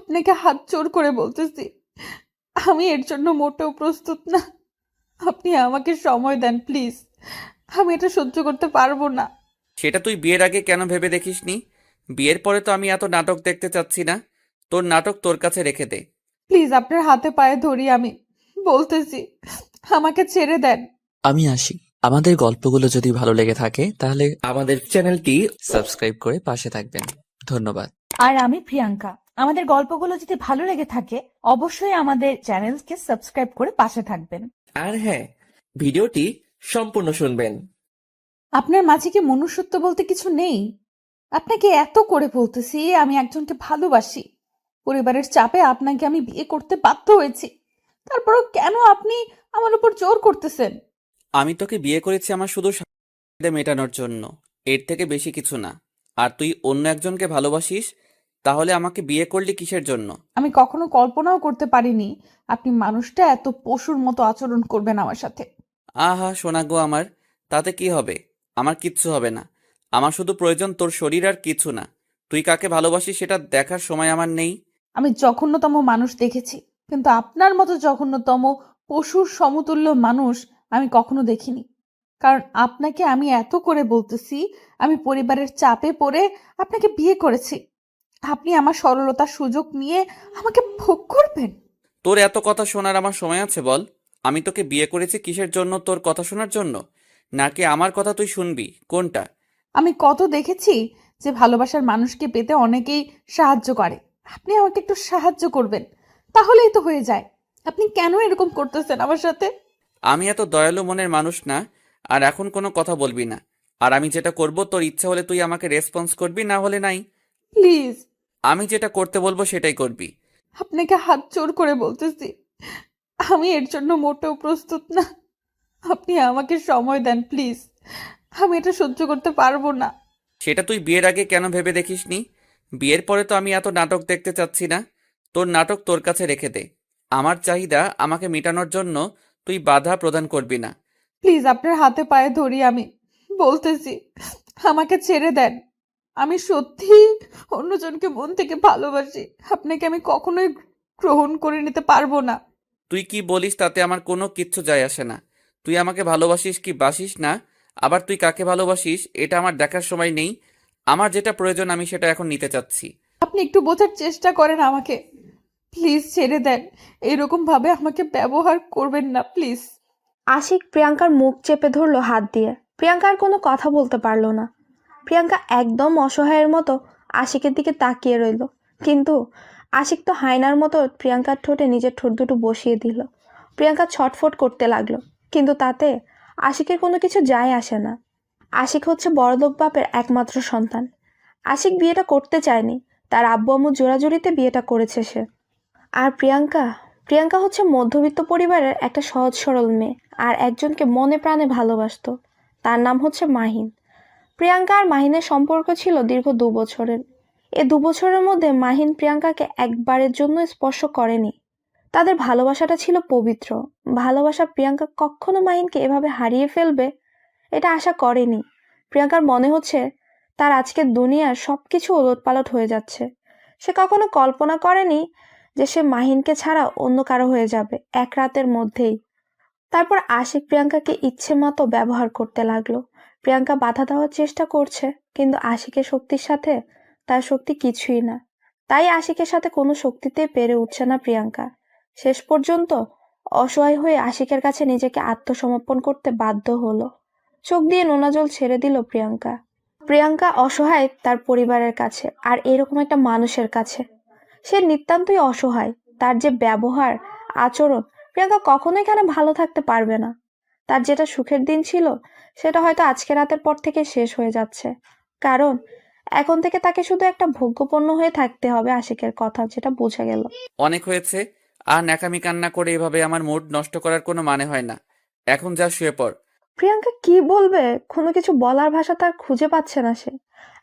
আপনাকে হাত জোড় করে বলতেছি, আমি এর জন্য মোটেও প্রস্তুত না। আপনি আমাকে সময় দেন প্লিজ। আমি এটা সহ্য করতে পারবো না। সেটা তুই বিয়ের আগে কেন ভেবে দেখিসনি? বিয়ের পরে তো আমি এত নাটক দেখতে চাচ্ছি না। তোর নাটক তোর কাছে রেখে দে। প্লিজ আপনার হাতে পায়ে ধরি আমি, বলতেছি আমাকে ছেড়ে দেন। আমি আসি। আমাদের গল্পগুলো যদি ভালো লেগে থাকে তাহলে আমাদের চ্যানেলটি সাবস্ক্রাইব করে পাশে থাকবেন। ধন্যবাদ। আর আমি প্রিয়াঙ্কা। আমাদের গল্পগুলো যদি ভালো লেগে থাকে অবশ্যই আমাদের চ্যানেলকে সাবস্ক্রাইব করে পাশে থাকবেন। আর হ্যাঁ, ভিডিওটি সম্পূর্ণ শুনবেন। আপনার মাঝে কি মনুষ্যত্ব বলতে কিছু নেই? আপনাকে এত করে বলতেছি আমি একজনকে ভালোবাসি, পরিবারের চাপে আপনাকে আমি বিয়ে করতে বাধ্য হয়েছি, তারপরও কেন আপনি আমার উপর জোর করতেছেন? আমি তোকে বিয়ে করেছি আমার শুধু চাহিদা মেটানোর জন্য, এর থেকে বেশি কিছু না। আর তুই অন্য একজনকে ভালোবাসিস, তাহলে আমাকে বিয়ে করলি কিসের জন্য? আমি কখনো কল্পনাও করতে পারিনি আপনি মানুষটা এত পশুর মতো আচরণ করবেন আমার সাথে। আহা সোনা গো আমার, তাতে কি হবে? আমার কিচ্ছু হবে না। আমার শুধু প্রয়োজন তোর শরীর, আর কিছু না। তুই কাকে ভালোবাসিস সেটা দেখার সময় আমার নেই। আমি জঘন্যতম মানুষ দেখেছি, কিন্তু আপনার মতো জঘন্যতম পশুর সমতুল্য মানুষ আমি কখনো দেখিনি। কারণ আপনাকে আমি এত করে বলতেছি, আমি পরিবারের চাপে পড়ে আপনাকে বিয়ে করেছি। আপনি আমার সরলতার সুযোগ নিয়ে আমাকে ভোগ করবেন? তোর এত কথা শোনার আমার সময় আছে বল? আমি তোকে বিয়ে করেছি কিসের জন্য? তোর কথা শোনার জন্য, নাকি আমার কথা তুই শুনবি? কোনটা? আমি কত দেখেছি যে ভালোবাসার মানুষকে পেতে অনেকেই সাহায্য করে। আপনি আমাকে একটু সাহায্য করবেন, তাহলেই তো হয়ে যায়। আপনি কেন এরকম করতেছেন আমার সাথে? আমি এত দয়ালু মনের মানুষ না। আর এখন কোনো কথা বলবি না। আর আমি যেটা করব, তোর ইচ্ছা হলে তুই আমাকে রেসপন্স করবি, না হলে নাই। প্লিজ। আমি যেটা করতে বলবো সেটাই করবি। আপনাকে হাত জোড় করে বলতেছি, আমি এর জন্য মোটেও প্রস্তুত না। আপনি আমাকে সময় দেন প্লিজ। আমি এটা সহ্য করতে পারবো না। সেটা তুই বিয়ের আগে কেন ভেবে দেখিসনি? বিয়ের পরে তো আমি এত নাটক দেখতে চাচ্ছি না। তোর নাটক তোর কাছে রেখে দে। আমার চাহিদা আমাকে মেটানোর জন্য তুই বাধা প্রদান করবি না। প্লিজ আপনার হাতে পায়ে ধরি আমি, বলতেছি আমাকে ছেড়ে দেন। আমি সত্যি অন্যজনকে মন থেকে ভালোবাসি, আপনাকে আমি কখনোই গ্রহণ করে নিতে পারবো না। তুই কি বলিস তাতে আমার কোনো কিচ্ছু যায় আসে না। তুই আমাকে ভালোবাসিস কি বাসিস না, আবার তুই কাকে ভালোবাসিস এটা আমার দেখার সময় নেই। আমার যেটা প্রয়োজন আমি সেটা এখন নিতে চাচ্ছি। আপনি একটু বোঝার চেষ্টা করেন আমাকে, প্লিজ ছেড়ে দেন। এরকম ভাবে আমাকে ব্যবহার করবেন না প্লিজ। আশিক প্রিয়াঙ্কার মুখ চেপে ধরলো হাত দিয়ে। প্রিয়াঙ্কা আর কোনো কথা বলতে পারলো না। প্রিয়াঙ্কা একদম অসহায়ের মতো আশিকের দিকে তাকিয়ে রইল, কিন্তু আশিক তো হায়নার মতো প্রিয়াঙ্কার ঠোঁটে নিজের ঠোঁট দুটো বসিয়ে দিল। প্রিয়াঙ্কা ছটফট করতে লাগলো, কিন্তু তাতে আশিকের কোনো কিছু যায় আসে না। আশিক হচ্ছে বড়লোক বাপের একমাত্র সন্তান। আশিক বিয়েটা করতে চায়নি, তার আব্বু আম্মু জোরাজুরিতে বিয়েটা করেছে সে। আর প্রিয়াঙ্কা প্রিয়াঙ্কা হচ্ছে মধ্যবিত্ত পরিবারের একটা সহজ সরল মেয়ে, আর একজনকে মনে প্রাণে ভালোবাসতো। তার নাম হচ্ছে মাহিন। প্রিয়াঙ্কা আর মাহিনের সম্পর্ক ছিল দীর্ঘ 2 বছরের। এ 2 বছরের মধ্যে মাহিন প্রিয়াঙ্কাকে একবারের জন্য স্পর্শ করেনি। তাদের ভালোবাসাটা ছিল পবিত্র। ভালোবাসা প্রিয়াঙ্কা কখনো মাহিনকে এভাবে হারিয়ে ফেলবে এটা আশা করেনি। প্রিয়াঙ্কার মনে হচ্ছে তার আজকের দুনিয়ার সবকিছু ওলটপালট হয়ে যাচ্ছে। সে কখনো কল্পনা করেনি যে সে মাহিনকে ছাড়া অন্য কারো হয়ে যাবে এক রাতের মধ্যেই। তারপর আশিক প্রিয়াঙ্কাকে ইচ্ছে মতো ব্যবহার করতে লাগলো। প্রিয়াঙ্কা বাধা দেওয়ার চেষ্টা করছে, কিন্তু আশিকের শক্তির সাথে তার শক্তি কিছুই না। তাই আশিকের সাথে কোনো শক্তিতেই পেরে উঠছে না প্রিয়াঙ্কা। শেষ পর্যন্ত অসহায় হয়ে আশিকের কাছে নিজেকে আত্মসমর্পণ করতে বাধ্য হলো। চোখ দিয়ে নোনা জল ছেড়ে দিল প্রিয়াঙ্কা। প্রিয়াঙ্কা অসহায় তার পরিবারের কাছে, আর এরকম একটা মানুষের কাছে। সে নিতান্তই অসহায়। তার যে ব্যবহার, আচরণ, প্রিয়াঙ্কা কখনো এখানে ভালো থাকতে পারবে না। তার যেটা সুখের দিন ছিল সেটা হয়তো আজকে রাতের পর থেকে শেষ হয়ে যাচ্ছে। কারণ এখন থেকে তাকে শুধু একটা ভোগ্যপণ্য হয়ে থাকতে হবে আশিকের কথা, যেটা বোঝা গেল। অনেক হয়েছে। আর ন্যাকামি কান্না করে এভাবে আমার মুড নষ্ট করার কোনো মানে হয় না। এখন যা শুয়ে পড়। প্রিয়াঙ্কা কি বলবে, কোনো কিছু বলার ভাষা তার খুঁজে পাচ্ছে না সে।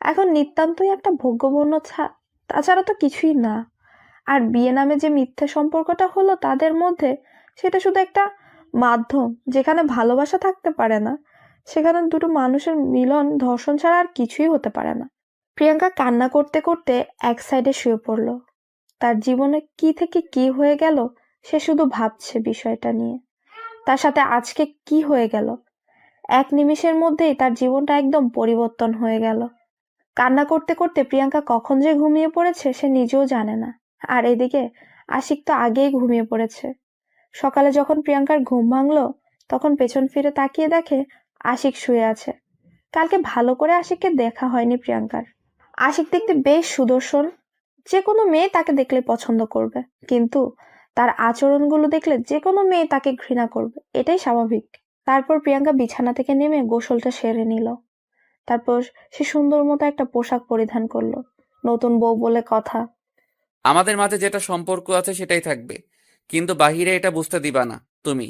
এখন নিতান্তই একটা ভোগ্যপণ্য, তাছাড়া তো কিছুই না। আর বিয়ে নামে যে মিথ্যে সম্পর্কটা হলো তাদের মধ্যে, সেটা শুধু একটা মাধ্যম যেখানে ভালোবাসা থাকতে পারে না। সেখানে দুটো মানুষের মিলন ধর্ষণ ছাড়া আর কিছুই হতে পারে না। প্রিয়াঙ্কা কান্না করতে করতে এক সাইডে শুয়ে পড়ল। তার জীবনে কি থেকে কি হয়ে গেল সে শুধু ভাবছে বিষয়টা নিয়ে। তার সাথে আজকে কি হয়ে গেল, এক নিমিষের মধ্যেই তার জীবনটা একদম পরিবর্তন হয়ে গেল। কান্না করতে করতে প্রিয়াঙ্কা কখন যে ঘুমিয়ে পড়েছে সে নিজেও জানে না। আর এদিকে আশিক তো আগেই ঘুমিয়ে পড়েছে। সকালে যখন প্রিয়াঙ্কার ঘুম ভাঙলো তখন পেছন ফিরে তাকিয়ে দেখে আশিক শুয়ে আছে। কালকে ভালো করে আশিককে দেখা হয়নি প্রিয়াঙ্কার। আশিক দেখতে বেশ সুদর্শন, যে কোনো মেয়ে তাকে দেখলে পছন্দ করবে, কিন্তু তার আচরণগুলো দেখলে যে কোনো মেয়ে তাকে ঘৃণা করবে, এটাই স্বাভাবিক। তারপর প্রিয়াঙ্কা বিছানা থেকে নেমে গোসলটা সেরে নিল। তারপর সে সুন্দর মতো একটা পোশাক পরিধান করলো। নতুন বউ বলে কথা। আমাদের মাঝে যেটা সম্পর্ক আছে সেটাই থাকবে, কিন্তু বাহিরে এটা বুঝতে দিবা না তুমি।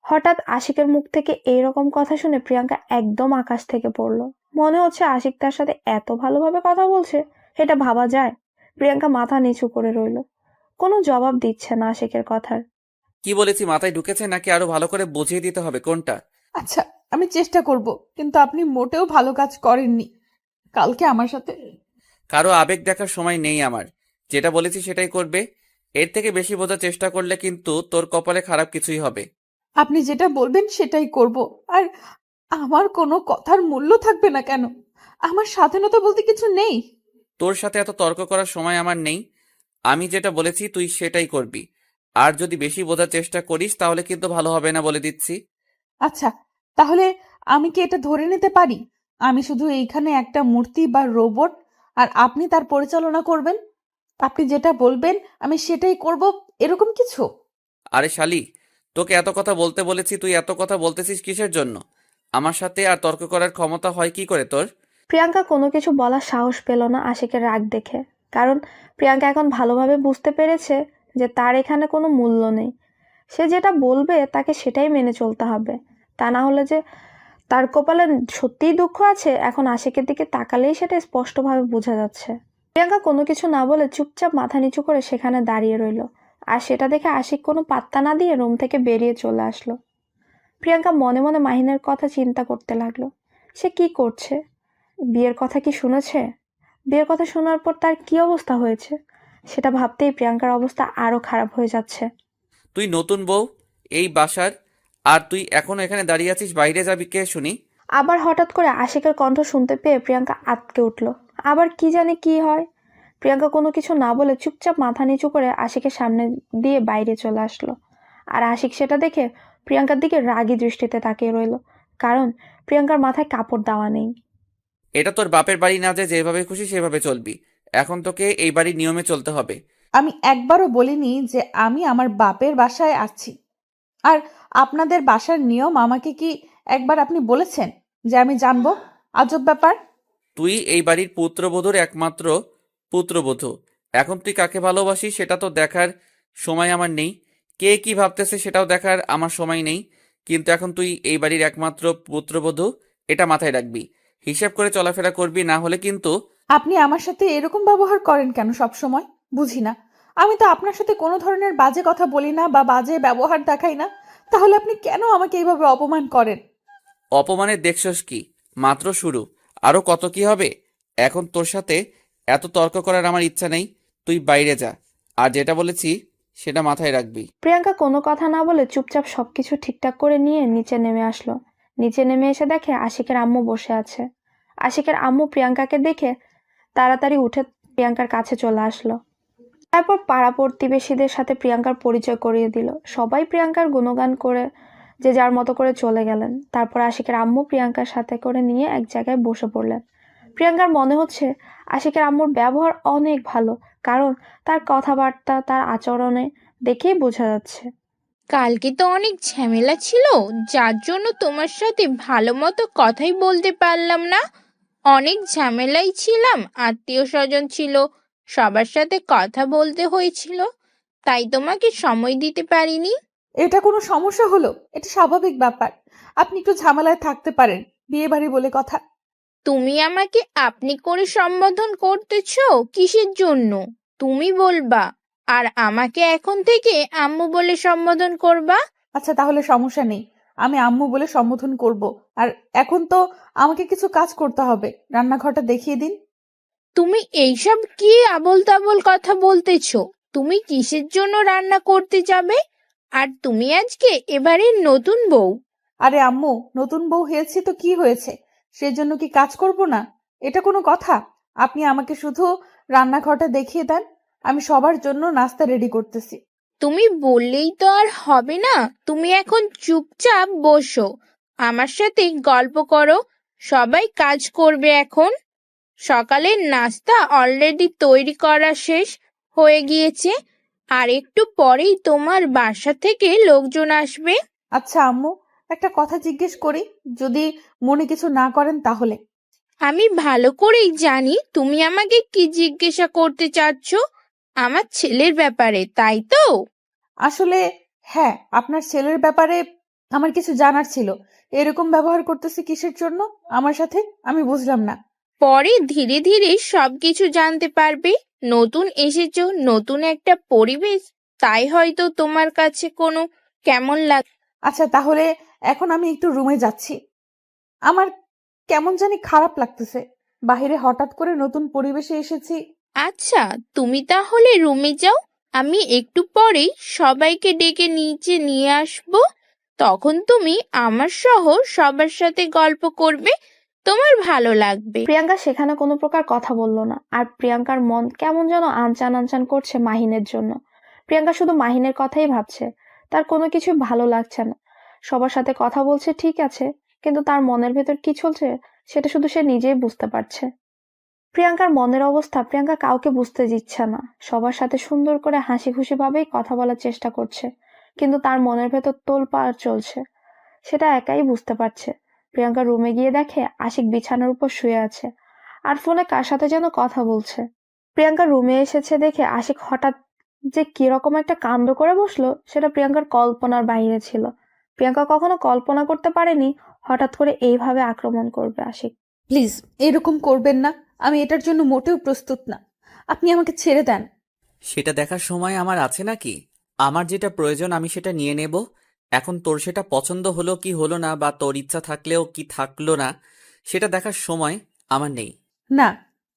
হঠাৎ আশিকের মুখ থেকে এইরকম কথা শুনে প্রিয়াঙ্কা একদম আকাশ থেকে পড়লো। মনে হচ্ছে আশিক তার সাথে এত ভালোভাবে কথা বলছে, এটা ভাবা যায়? প্রিয়াঙ্কা মাথা নিচু করে রইল, কোনো জবাব দিচ্ছে না আশিকের কথার। কি বলেছি মাথায় ঢুকেছে নাকি আরো ভালো করে বুঝিয়ে দিতে হবে কোনটা? আচ্ছা, আমি চেষ্টা করব, কিন্তু আপনি মোটেও ভালো কাজ করেননি কালকে আমার সাথে। কারো আবেগ দেখার সময় নেই আমার। যেটা বলেছি সেটাই করবে। এর থেকে বেশি বোঝার চেষ্টা করলে কিন্তু তোর কপালে খারাপ কিছুই হবে। আপনি যেটা বলবেন সেটাই করব। আর আমার কোনো কথার মূল্য থাকবে না কেন? আমার স্বাধীনতা বলতে কিছু নেই? তোর সাথে এত তর্ক করার সময় আমার নেই। আমি যেটা বলেছি তুই সেটাই করবি। আর যদি বেশি বোঝার চেষ্টা করিস তাহলে কিন্তু ভালো হবে না, বলে দিচ্ছি। আচ্ছা, তাহলে আমি কি এটা ধরে নিতে পারি আমি শুধু এইখানে একটা মূর্তি বা রোবট, আর আপনি তার পরিচালনা করবেন? আপনি যেটা বলবেন আমি সেটাই করব, এরকম কিছু? আরে শালি, তোকে এত কথা বলতে বলেছি, তুই এত কথা বলতেছিস কিসের জন্য? আমার সাথে আর তর্ক করার ক্ষমতা হয় কি করে তোর? প্রিয়াঙ্কা কোনো কিছু বলার সাহস পেল না আশিকের রাগ দেখে। কারণ প্রিয়াঙ্কা এখন ভালোভাবে বুঝতে পেরেছে যে তার এখানে কোনো মূল্য নেই। সে যেটা বলবে তাকে সেটাই মেনে চলতে হবে। তা না হলে যে তার কপালে সত্যিই দুঃখ আছে, এখন আশিকের দিকে তাকালেই সেটা স্পষ্টভাবে বোঝা যাচ্ছে। প্রিয়াঙ্কা কোনো কিছু না বলে চুপচাপ মাথা নিচু করে সেখানে দাঁড়িয়ে রইল। আর সেটা দেখে আশিক কোনো পাত্তা না দিয়ে রুম থেকে বেরিয়ে চলে আসলো। প্রিয়াঙ্কা মনে মনে মাহিনের কথা চিন্তা করতে লাগলো। সে কি করছে? বিয়ের কথা কি শুনেছে? বিয়ের কথা শোনার পর তার কি অবস্থা হয়েছে সেটা ভাবতেই প্রিয়াঙ্কার অবস্থা আরো খারাপ হয়ে যাচ্ছে। তুই নতুন বউ এই বাসার, আর তুই এখনো এখানে দাঁড়িয়ে আছিস, বাইরে যাবি কে শুনি? আবার হঠাৎ করে আশিকের কণ্ঠ শুনতে পেয়ে প্রিয়াঙ্কা আঁতকে উঠল। আবার কি জানে কি হয়। প্রিয়াঙ্কা কোনো কিছু না বলে চুপচাপ মাথা নিচু করে আশিকের সামনে দিয়ে বাইরে চলে আসলো। আর আশিক সেটা দেখে প্রিয়াঙ্কার দিকে রাগী দৃষ্টিতে তাকিয়ে রইল, কারণ প্রিয়াঙ্কার মাথায় কাপড় দেওয়া নেই। এটা তোর বাপের বাড়ি না যে যেভাবে খুশি সেভাবে চলবি। এখন তোকে এই বাড়ির নিয়মে চলতে হবে। আমি একবারও বলিনি যে আমি আমার বাপের বাসায় আছি। আর আপনাদের বাসার নিয়ম আমাকে কি একবার আপনি বলেছেন যে আমি জানবো? আজব ব্যাপার। তুই এই বাড়ির পুত্রবধূর একমাত্র পুত্রবধূ। এখন তুই কাকে ভালোবাসিস সেটা তো দেখার সময় আমার নেই। কে কি ভাবতেছে সেটাও দেখার আমার সময় নেই। কিন্তু এখন তুই এই বাড়ির একমাত্র পুত্রবধূ, এটা মাথায় রাখবি। হিসেব করে চলাফেরা করবি, না হলে কিন্তু। আপনি আমার সাথে এরকম ব্যবহার করেন কেন সব সময়? বুঝি না। আমি তো আপনার সাথে কোনো ধরনের বাজে কথা বলি না বা বাজে ব্যবহার দেখাই না, তাহলে আপনি কেন আমাকে এইভাবে অপমান করেন? অপমানের দেখছস কি? মাত্র শুরু, আরো কত কি হবে। এখন তোর সাথে এত তর্ক করার আমার ইচ্ছা নেই। তুই বাইরে যা, আর যেটা বলেছি সেটা মাথায় রাখবি। প্রিয়াঙ্কা কোনো কথা না বলে চুপচাপ সবকিছু ঠিকঠাক করে নিয়ে নিচে নেমে আসলো। নিচে নেমে এসে দেখে আশিকের আম্মু বসে আছে। আশিকের আম্মু প্রিয়াঙ্কাকে দেখে তাড়াতাড়ি উঠে প্রিয়াঙ্কার কাছে চলে আসলো। তারপর পাড়া প্রতিবেশীদের সাথে প্রিয়াঙ্কার পরিচয় করিয়ে দিল। সবাই প্রিয়াঙ্কার গুণগান করে যে যার মতো করে চলে গেলেন। তারপর আশিকের আম্মু প্রিয়াঙ্কার সাথে করে নিয়ে এক জায়গায় বসে পড়লেন। প্রিয়াঙ্কার মনে হচ্ছে আশিকের আম্মুর ব্যবহার অনেক ভালো, কারণ তার কথাবার্তা, তার আচরণে দেখেই বোঝা যাচ্ছে। কালকে তো অনেক ঝামেলা ছিল, যার জন্য তোমার সাথে ভালো মতো কথাই বলতে পারলাম না। অনেক ঝামেলাই ছিলাম, আত্মীয় স্বজন ছিল, সবার সাথে কথা বলতে হয়েছিল, তাই তোমাকে সময় দিতে পারিনি। এটা কোনো সমস্যা হলো? এটা স্বাভাবিক ব্যাপার। আপনি একটু ঝামেলায় থাকতে পারেন, বিয়ে বাড়ি বলে কথা। তুমি আমাকে আপনি করে সম্বোধন করতেছো কিসের জন্য? তুমি বলবা, আর আমাকে এখন থেকে আম্মু বলে সম্বোধন করবা। আচ্ছা, তাহলে সমস্যা নেই, আমি আম্মু বলে সম্বোধন করব। আর এখন তো আমাকে কিছু কাজ করতে হবে, রান্নাঘরটা দেখিয়ে দিন। তুমি এইসব কি আবোল তাবোল কথা বলতেছো? তুমি কিসের জন্য রান্না করতে যাবে? আর তুমি আজকে এবারের নতুন বউ। আরে আম্মু, নতুন বউ হয়েছি তো কি হয়েছে? সেজন্য কি কাজ করব না? এটা কোনো কথা? আপনি আমাকে শুধু রান্নাঘরটা দেখিয়ে দেন, আমি সবার জন্য নাস্তা রেডি করতেছি। তুমি বললেই তো আর হবে না। তুমি এখন চুপচাপ বসো, আমার সাথে গল্প করো। সবাই কাজ করবে এখন। সকালের নাস্তা অলরেডি তৈরি করা শেষ হয়ে গিয়েছে। আর একটু পরেই তোমার বাসা থেকে লোকজন আসবে। আচ্ছা আম্মু, একটা কথা জিজ্ঞেস করি, যদি মনে কিছু না করেন তাহলে। আমি ভালো করেই জানি তুমি আমাকে কি জিজ্ঞাসা করতে চাচ্ছ। আমার ছেলের ব্যাপারে, তাই তো? আসলে হ্যাঁ, আপনার ছেলের ব্যাপারে আমার কিছু জানার ছিল। এরকম ব্যবহার করতেছে কিসের জন্য আমার সাথে, আমি বুঝলাম না। পরে ধীরে ধীরে সবকিছু জানতে পারবে। নতুন এসেছো, নতুন একটা পরিবেশ, তাই হয়তো তোমার কাছে কোনো কেমন আচ্ছা তাহলে এখন আমি একটু রুমে যাচ্ছি। আমার কেমন জানি খারাপ লাগতেছে। বাইরে হঠাৎ করে নতুন পরিবেশে এসেছি। আচ্ছা, তুমি তাহলে রুমে যাও। আমি একটু পরেই সবাইকে ডেকে নিচে নিয়ে আসবো। তখন তুমি আমার সহ সবার সাথে গল্প করবে, তোমার ভালো লাগবে। প্রিয়াঙ্কা সেখানে কোনো প্রকার কথা বলল না। আর প্রিয়াঙ্কার মন কেমন যেন আনচান আনচান করছে মাহিনের জন্য। প্রিয়াঙ্কা শুধু মাহিনের কথাই ভাবছে। তার কোনো কিছু ভালো লাগছে না। সবার সাথে কথা বলছে ঠিক আছে, কিন্তু তার মনের ভেতর কি চলছে সেটা শুধু সে নিজেই বুঝতে পারছে। প্রিয়াঙ্কার মনের অবস্থা প্রিয়াঙ্কা কাউকে বুঝতে দিচ্ছে না। সবার সাথে সুন্দর করে হাসি খুশি ভাবেই কথা বলার চেষ্টা করছে, কিন্তু তার মনের ভেতর তোলপাড় চলছে, সেটা একাই বুঝতে পারছে। প্রিয়াঙ্কা রুমে গিয়ে দেখে আশিক বিছানার উপর শুয়ে আছে আর ফোনে কার সাথে যেন কথা বলছে। প্রিয়াঙ্কা রুমে এসেছে দেখে আশিক হঠাৎ যে কিরকম একটা কাণ্ড করে বসলো সেটা প্রিয়াঙ্কার কল্পনার বাইরে ছিল। প্রিয়াঙ্কা কখনো কল্পনা করতে পারেনি হঠাৎ করে এইভাবে আক্রমণ করবে আশিক। প্লিজ এরকম করবেন না, আমি এটার জন্য মোটেও প্রস্তুত না। আপনি আমাকে ছেড়ে দেন। সেটা দেখার সময় আমার আছে নাকি? আমার যেটা প্রয়োজন আমি সেটা নিয়ে নেব। এখন তোর সেটা পছন্দ হলো কি হলো না, বা তোর ইচ্ছা থাকলেও কি থাকলো না, সেটা দেখার সময় আমার নেই। না,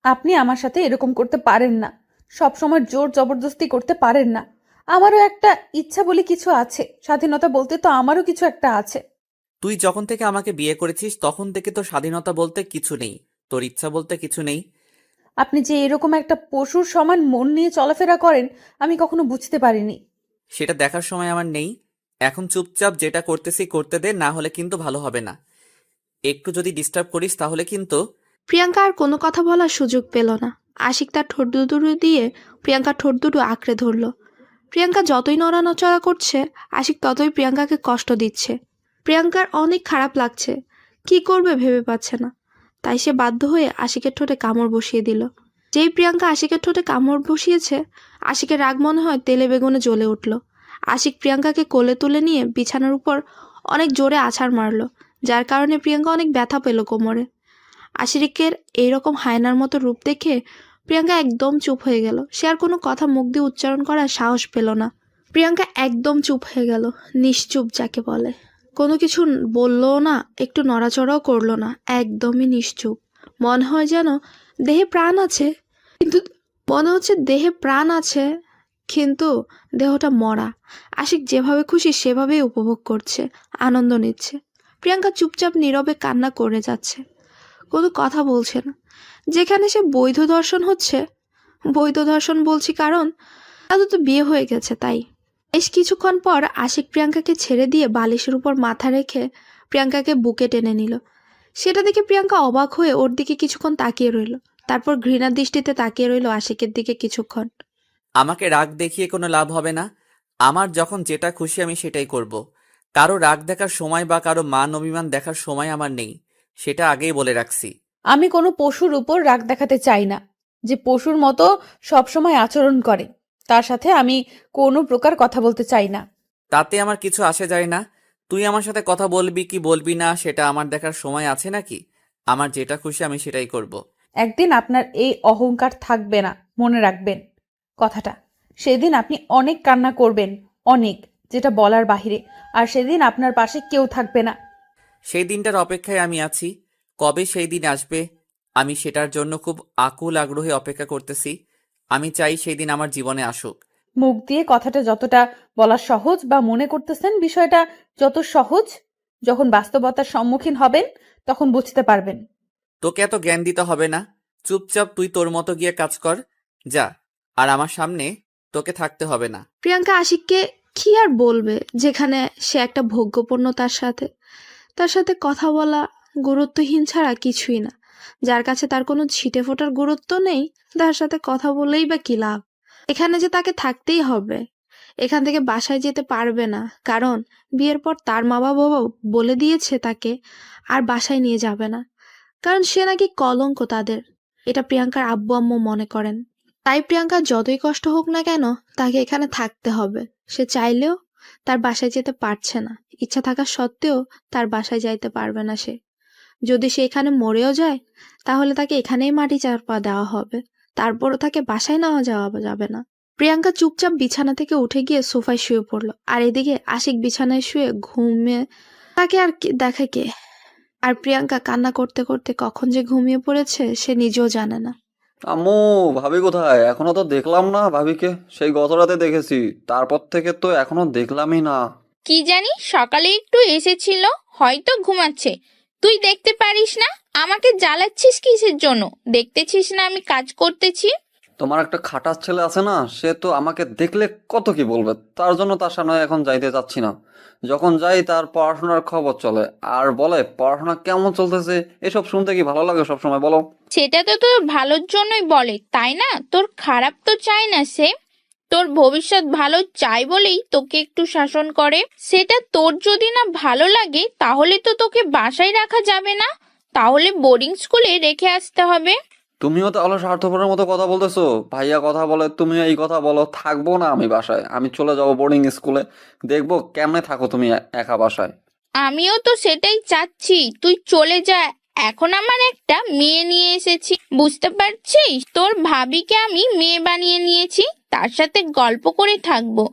আপনি আমার সাথে এরকম করতে পারেন না। সব সময় জোর জবরদস্তি করতে পারেন না। আমারও একটা ইচ্ছা বলে কিছু আছে, স্বাধীনতা বলতে তো আমারও কিছু একটা আছে। তুই যখন থেকে আমাকে বিয়ে করেছিস তখন থেকে তোর স্বাধীনতা বলতে কিছু নেই, তোর ইচ্ছা বলতে কিছু নেই। আপনি যে এরকম একটা পশুর সমান মন নিয়ে চলাফেরা করেন, আমি কখনো বুঝতে পারিনি। সেটা দেখার সময় আমার নেই। এখন চুপচাপ যেটা করতেছি করতে দে, না হলে কিন্তু ভালো হবে না। একটু যদি ডিস্টার্ব করিস তাহলে কিন্তু। প্রিয়াঙ্কা আর কোনো কথা বলার সুযোগ পেল না। আশিক তার ঠোঁট দুটো দিয়ে প্রিয়াঙ্কার ঠোঁট দুটো আঁকড়ে ধরল। প্রিয়াঙ্কা যতই নড়ানচড়া করছে আশিক ততই প্রিয়াঙ্কাকে কষ্ট দিচ্ছে। প্রিয়াঙ্কার অনেক খারাপ লাগছে, কি করবে ভেবে পাচ্ছে না। তাই সে বাধ্য হয়ে আশিকের ঠোঁটে কামড় বসিয়ে দিল। যেই প্রিয়াঙ্কা আশিকের ঠোঁটে কামড় বসিয়েছে, আশিকের রাগ মনে হয় তেলে বেগুনে জ্বলে উঠল। আশিক প্রিয়াঙ্কাকে কোলে তুলে নিয়ে বিছানার উপর অনেক জোরে আছাড় মারল, যার কারণে প্রিয়াঙ্কা অনেক ব্যথা পেল কোমরে। আশিকের এইরকম হায়নার মতো রূপ দেখে প্রিয়াঙ্কা একদম চুপ হয়ে গেল। সে আর কোনো কথা মুখ দিয়ে উচ্চারণ করার সাহস পেল না। প্রিয়াঙ্কা একদম চুপ হয়ে গেল, নিশ্চুপ যাকে বলে। কোনো কিছু বললও না, একটু নড়াচড়াও করলো না, একদমই নিশ্চুপ। মনে হয় যেন দেহে প্রাণ আছে, কিন্তু মনে হচ্ছে দেহে প্রাণ আছে কিন্তু দেহটা মরা। আশিক যেভাবে খুশি সেভাবেই উপভোগ করছে, আনন্দ নিচ্ছে। প্রিয়াঙ্কা চুপচাপ নীরবে কান্না করে যাচ্ছে, কোনো কথা বলছে না। যেখানে সে বৈধ দর্শন হচ্ছে, বৈধ দর্শন বলছি কারণ তাদের তো বিয়ে হয়ে গেছে তাই। বেশ কিছুক্ষণ পর আশিক প্রিয়াঙ্কাকে ছেড়ে দিয়ে বালিশের উপর মাথা রেখে প্রিয়াঙ্কাকে বুকে টেনে নিল। সেটা দেখে প্রিয়াঙ্কা অবাক হয়ে ওর দিকে কিছুক্ষণ তাকিয়ে রইল, তারপর ঘৃণার দৃষ্টিতে তাকিয়ে রইল আশিকের দিকে কিছুক্ষণ। আমাকে রাগ দেখিয়ে কোনো লাভ হবে না। আমার যখন যেটা খুশি আমি সেটাই করব। কারো রাগ দেখার সময় বা কারো মান অভিমান দেখার সময় আমার নেই, সেটা আগেই বলে রাখছি। আমি কোনো পশুর উপর রাগ দেখাতে চাই না, যে পশুর মতো সবসময় আচরণ করে তার সাথে আমি কোনো প্রকার কথা বলতে চাই না। তাতে আমার কিছু আসে যায় না। তুই আমার সাথে কথা বলবি কি বলবি না সেটা আমার দেখার সময় আছে নাকি? আমার যেটা খুশি আমি সেটাই করব। একদিন আপনার এই অহংকার থাকবে না, মনে রাখবেন কথাটা। সেদিন আপনি অনেক কান্না করবেন, অনেক, যেটা বলার বাহিরে। আর সেদিন আপনার পাশে কেউ থাকবে না। সেই দিনটার অপেক্ষায় আমি আছি। কবে সেই দিন আসবে আমি সেটার জন্য খুব আকুল আগ্রহে অপেক্ষা করতেছি। আমি চাই সেই দিন আমার জীবনে আসুক, মুখ দিয়ে কথাটা যতটা বলা সহজ বা মনে করতেছেন বিষয়টা যত সহজ, যখন বাস্তবতার সম্মুখীন হবেন তখন বুঝতে পারবেন। তোকে এত জ্ঞান দিতে হবে না, চুপচাপ তুই তোর মতো গিয়ে কাজ কর, যা। আর আমার সামনে তোকে থাকতে হবে না। প্রিয়াঙ্কা আশিককে কি আর বলবে, যেখানে সে একটা ভোগ্যপূর্ণ, তার সাথে কথা বলা গুরুত্বহীন ছাড়া কিছুই না। যার কাছে তার কোনো ছিটে ফোটার গুরুত্ব নেই, তার সাথে কথা বলেই বা কি লাভ? এখানে যে তাকে থাকতেই হবে, এখান থেকে বাসায় যেতে পারবে না, কারণ বিয়ের পর তার মা বাবা বলে দিয়েছে তাকে আর বাসায় নিয়ে যাবে না, কারণ সে নাকি কলঙ্ক তাদের। এটা প্রিয়াঙ্কার আব্বু আম্মু মনে করেন। তাই প্রিয়াঙ্কা যতই কষ্ট হোক না কেন তাকে এখানে থাকতে হবে। সে চাইলেও তার বাসায় যেতে পারছে না, ইচ্ছা থাকা সত্ত্বেও তার বাসায় যাইতে পারবে না সে। যদি সে এখানে মরেও যায় তাহলে তাকে এখানেই মাটি চাপা দেওয়া হবে, তারপরও তাকে বাসায় নেওয়া যাওয়া যাবে না। প্রিয়াঙ্কা চুপচাপ বিছানা থেকে উঠে গিয়ে সোফায় শুয়ে পড়লো, আর এদিকে আশিক বিছানায় শুয়ে ঘুমিয়ে তাকে আর দেখে কে। আর প্রিয়াঙ্কা কান্না করতে করতে কখন যে ঘুমিয়ে পড়েছে সে নিজেও জানে না। আম্মু, ভাবি কোথায়? এখনো তো দেখলাম না ভাবিকে। সেই গত রাতে দেখেছি, তারপর থেকে তো এখনো দেখলামই না। কি জানি, সকালে একটু এসেছিল, হয়তো ঘুমাচ্ছে। তুই দেখতে পারিস না? আমাকে জ্বালাচ্ছিস কিসের জন্য? দেখতেছিস না আমি কাজ করতেছি? তোমার একটা খাটাস ছেলে আছে না, সে তো আমাকে দেখলে কত কি বলবে, তার জন্য তার সামনে এখন যাইতে চাচ্ছি না। যখন যাই তার পড়াশোনার খবর চলে আর বলে পড়াশোনা কেমন চলতেছে। এসব শুনতে কি ভালো লাগে সবসময় বলো? সেটা তো তোর ভালোর জন্যই বলে, তাই না? তোর খারাপ তো চায় না সে, তোর ভবিষ্যৎ ভালো চাই বলেই তোকে একটু শাসন করে। সেটা তোর যদি না ভালো লাগে তাহলে তো তোকে বাসায় রাখা যাবে না, তাহলে বোর্ডিং স্কুলে রেখে আসতে হবে। তুমিও তাহলে স্বার্থপরের মতো কথা বলতেছো। ভাইয়া কথা বলে, তুমিও এই কথা বলো। থাকবো না আমি বাসায়, আমি চলে যাবো বোর্ডিং স্কুলে। দেখবো কেমনে থাকো তুমি একা বাসায়। আমিও তো সেটাই চাচ্ছি, তুই চলে যা। এখন আমার একটা মেয়ে নিয়ে এসেছি, বুঝতে পারছিস? তোর ভাবিকে আমি মেয়ে বানিয়ে নিয়েছি, তার সাথে গল্প করে থাকবো।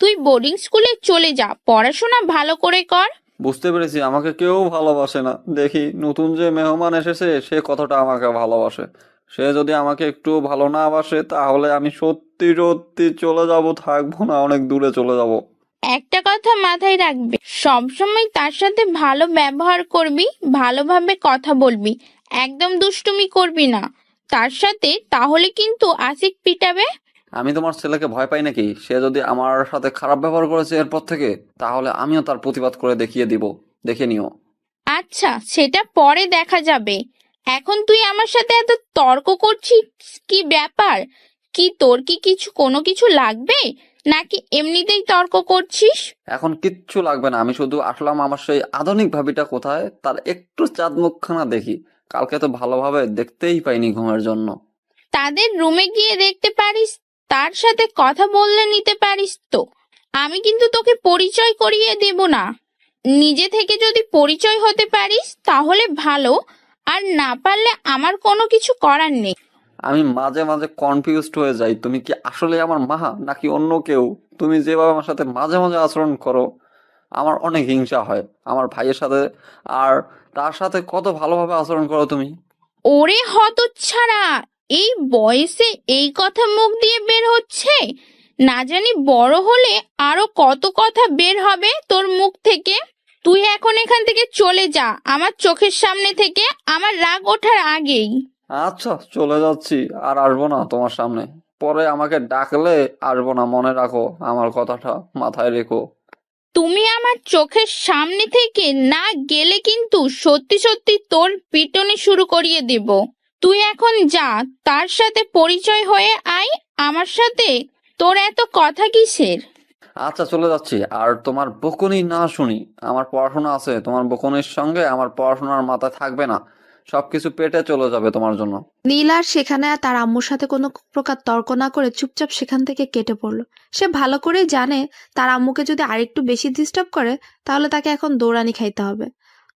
তুই বোর্ডিং স্কুলে চলে যা, পড়াশোনা ভালো করে কর। বুঝতে পেরেছি, আমাকে কেউ ভালোবাসে না। দেখি নতুন যে মেহমান এসেছে সে কতটা আমাকে ভালোবাসে। সে যদি আমাকে একটু ভালো না বাসে তাহলে আমি সত্যি সত্যি চলে যাব, থাকবো না, অনেক দূরে চলে যাব। একটা কথা মাথায় রাখবি, সবসময় তার সাথে ভালো ব্যবহার করবি, ভালোভাবে কথা বলবি, একদম দুষ্টুমি করবি না তার সাথে, তাহলে কিন্তু আশিক পিটাবে। আমি তোমার ছেলেকে ভয় পাই নাকি? সে যদি আমার সাথে খারাপ ব্যবহার করেছে এরপর থেকে, তাহলে আমিও তার প্রতিবাদ করে দেখিয়ে দিব, দেখে নিও। আচ্ছা, সেটা পরে দেখা যাবে। এখন তুই আমার সাথে এত তর্ক করছিস, কি ব্যাপার? কি তোর কি কোনো কিছু লাগবে, নাকি এমনিতেই তর্ক করছিস? এখন কিচ্ছু লাগবে না, আমি শুধু আসলাম আমার সেই আধুনিক ভাবিটা কোথায় তার একটু চাঁদ মুখখানা দেখি। কালকে তো ভালোভাবে দেখতেই পাইনি ঘুমের জন্য। তাদের রুমে গিয়ে দেখতে পারিস, তার সাথে কথা বললে নিতে পারিস তো। আমি কিন্তু তোকে পরিচয় করিয়ে দেব না। নিজে থেকে যদি পরিচয় হতে পারিস তাহলে ভালো, আর না পারলে আমার কোনো কিছু করার নেই। আমি মাঝে মাঝে কনফিউজড হয়ে যাই, তুমি কি আসলে আমার মা নাকি অন্য কেউ? তুমি যেভাবে আমার সাথে মাঝে মাঝে আচরণ করো আমার অনেক হিংসা হয়। আমার ভাইয়ের সাথে আর তার সাথে কত ভালোভাবে আচরণ করো তুমি। ওরে হতচ্ছাড়া, এই বয়সে এই কথা মুখ দিয়ে বের হচ্ছে? না জানি বড় হলে আরো কত কথা বের হবে তোর মুখ থেকে। তুই এখন এখান থেকে চলে যা, আমার চোখের সামনে থেকে, আমার রাগ ওঠার আগেই। আচ্ছা, চলে যাচ্ছি, আর আসবো না তোমার সামনে। পরে আমাকে ডাকলে আসবো না, মনে রাখো আমার কথাটা, মাথায় রেখো। তুমি আমার চোখের সামনে থেকে না গেলে কিন্তু সত্যি সত্যি তোর পিটুনি শুরু করিয়ে দেব। তুই এখন যা, তার সাথে পরিচয় হয়ে আয় আমার সাথে। তোর এত কথা কিসের? আচ্ছা, চলে যাচ্ছি। আর তোমার বকুনি না শুনি, আমার পড়াশোনা আছে। তোমার বকুনির সঙ্গে আমার পড়াশোনার মাথা থাকবে না, সবকিছু পেটে চলে যাবে তোমার জন্য। নীল আর সেখানে আর তার আম্মুর সাথে কোনো প্রকার তর্ক না করে চুপচাপ সেখান থেকে কেটে পড়লো। সে ভালো করেই জানে তার আম্মুকে যদি আরেকটু বেশি ডিস্টার্ব করে তাহলে তাকে এখন দৌড়ানি খাইতে হবে।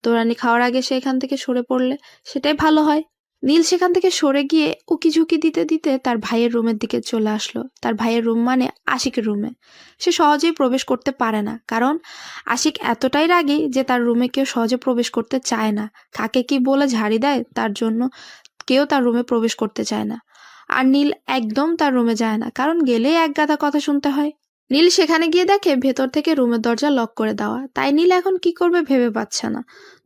দৌড়ানি খাওয়ার আগে সে এখান থেকে সরে পড়লে সেটাই ভালো হয়। নীল সেখান থেকে সরে গিয়ে উকি ঝুঁকি দিতে দিতে তার ভাইয়ের রুমের দিকে চলে আসলো। তার ভাইয়ের রুম মানে আশিকের রুমে। সে সহজেই প্রবেশ করতে পারে না, কারণ আশিক এতটাই রাগী যে তার রুমে কেউ সহজে প্রবেশ করতে চায় না। কাকে কি বলে ঝাড়ি দেয়, তার জন্য কেউ তার রুমে প্রবেশ করতে চায় না। আর নীল একদম তার রুমে যায় না, কারণ গেলেই এক গাদা কথা শুনতে হয়। নীল সেখানে গিয়ে দেখে ভেতর থেকে রুমের দরজা লক করে দেওয়া। তাই নীল এখন কি করবে ভেবে পাচ্ছে না।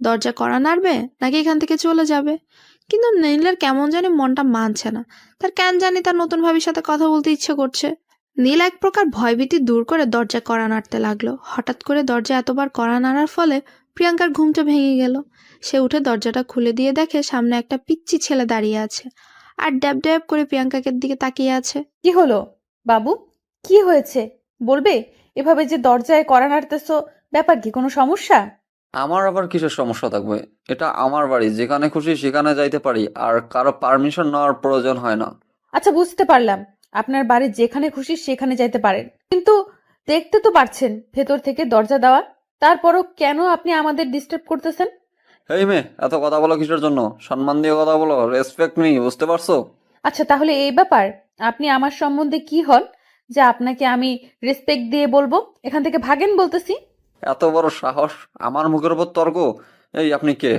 দরজা কড়া নাড়বে নাকি এখান থেকে চলে যাবে। কিন্তু নীলের কেমন জানি মনটা মানছে না। তার কেন জানি তার নতুন ভাবির সাথে কথা বলতে ইচ্ছে করছে। নীল এক প্রকার ভয়ভীতি দূর করে দরজা কড়া নাড়তে লাগলো। হঠাৎ করে দরজা এতবার কড়া নাড়ার ফলে প্রিয়াঙ্কার ঘুমটা ভেঙে গেল। সে উঠে দরজাটা খুলে দিয়ে দেখে সামনে একটা পিচ্চি ছেলে দাঁড়িয়ে আছে আর ড্যাব ড্যাব করে প্রিয়াঙ্কাকে দিকে তাকিয়ে আছে। কি হলো বাবু, কি হয়েছে বলবে? এভাবে যে দরজায় কড়া নাড়তেছো, ব্যাপার কি, কোনো সমস্যা? আমার আবার কিসের সমস্যা থাকবে? এটা আমার বাড়ি, যেখানে খুশি সেখানে যাইতে পারি, আর কারো পারমিশন নেওয়ার প্রয়োজন হয় না। আচ্ছা, বুঝতে পারলাম আপনার বাড়ি যেখানে খুশি সেখানে যাইতে পারেন, কিন্তু দেখতে তো পারছেন ভেতর থেকে দরজা দেওয়া। তারপরও কেন আপনি আমাদের ডিস্টার্ব করতেছেন? এই মেয়ে, এত কথা বলো কিসের জন্য? সম্মান দিয়ে কথা বলো, রেসপেক্ট নেই, বুঝতে পারছো? আচ্ছা, তাহলে এই ব্যাপার, আপনি আমার সম্বন্ধে কি হন যে আপনাকে আমি রেসপেক্ট দিয়ে বলবো? এখান থেকে ভাগেন বলতেছি। এত বড় সাহস, আমার মুখের উপর তর্ক! এই, আপনি কে?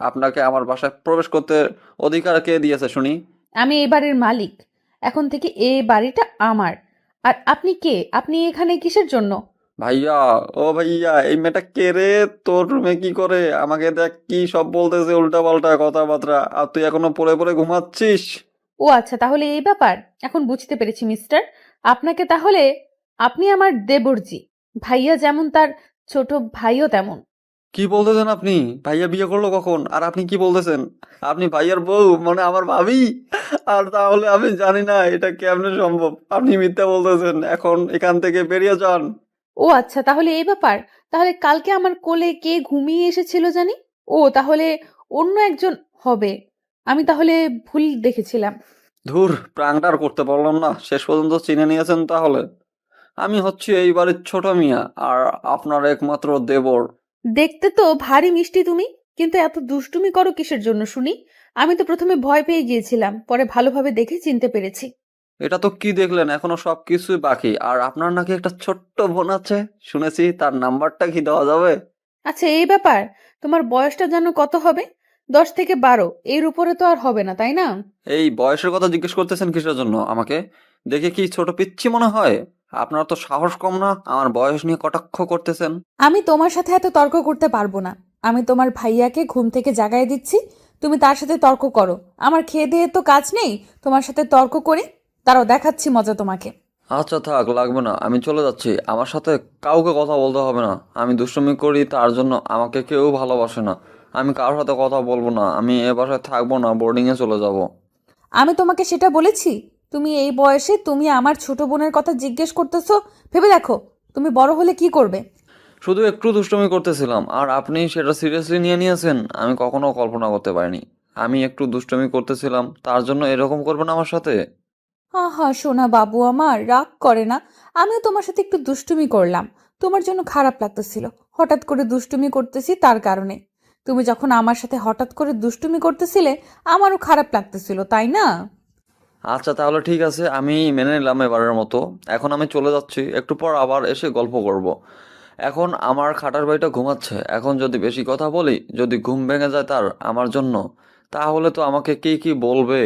আপনাকে আমার বাসায় প্রবেশ করতে অধিকার কে দিয়েছে শুনি? আমি এই বাড়ির মালিক, এখন থেকে এই বাড়িটা আমার। আর আপনি কে? আপনি এখানে কিসের জন্য? ভাইয়া, ও ভাইয়া, এই মেয়েটা কে রে? তোর রুমে কি করে? আমাকে দেখ কি সব বলতেছে, উল্টা পাল্টা কথাবার্তা, আর তুই এখনো পড়ে পড়ে ঘুমাচ্ছিস? ও আচ্ছা, তাহলে এই ব্যাপার, এখন বুঝতে পেরেছি মিস্টার। আপনাকে তাহলে, আপনি আমার দেবরজি। ভাইয়া যেমন তার ছোট ভাইও তেমন। কি বলতেছেন আপনি? ভাইয়া বিয়ে করলো কখন? আর আপনি কি বলতেছেন? আপনি ভাইয়ার বউ, মানে আমার ভাবি? আর তাহলে আমি জানি না এটা কেমনে সম্ভব। আপনি মিথ্যা বলতেছেন, এখন এখান থেকে বেরিয়ে যান। ও আচ্ছা, তাহলে এই ব্যাপার। তাহলে কালকে আমার কোলে কে ঘুমিয়ে এসেছিল জানি? ও তাহলে অন্য একজন হবে। আমি তাহলে ভুল দেখেছিলাম। ধুর, প্রাণটা আর করতে পারলাম না। শেষ পর্যন্ত চিনে নিয়েছেন তাহলে। আমি হচ্ছি এই বাড়ির ছোট মিয়া, আর আপনার একমাত্র দেবর। দেখতে তো ভারী মিষ্টি তুমি, কিন্তু এত দুষ্টুমি করো কিসের জন্য শুনি? আমি তো প্রথমে ভয় পেয়ে গিয়েছিলাম, পরে ভালোভাবে দেখে চিনতে পেরেছি। এটা তো কি দেখলেন? এখনো সবকিছুই বাকি। আর আপনার নাকি একটা ছোট্ট বোন আছে শুনেছি, তার নাম্বারটা কি দেওয়া যাবে? আচ্ছা, এই ব্যাপার। তোমার বয়সটা যেন কত হবে? 10 থেকে 12, এর উপরে তো আর হবে না, তাই না? এই বয়সের কথা জিজ্ঞেস করতেছেন কিসের জন্য আমাকে? দেখে কি ছোট পিচ্ছি মনে হয়? আপনার তো সাহস কম না, আমার বয়স নিয়ে কটাক্ষ করতেছেন? আমি তোমার সাথে এত তর্ক করতে পারবো না। আমি তোমার ভাইয়াকে ঘুম থেকে জাগায় দিচ্ছি, তুমি তার সাথে তর্ক করো। আমার খেয়ে দিয়ে তো কাজ নেই তোমার সাথে তর্ক করি। দাঁড়াও, দেখাচ্ছি মজা তোমাকে। আচ্ছা থাক, লাগবে না, আমি চলে যাচ্ছি। আমার সাথে কাউকে কথা বলতে হবে না। আমি দুষ্টুমি করি, তার জন্য আমাকে কেউ ভালোবাসে না। আমি কারোর সাথে কথা বলবো না। আমি এ বাসায় থাকবো না, বোর্ডিংয়ে চলে যাব। আমি তোমাকে সেটা বলেছি? তুমি এই বয়সে তুমি আমার ছোট বোনের কথা জিজ্ঞেস করতেছো? ভেবে দেখো তুমি বড় হলে কি করবে। শুধু একটু দুষ্টুমি করতেছিলাম, আর আপনি সেটা সিরিয়াসলি নিয়ে নিয়েছেন। আমি কখনো কল্পনা করতে পারিনি আমি একটু দুষ্টুমি করতেছিলাম, তার জন্য এরকম করবেন আমার সাথে। হা সোনা বাবু আমার, রাগ করে না। আমিও তোমার সাথে একটু দুষ্টুমি করলাম, তোমার জন্য খারাপ লাগতেছিল। হঠাৎ করে দুষ্টুমি করতেছি তার কারণে। তুমি যখন আমার সাথে হঠাৎ করে দুষ্টুমি করতেছিলে, আমারও খারাপ লাগতেছিল, তাই না? আচ্ছা তাহলে ঠিক আছে, আমি মেনে নিলাম এবারের মতো। এখন আমি চলে যাচ্ছি, একটু পর আবার এসে গল্প করব। এখন আমার খাটার ভাইটা ঘুমাচ্ছে। এখন যদি বেশি কথা বলি, যদি ঘুম ভেঙে যায় তার আমার জন্য, তাহলে তো আমাকে কি কি বলবে।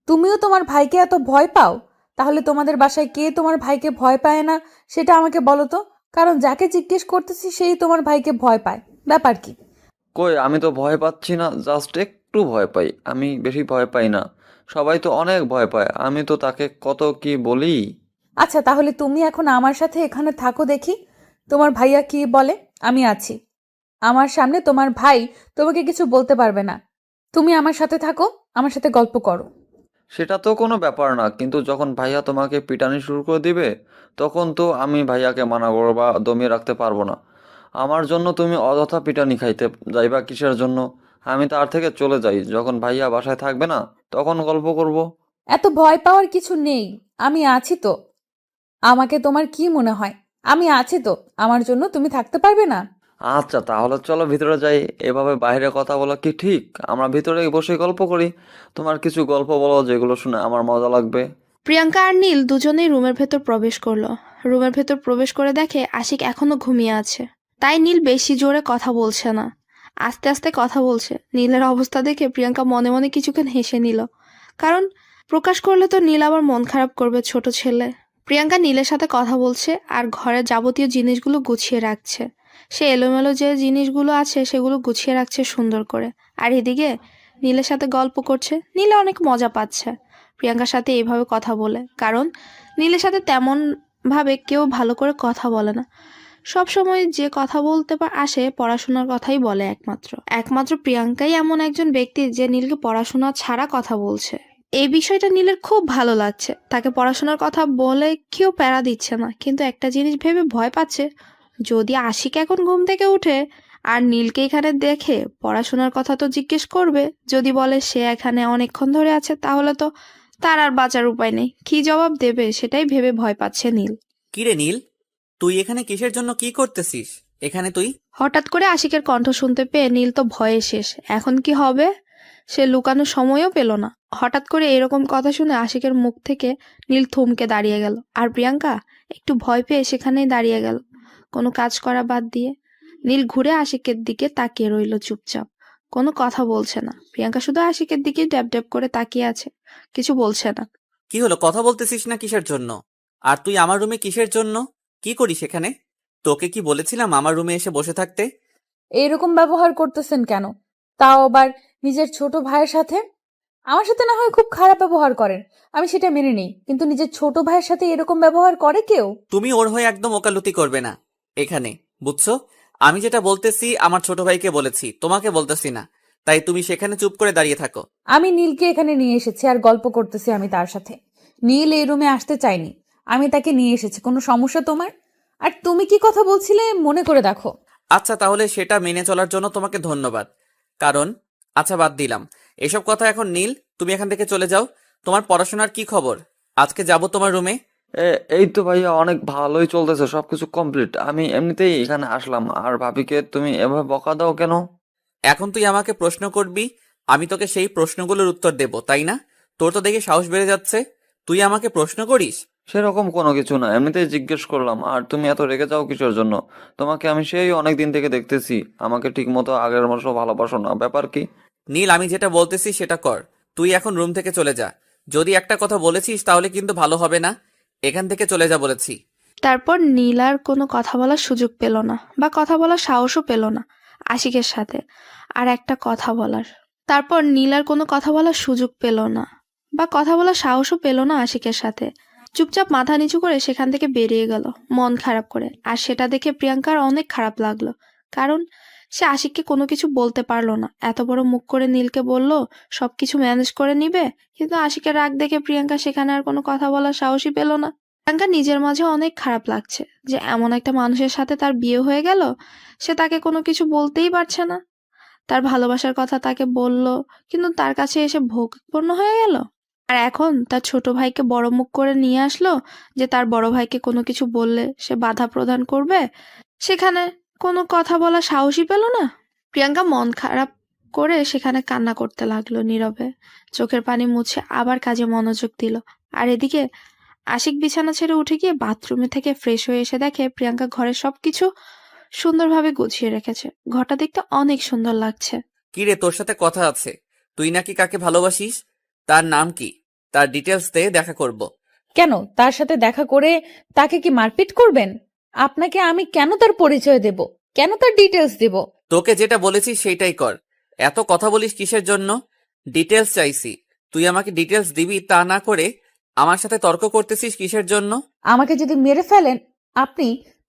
তুমিও তোমার ভাইকে এত ভয় পাও? তাহলে তোমাদের বাসায় কে তোমার ভাইকে ভয় পায় না সেটা আমাকে বলো তো। কারণ যাকে জিজ্ঞেস করতেছি সেই তোমার ভাইকে ভয় পায়, ব্যাপার কি? কই, আমি তো ভয় পাচ্ছি না, জাস্ট একটু ভয় পাই। আমি বেশি ভয় পাই না। সবাই তো অনেক ভয় পায়, আমি তো তাকে কত কি বলি। আচ্ছা, তাহলে তুমি এখন আমার সাথে এখানে থাকো, দেখি তোমার ভাইয়া কি বলে। আমি আছি। আমার সামনে তোমার ভাই তোমাকে কিছু বলতে পারবে না। তুমি আমার সাথে থাকো, আমার সাথে গল্প করো। সেটা তো কোনো ব্যাপার না, কিন্তু যখন ভাইয়া তোমাকে পিটানি শুরু করে দিবে, তখন তো আমি ভাইয়াকে মানা করবো বা দমিয়ে রাখতে পারবো না। আমার জন্য তুমি অযথা পিটানি খাইতে যাইবা কিসের জন্য? আমি তার থেকে চলে যাই, যখন ভাইয়া বাসায় থাকবে না তখন গল্প করব। এত ভয় পাওয়ার কিছু নেই, আমি আছি তো। আমাকে তোমার কি মনে হয়? আমি আছি তো, আমার জন্য তুমি থাকতে পারবে না? আচ্ছা তাহলে চলো ভিতরে যাই। এভাবে বাইরে কথা বলা কি ঠিক? আমরা ভিতরে বসে গল্প করি। তোমার কিছু গল্প বলো যেগুলো শুনে আমার মজা লাগবে। প্রিয়াঙ্কা আর নীল দুজনেই রুমের ভেতর প্রবেশ করলো। রুমের ভেতর প্রবেশ করে দেখে আশিক এখনো ঘুমিয়ে আছে। তাই নীল বেশি জোরে কথা বলছে না, আস্তে আস্তে কথা বলছে। নীলের অবস্থা দেখে প্রিয়াঙ্কা মনে মনে কিছুক্ষণ হেসে নিল, কারণ প্রকাশ করলে তো নীল আবার মন খারাপ করবে, ছোট ছেলে। প্রিয়াঙ্কা নীলের সাথে কথা বলছে আর ঘরের যাবতীয় জিনিসগুলো গুছিয়ে রাখছে। সে এলোমেলো যে জিনিসগুলো আছে সেগুলো গুছিয়ে রাখছে সুন্দর করে। আর এদিকে নীলের সাথে গল্প করছে। নীলে অনেক মজা পাচ্ছে প্রিয়াঙ্কার সাথে এইভাবে কথা বলে, কারণ নীলের সাথে তেমন ভাবে কেউ ভালো করে কথা বলে না। সব সময় যে কথা বলতে আসে পড়াশোনার কথাই বলে একমাত্র প্রিয়াঙ্কাই এমন একজন ব্যক্তি যে নীলকে পড়াশোনা ছাড়া কথা বলছে। এই বিষয়টা নীলের খুব ভালো লাগছে। তাকে পড়াশোনার কথা বলে কেউ প্যারা দিচ্ছে না, কিন্তু একটা জিনিস ভেবে ভয় পাচ্ছে, যদি আশিক এখন ঘুম থেকে উঠে আর নীলকে এখানে দেখে পড়াশোনার কথা তো জিজ্ঞেস করবে। যদি বলে সে এখানে অনেকক্ষণ ধরে আছে, তাহলে তো তার আর বাঁচার উপায় নেই। কি জবাব দেবে সেটাই ভেবে ভয় পাচ্ছে নীল। কিরে নীল, তুই এখানে কিসের জন্য, কি করতেছিস এখানে তুই? হঠাৎ করে আশিকের কণ্ঠ শুনতে পেয়ে নীল তো ভয়ে শেষ। এখন কি হবে সে লুকানোর সময়ও পেল না। হঠাৎ করে এরকম কথা শুনে আশিকের মুখ থেকে নীল থমকে দাঁড়িয়ে গেল, আর প্রিয়াঙ্কা একটু ভয় পেয়ে সেখানেই দাঁড়িয়ে গেল, কোনো কাজ করা বাদ দিয়ে। নীল ঘুরে আশিকের দিকে তাকিয়ে রইল চুপচাপ, কোনো কথা বলছে না। প্রিয়াঙ্কা শুধু আশিকের দিকে ড্যাব ড্যাব করে তাকিয়ে আছে, কিছু বলছে না। কি হলো, কথা বলতেছিস না কিসের জন্য? আর তুই আমার রুমে কিসের জন্য? কি করিস এখানে? তোকে কি বলেছিলাম আমার রুমে এসে বসে থাকতে? এরকম ব্যবহার করতেছেন কেন? তাও আবার নিজের ছোট ভাইয়ের সাথে। আমার সাথে না হয় খুব খারাপ ব্যবহার করেন, আমি সেটা মেনে নিই, কিন্তু নিজের ছোট ভাইয়ের সাথে এরকম ব্যবহার করে কেউ? তুমি ওর হয়ে একদম ওকালতি করবে না এখানে, বুঝছো? আমি যেটা বলতেছি আমার ছোট ভাইকে বলেছি, তোমাকে বলতেছি না। তাই তুমি সেখানে চুপ করে দাঁড়িয়ে থাকো। আমি নীলকে এখানে নিয়ে এসেছি আর গল্প করতেছি আমি তার সাথে। নীল এই রুমে আসতে চাইনি, আমি তাকে নিয়ে এসেছি। কোনো সমস্যা তোমার? আর তুমি কি কথা বলছিলে মনে করে দেখো। আচ্ছা, তাহলে সেটা মেনে চলার জন্য তোমাকে ধন্যবাদ। কারণ আচ্ছা, বাদ দিলাম এসব কথা এখন। নীল, তুমি এখান থেকে চলে যাও। তোমার পড়াশোনার কি খবর? আজকে যাব তোমার রুমে। এই তো ভাইয়া, অনেক ভালোই চলতেছে, সবকিছু কমপ্লিট। আমি এমনিতেই এখানে আসলাম। আর ভাবিকে তুমি এভাবে বকা দাও কেন? এখন তুই আমাকে প্রশ্ন করবি, আমি তোকে সেই প্রশ্নগুলোর উত্তর দেব, তাই না? তোর তো দেখে সাহস বেড়ে যাচ্ছে, তুই আমাকে প্রশ্ন করিস। সেরকম কোনো কিছু না, এমনিতেই জিজ্ঞেস করলাম। আর তুমি এত রেগে যাও কিসের জন্য? তোমাকে আমি সেই অনেক দিন থেকে দেখতেছি, আমাকে ঠিক মতো আগের মতো ভালোবাসো না, ব্যাপার কি? নীল, আমি যেটা বলতেছি সেটা কর। তুই এখন রুম থেকে চলে যা। যদি একটা কথা বলেছিস তাহলে কিন্তু ভালো হবে না। এখান থেকে চলে যা বলেছি। তারপর নীল আর কোনো কথা বলার সুযোগ পেল না, বা কথা বলার সাহসও পেল না আশিকের সাথে। আর একটা কথা বলার তারপর নীল আর কোনো কথা বলার সুযোগ পেল না, বা কথা বলার সাহসও পেল না আশিকের সাথে। চুপচাপ মাথা নিচু করে সেখান থেকে বেরিয়ে গেল, মন খারাপ করে। আর সেটা দেখে প্রিয়াঙ্কার অনেক খারাপ লাগলো, কারণ সে আশিককে কোনো কিছু বলতে পারলো না। এত বড় মুখ করে নীলকে বলল সবকিছু ম্যানেজ করে নিবে, কিন্তু আশিকের রাগ দেখে প্রিয়াঙ্কা সেখানে আর কোনো কথা বলার সাহসই পেল না। প্রিয়াঙ্কা নিজের মাঝে অনেক খারাপ লাগছে যে এমন একটা মানুষের সাথে তার বিয়ে হয়ে গেল, সে তাকে কোনো কিছু বলতেই পারছে না। তার ভালোবাসার কথা তাকে বলল, কিন্তু তার কাছে এসে ভোগপূর্ণ হয়ে গেল। আর এখন তার ছোট ভাইকে বড় মুখ করে নিয়ে আসলো যে তার বড় ভাইকে কোনো কিছু বললে সে বাধা প্রদান করবে, সেখানে কোনো কথা বলার সাহসই পেল না। প্রিয়াঙ্কা মন খারাপ করে সেখানে কান্না করতে লাগলো নীরবে, চোখের পানি মুছে আবার কাজে মনোযোগ দিল। আর এদিকে আশিক বিছানা ছেড়ে উঠে গিয়ে বাথরুমে থেকে ফ্রেশ হয়ে এসে দেখে প্রিয়াঙ্কা ঘরের সবকিছু সুন্দরভাবে গুছিয়ে রেখেছে। ঘরটা দেখতে অনেক সুন্দর লাগছে। কি রে, তোর সাথে কথা আছে। তুই নাকি কাকে ভালোবাসিস? তার নাম কি? তার ডিটেলস দে, দেখা করব। কেন তার সাথে দেখা করে তাকে কি মারপিট করবেন? আপনাকে আমি কেন তার পরিচয় দেব, কেন তার ডিটেলস দেব? তোকে যেটা বলেছি সেইটাই কর। এত কথা বলিস কিসের জন্য? ডিটেলস চাইছি, তুই আমাকে ডিটেলস দিবি, তা না করে আমার সাথে তর্ক করতেছিস কিসের জন্য? আমাকে যদি মেরে ফেলেন আপনি,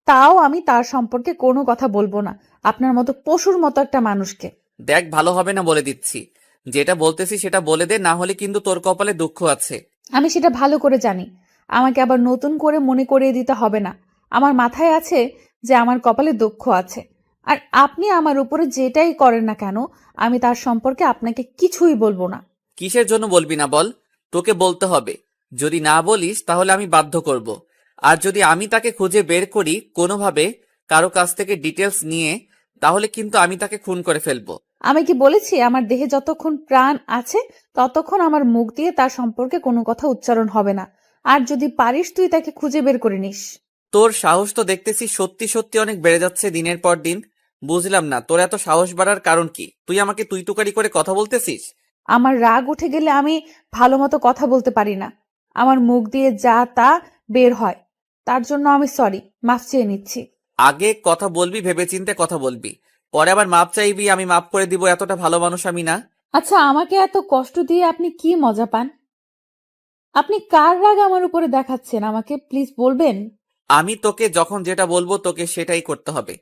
তাও আমি তার সম্পর্কে কোনো কথা বলবো না, আপনার মতো পশুর মতো একটা মানুষকে। দেখ, ভালো হবে না বলে দিচ্ছি। যেটা বলতেছি সেটা বলে দে, না হলে কিন্তু তোর কপালে দুঃখ আছে। আমি সেটা ভালো করে জানি, আমাকে আবার নতুন করে মনে করিয়ে দিতে হবে না। আমার মাথায় আছে যে আমার কপালে দুঃখ আছে। আর আপনি আমার উপরে যেটাই করেন না কেন, আমি তার সম্পর্কে আপনাকে কিছুই বলবো না। কিসের জন্য বলবি না বল? তোকে বলতে হবে। যদি না বলিস তাহলে আমি বাধ্য করব। আর যদি আমি তাকে খুঁজে বের করি কোনোভাবে, কারো কাছ থেকে ডিটেলস নিয়ে, তাহলে কিন্তু আমি তাকে খুন করে ফেলবো। আমি কি বলেছি আমার দেহে যতক্ষণ প্রাণ আছে ততক্ষণ আমার মুখ দিয়ে তার সম্পর্কে কোনো কথা উচ্চারণ হবে না। আর যদি পারিস তুই তাকে খুঁজে বের করে নিস। তোর সাহস তো দেখতেছি সত্যি সত্যি অনেক বেড়ে যাচ্ছে দিনের পর দিন। বুঝলাম না তোর এত সাহস বাড়ার কারণ কি? তুই আমাকে তুই তুকারি করে কথা বলতেছিস? আমার রাগ উঠে গেলে আমি ভালো মতো কথা বলতে পারি না, আমার মুখ দিয়ে যা তা বের হয়। তার জন্য আমি সরি, মাফ চেয়ে নিচ্ছি। আগে কথা বলবি ভেবেচিন্তে কথা বলবি, পরে আবার মাপ চাইবি আমি মাপ করে দিব, এতটা ভালো মানুষ আমি না। আচ্ছা, আমাকে এত কষ্ট দিয়ে আপনি কি মজা পান? আপনি কার রাগ আমার উপরে দেখাচ্ছেন আমাকে প্লিজ বলবেন? আমি তোকে যখন যেটা বলবো তোকে সেটাই করতে হবে।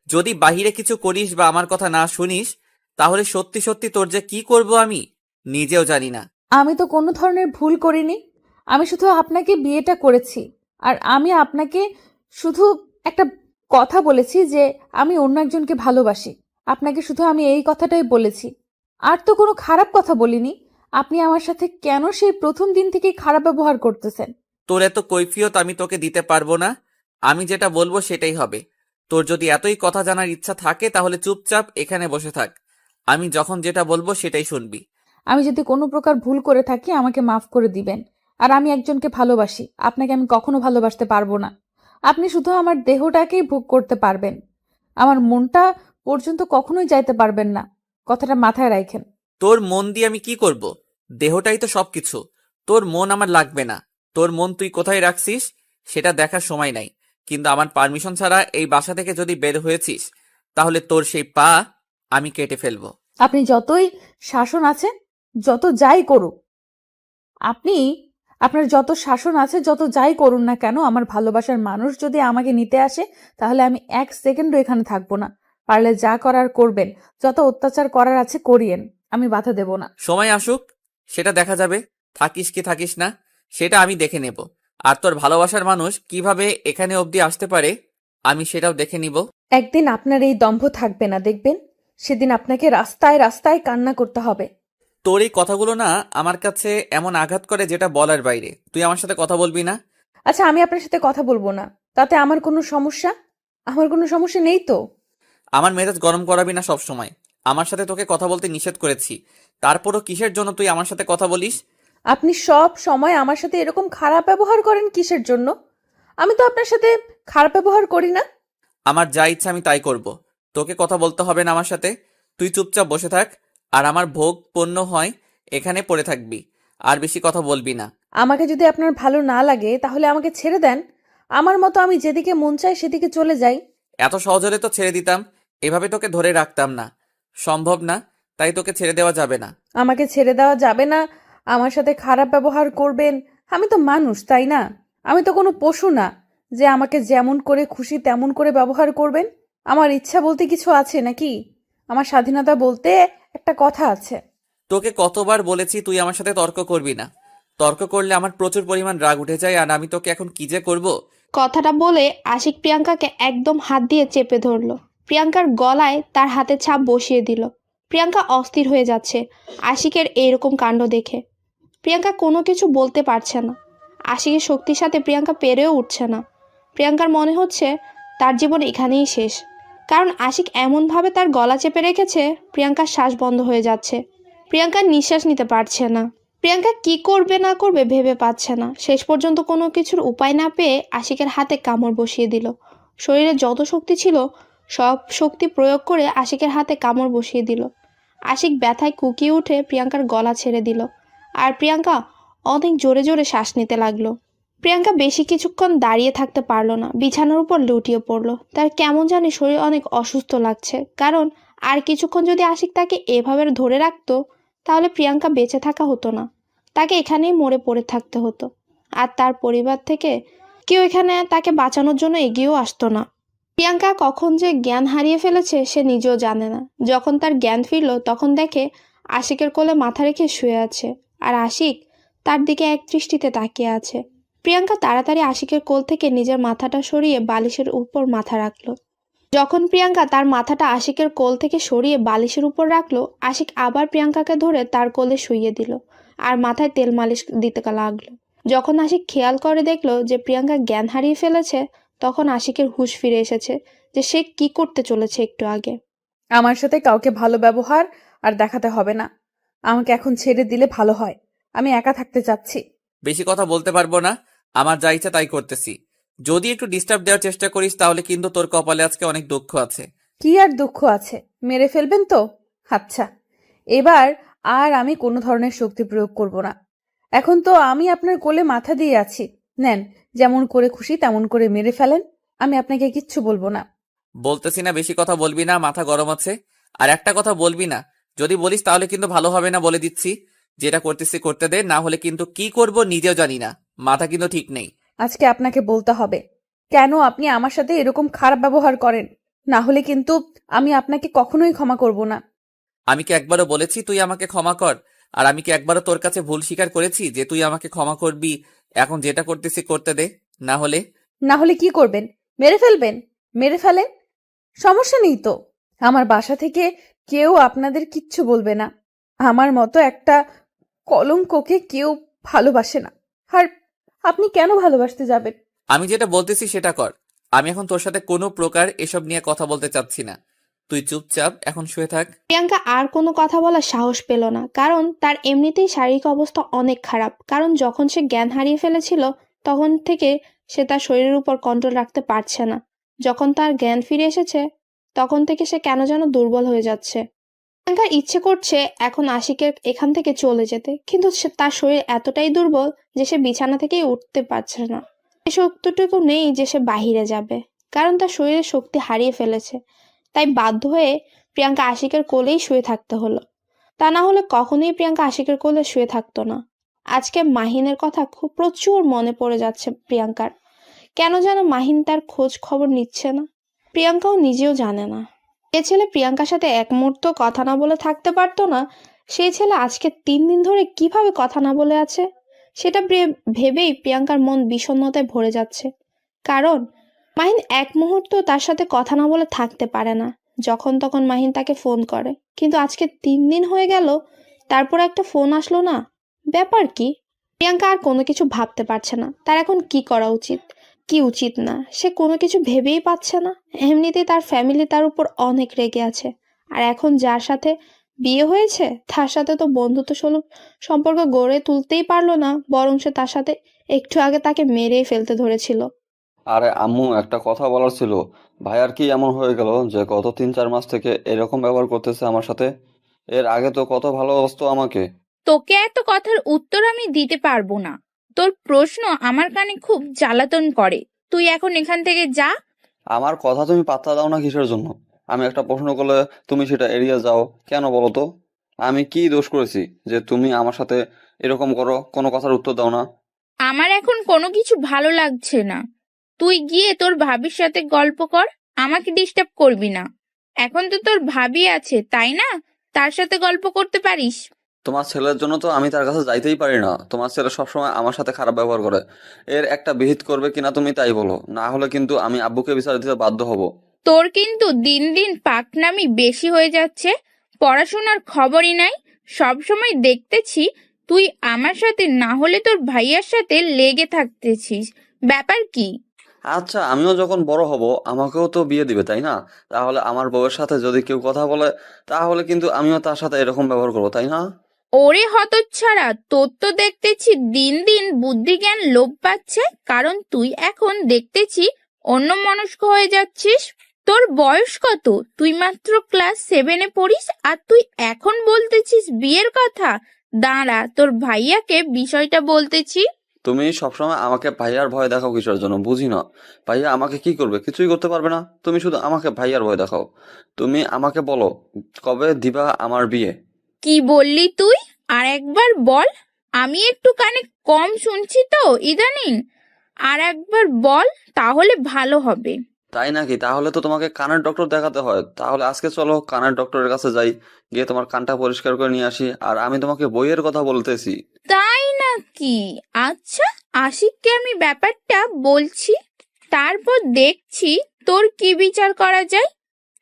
যদি বাহিরে কিছু করিস বা আমার কথা না শুনিস, তাহলে সত্যি সত্যি তোর যে কি করব আমি নিজেও জানি না। আমি তো কোনো ধরনের ভুল করিনি, আমি শুধু আপনাকে বিয়েটা করেছি। আর আমি আপনাকে শুধু একটা কথা বলেছি যে আমি অন্য একজনকে ভালোবাসি। আপনাকে শুধু আমি এই কথাটাই বলেছি, আর তো কোনো খারাপ কথা বলিনি। আপনি আমার সাথে কেন সেই প্রথম দিন থেকেই খারাপ ব্যবহার করতেছেন? তোর এত কৈফিয়ত আমি তোকে দিতে পারবো না। আমি যেটা বলবো সেটাই হবে। তোর যদি এতই কথা জানার ইচ্ছা থাকে তাহলে চুপচাপ এখানে বসে থাক, আমি যখন যেটা বলবো সেটাই শুনবি। আমি যদি কোনো প্রকার ভুল করে থাকি আমাকে মাফ করে দিবেন। আর আমি একজনকে ভালোবাসি, আপনাকে আমি কখনো ভালোবাসতে পারবো না। আপনি শুধু আমার দেহটাকেই ভোগ করতে পারবেন, আমার মনটা পর্যন্ত কখনোই যাইতে পারবেন না। কথাটা মাথায় রাখেন। তোর মন দিয়ে আমি কি করব? দেহটাই তো সবকিছু। তোর মন আমার লাগবে না। তোর মন তুই কোথায় রাখছিস সেটা দেখার সময় নাই, কিন্তু আমার পারমিশন ছাড়া এই বাসা থেকে যদি বের হয়েছিস তাহলে তোর সেই পা আমি কেটে ফেলবো। আপনি যতই শাসন আছে, যত যাই করুক, আপনার যত শাসন আছে, যত যাই করুন না কেন, আমার ভালোবাসার মানুষ যদি আমাকে নিতে আসে তাহলে আমি এক সেকেন্ডও এখানে থাকবো না। পারলে যা করার করবেন, যত অত্যাচার করার আছে করিয়েন, আমি বাধা দেব না। সময় আসুক, সেটা দেখা যাবে। থাকিস কি থাকিস না সেটা আমি দেখে নেব। আর তোর ভালোবাসার মানুষ কিভাবে এখানে অবধি আসতে পারে আমি সেটাও দেখে নিব। একদিন আপনার এই দম্ভ থাকবে না, দেখবেন। সেদিন আপনাকে রাস্তায় রাস্তায় কান্না করতে হবে। তোর এই কথাগুলো না আমার কাছে এমন আঘাত করে যেটা বলার বাইরে। তুই আমার সাথে কথা বলবি না? আচ্ছা, আমি আপনার সাথে কথা বলবো না, তাতে আমার কোনো সমস্যা? আমার কোনো সমস্যা নেই তো। আমার মেজাজ গরম করাবি না সব সময়। আমার সাথে তোকে কথা বলতে নিষেধ করেছি, তারপরও কিসের জন্য তুই আমার সাথে কথা বলিস? আপনি সব সময় আমার সাথে এরকম খারাপ ব্যবহার করেন কিসের জন্য? আমি তো আপনার সাথে খারাপ ব্যবহার করি না। আমার যা ইচ্ছা আমি তাই করব। তোকে কথা বলতে হবে না আমার সাথে। তুই চুপচাপ বসে থাক, আর আমার ভোগ পণ্য হয় এখানে পড়ে থাকবি, আর বেশি কথা বলবি না। আমাকে যদি আপনার ভালো না লাগে তাহলে আমাকে ছেড়ে দেন। আমার মতো আমি যেদিকে মন চাই সেদিকে চলে যাই। এত সহজ হলে তো ছেড়ে দিতাম, এভাবে তোকে ধরে রাখতাম না। সম্ভব না, তাই তোকে ছেড়ে দেওয়া যাবে না। আমাকে ছেড়ে দেওয়া যাবে না, আমার সাথে খারাপ ব্যবহার করবেন? আমি তো মানুষ, তাই না? আমি তো কোনো পশু না যে আমাকে যেমন করে খুশি তেমন করে ব্যবহার করবেন। আমার ইচ্ছা বলতে কিছু আছে নাকি? আমার স্বাধীনতা বলতে একটা কথা আছে। তোকে কতবার বলেছি তুই আমার সাথে তর্ক করবি না। তর্ক করলে আমার প্রচুর পরিমাণ রাগ উঠে যায়, আর আমি তোকে এখন কি যে করব। কথাটা বলে আশিক প্রিয়াঙ্কাকে একদম হাত দিয়ে চেপে ধরলো। প্রিয়াঙ্কার গলায় তার হাতের ছাপ বসিয়ে দিল। প্রিয়াঙ্কা অস্থির হয়ে যাচ্ছে আশিকের এইরকম কাণ্ড দেখে। প্রিয়াঙ্কা কোনো কিছু বলতে পারছে না। আশিকের শক্তির সাথে প্রিয়াঙ্কা পেরেও উঠছে না। প্রিয়াঙ্কার মনে হচ্ছে তার জীবন এখানেই শেষ, কারণ আশিক এমনভাবে তার গলা চেপে রেখেছে প্রিয়াঙ্কার শ্বাস বন্ধ হয়ে যাচ্ছে। প্রিয়াঙ্কার নিঃশ্বাস নিতে পারছে না। প্রিয়াঙ্কা কি করবে না করবে ভেবে পাচ্ছে না। শেষ পর্যন্ত কোনো কিছুর উপায় না পেয়ে আশিকের হাতে কামড় বসিয়ে দিল। শরীরে যত শক্তি ছিল সব শক্তি প্রয়োগ করে আশিকের হাতে কামড় বসিয়ে দিল। আশিক ব্যথায় কুকিয়ে উঠে প্রিয়াঙ্কার গলা ছেড়ে দিল, আর প্রিয়াঙ্কা অনেক জোরে জোরে শ্বাস নিতে লাগলো। প্রিয়াঙ্কা বেশি কিছুক্ষণ দাঁড়িয়ে থাকতে পারলো না, বিছানার উপর লুটিয়ে পড়লো। তার কেমন জানি শরীর অনেক অসুস্থ লাগছে, কারণ আর কিছুক্ষণ যদি আশিক তাকে এভাবে ধরে রাখতো তাহলে প্রিয়াঙ্কা বেঁচে থাকা হতো না, তাকে এখানেই মরে পড়ে থাকতে হতো। আর তার পরিবার থেকে কেউ এখানে তাকে বাঁচানোর জন্য এগিয়েও আসতো না। প্রিয়াঙ্কা কখন যে জ্ঞান হারিয়ে ফেলেছে সে নিজেও জানে না। যখন তার জ্ঞান ফিরল তখন দেখে আশিকের কোলে মাথা রেখে শুয়ে আছে, আর আশিক তার দিকে এক দৃষ্টিতে তাকিয়ে আছে। প্রিয়াঙ্কা তাড়াতাড়ি আশিকের কোল থেকে নিজের মাথাটা সরিয়ে বালিশের উপর মাথা রাখলো। যখন প্রিয়াঙ্কা তার মাথাটা আশিকের কোল থেকে সরিয়ে বালিশের উপর রাখলো, আশিক আবার প্রিয়াঙ্কাকে ধরে তার কোলে শুইয়ে দিল আর মাথায় তেল মালিশ দিতে লাগলো। যখন আশিক খেয়াল করে দেখলো যে প্রিয়াঙ্কা জ্ঞান হারিয়ে ফেলেছে, তখন আশিকের হুঁশ ফিরে এসেছে যে সে কি করতে চলেছে একটু আগে। আমার সাথে কাউকে ভালো ব্যবহার আর দেখাতে হবে না। আমাকে এখন ছেড়ে দিলে ভালো হয়, আমি একা থাকতে চাচ্ছি। বেশি কথা বলতে পারবো না, আমার যা ইচ্ছা তাই করতেছি। যদি একটু ডিস্টার্ব দেওয়ার চেষ্টা করিস তাহলে কিন্তু তোর কপালে আজকে অনেক দুঃখ আছে। কি আর দুঃখ আছে, মেরে ফেলবেন তো? আচ্ছা, এবার আর আমি কোনো ধরনের শক্তি প্রয়োগ করব না। এখন তো আমি আপনার কোলে মাথা দিয়ে আছি, নেন, যেমন করে খুশি তেমন করে মেরে ফেলেন, আমি আপনাকে কিচ্ছু বলবো না। বলতেছি না বেশি কথা বলবি না, মাথা গরম আছে। আর একটা কথা বলবি না, যদি বলিস তাহলে কিন্তু ভালো হবে না বলে দিচ্ছি। যেটা করতেছি করতে দে, না হলে কিন্তু কি করব নিজেও জানি না, মাথা কিন্তু ঠিক নেই। আজকে আপনাকে বলতে হবে কেন আপনি আমার সাথে এরকম খারাপ ব্যবহার করেন, না হলে কিন্তু আমি আপনাকে কখনোই ক্ষমা করব না। আমি কি একবারও বলেছি তুই আমাকে ক্ষমা কর? আর আমি কি একবারও তোর কাছে ভুল স্বীকার করেছি যে তুই আমাকে ক্ষমা করবি? এখন যেটা করতেছি করতে দে, না হলে। না হলে কি করবেন? মেরে ফেলবেন? মেরে ফেলেন, সমস্যা নেই তো। আমার বাসা থেকে কেউ আপনাদের কিচ্ছু বলবে না। আমার মতো একটা কলঙ্ককে কেউ ভালোবাসে না। আর আপনি কেন ভালোবাসতে যাবেন? আমি যেটা বলতেছি সেটা কর। আমি এখন তোর সাথে কোনো প্রকার এসব নিয়ে কথা বলতে চাচ্ছি না। তুই চুপচাপ এখন শুয়ে থাক। প্রিয়াঙ্কা আর কোনো কথা বলার সাহস পেল না, কারণ তার এমনিতেই শারীরিক অবস্থা অনেক খারাপ। কারণ যখন সে জ্ঞান হারিয়ে ফেলেছিল তখন থেকে সে তার শরীরের উপর কন্ট্রোল রাখতে পারছে না। যখন তার জ্ঞান ফিরে এসেছে তখন থেকে সে কেন যেন দুর্বল হয়ে যাচ্ছে। প্রিয়াঙ্কার ইচ্ছে করছে এখন আশিকের এখান থেকে চলে যেতে, কিন্তু তার শরীর এতটাই দুর্বল যে সে বিছানা থেকেই উঠতে পারছে না। এই শক্তিটুকু নেই যে সে বাহিরে যাবে, কারণ তার শরীরের শক্তি হারিয়ে ফেলেছে। তাই বাধ্য হয়ে প্রিয়াঙ্কা আশিকের কোলেই শুয়ে থাকতে হলো। তা না হলে কখনোই প্রিয়াঙ্কা আশিকের কোলে শুয়ে থাকতো না। আজকে মাহিনের কথা খুব প্রচুর মনে পড়ে যাচ্ছে প্রিয়াঙ্কার। কেন যেন মাহিন তার খোঁজ খবর নিচ্ছে না, প্রিয়াঙ্কাও নিজেও জানে না। যে ছেলে প্রিয়াঙ্কার সাথে এক মুহূর্ত কথা না বলে থাকতে পারতো না, সেই ছেলে আজকে 3 দিন ধরে কিভাবে কথা না বলে আছে সেটা ভেবেই প্রিয়াঙ্কার মন বিষণ্ণতায় ভরে যাচ্ছে। কারণ মাহিন এক মুহূর্ত তার সাথে কথা না বলে থাকতে পারে না। যখন তখন মাহিন তাকে ফোন করে, কিন্তু আজকে 3 দিন হয়ে গেল তারপর একটা ফোন আসলো না। ব্যাপার কি? প্রিয়াঙ্কা আর কোনো কিছু ভাবতে পারছে না তার এখন কি করা উচিত কি উচিত না। সে কোনো কিছু ভেবেই পাচ্ছে না। এমনিতেই তার ফ্যামিলি তার উপর অনেক রেগে আছে, আর এখন যার সাথে বিয়ে হয়েছে তার সাথে তো বন্ধুত্ব সুলভ সম্পর্ক গড়ে তুলতেই পারলো না, বরং সে তার সাথে একটু আগে তাকে মেরেই ফেলতে ধরেছিল। আরে আম্মু, একটা কথা বলার ছিল। ভাইয়ার কি এমন হয়ে গেল যে গত 3-4 মাস থেকে এরকম ব্যবহার করতেছে আমার সাথে? এর আগে তো কত ভালোবাসতো আমাকে। তোকে এত কথার উত্তর আমি দিতে পারবো না। তোর প্রশ্ন আমার কানে খুব জ্বালাতন করে। তুই এখন এখান থেকে যা। আমার কথা তুমি পাত্তা দাও না কিসের জন্য? আমি একটা প্রশ্ন করলে তুমি সেটা এড়িয়ে যাও কেন বলো তো? আমি কি দোষ করেছি যে তুমি আমার সাথে এরকম করো, কোনো কথার উত্তর দাও না? আমার এখন কোনো কিছু ভালো লাগছে না। তুই গিয়ে তোর ভাবির সাথে গল্প কর, আমাকে ডিস্টার্ব করবি না। এখন তো তোর ভাবি আছে, তাই না? তার সাথে গল্প করতে পারিস। তোমার ছেলের জন্য তো আমি তার কাছে যাইতেই পারি না। তোমার ছেলে সবসময় আমার সাথে খারাপ ব্যবহার করে। এর একটা বিহিত করবে কিনা তুমি তাই বলো, না হলে কিন্তু আমি আব্বুকে বিচার দিতে বাধ্য হব। তোর কিন্তু দিন দিন পাকনামি বেশি হয়ে যাচ্ছে। পড়াশোনার খবরই নাই। সব সময় দেখতেছি তুই আমার সাথে না হলে তোর ভাইয়ার সাথে লেগে থাকতেছিস। ব্যাপার কি? আচ্ছা, আমিও যখন বড় হব আমাকেও তো বিয়ে দিবে, তাই না? তাহলে আমার বউয়ের সাথে যদি কেউ কথা বলে তাহলে কিন্তু আমিও তার সাথে এরকম ব্যবহার করবো, তাই না? ওরে হতচ্ছাড়া, তোর তো দেখতেছি দিন দিন বুদ্ধি জ্ঞান লোপ পাচ্ছে। কারণ তুই এখন দেখতেছি অন্যমনস্ক হয়ে যাচ্ছিস। তোর বয়স কত? তুই মাত্র ক্লাস 7-এ পড়িস, আর তুই এখন বলতেছিস বিয়ের কথা। দাঁড়া, তোর ভাইয়াকে বিষয়টা বলতেছি। তুমি সবসময় আমাকে ভাইয়ার ভয় দেখাও কিসের জন্য বুঝি না। ভাইয়া আমাকে কি করবে? কিছুই করতে পারবে না। তুমি শুধু আমাকে ভাইয়ার ভয় দেখাও। তুমি আমাকে বলো, কবে দিবা আমার বিয়ে? কি বললি তুই? আর একবার বল। আমি একটু কানে কম শুনছি তো ইদানিং। আর একবার বল, তাহলে ভালো হবে। তাই নাকি? তাহলে তো তোমাকে কানের ডক্টর দেখাতে হয়। তাহলে আজকে চলো কানের ডক্টরের কাছে যাই, গিয়ে তোমার কানটা পরিষ্কার করে নিয়ে আসি। আর আমি তোমাকে বইয়ের কথা বলতেছি। তাই নাকি? আচ্ছা, আশিককে আমি ব্যাপারটা বলছি, তারপর দেখছি তোর কি বিচার করা যায়।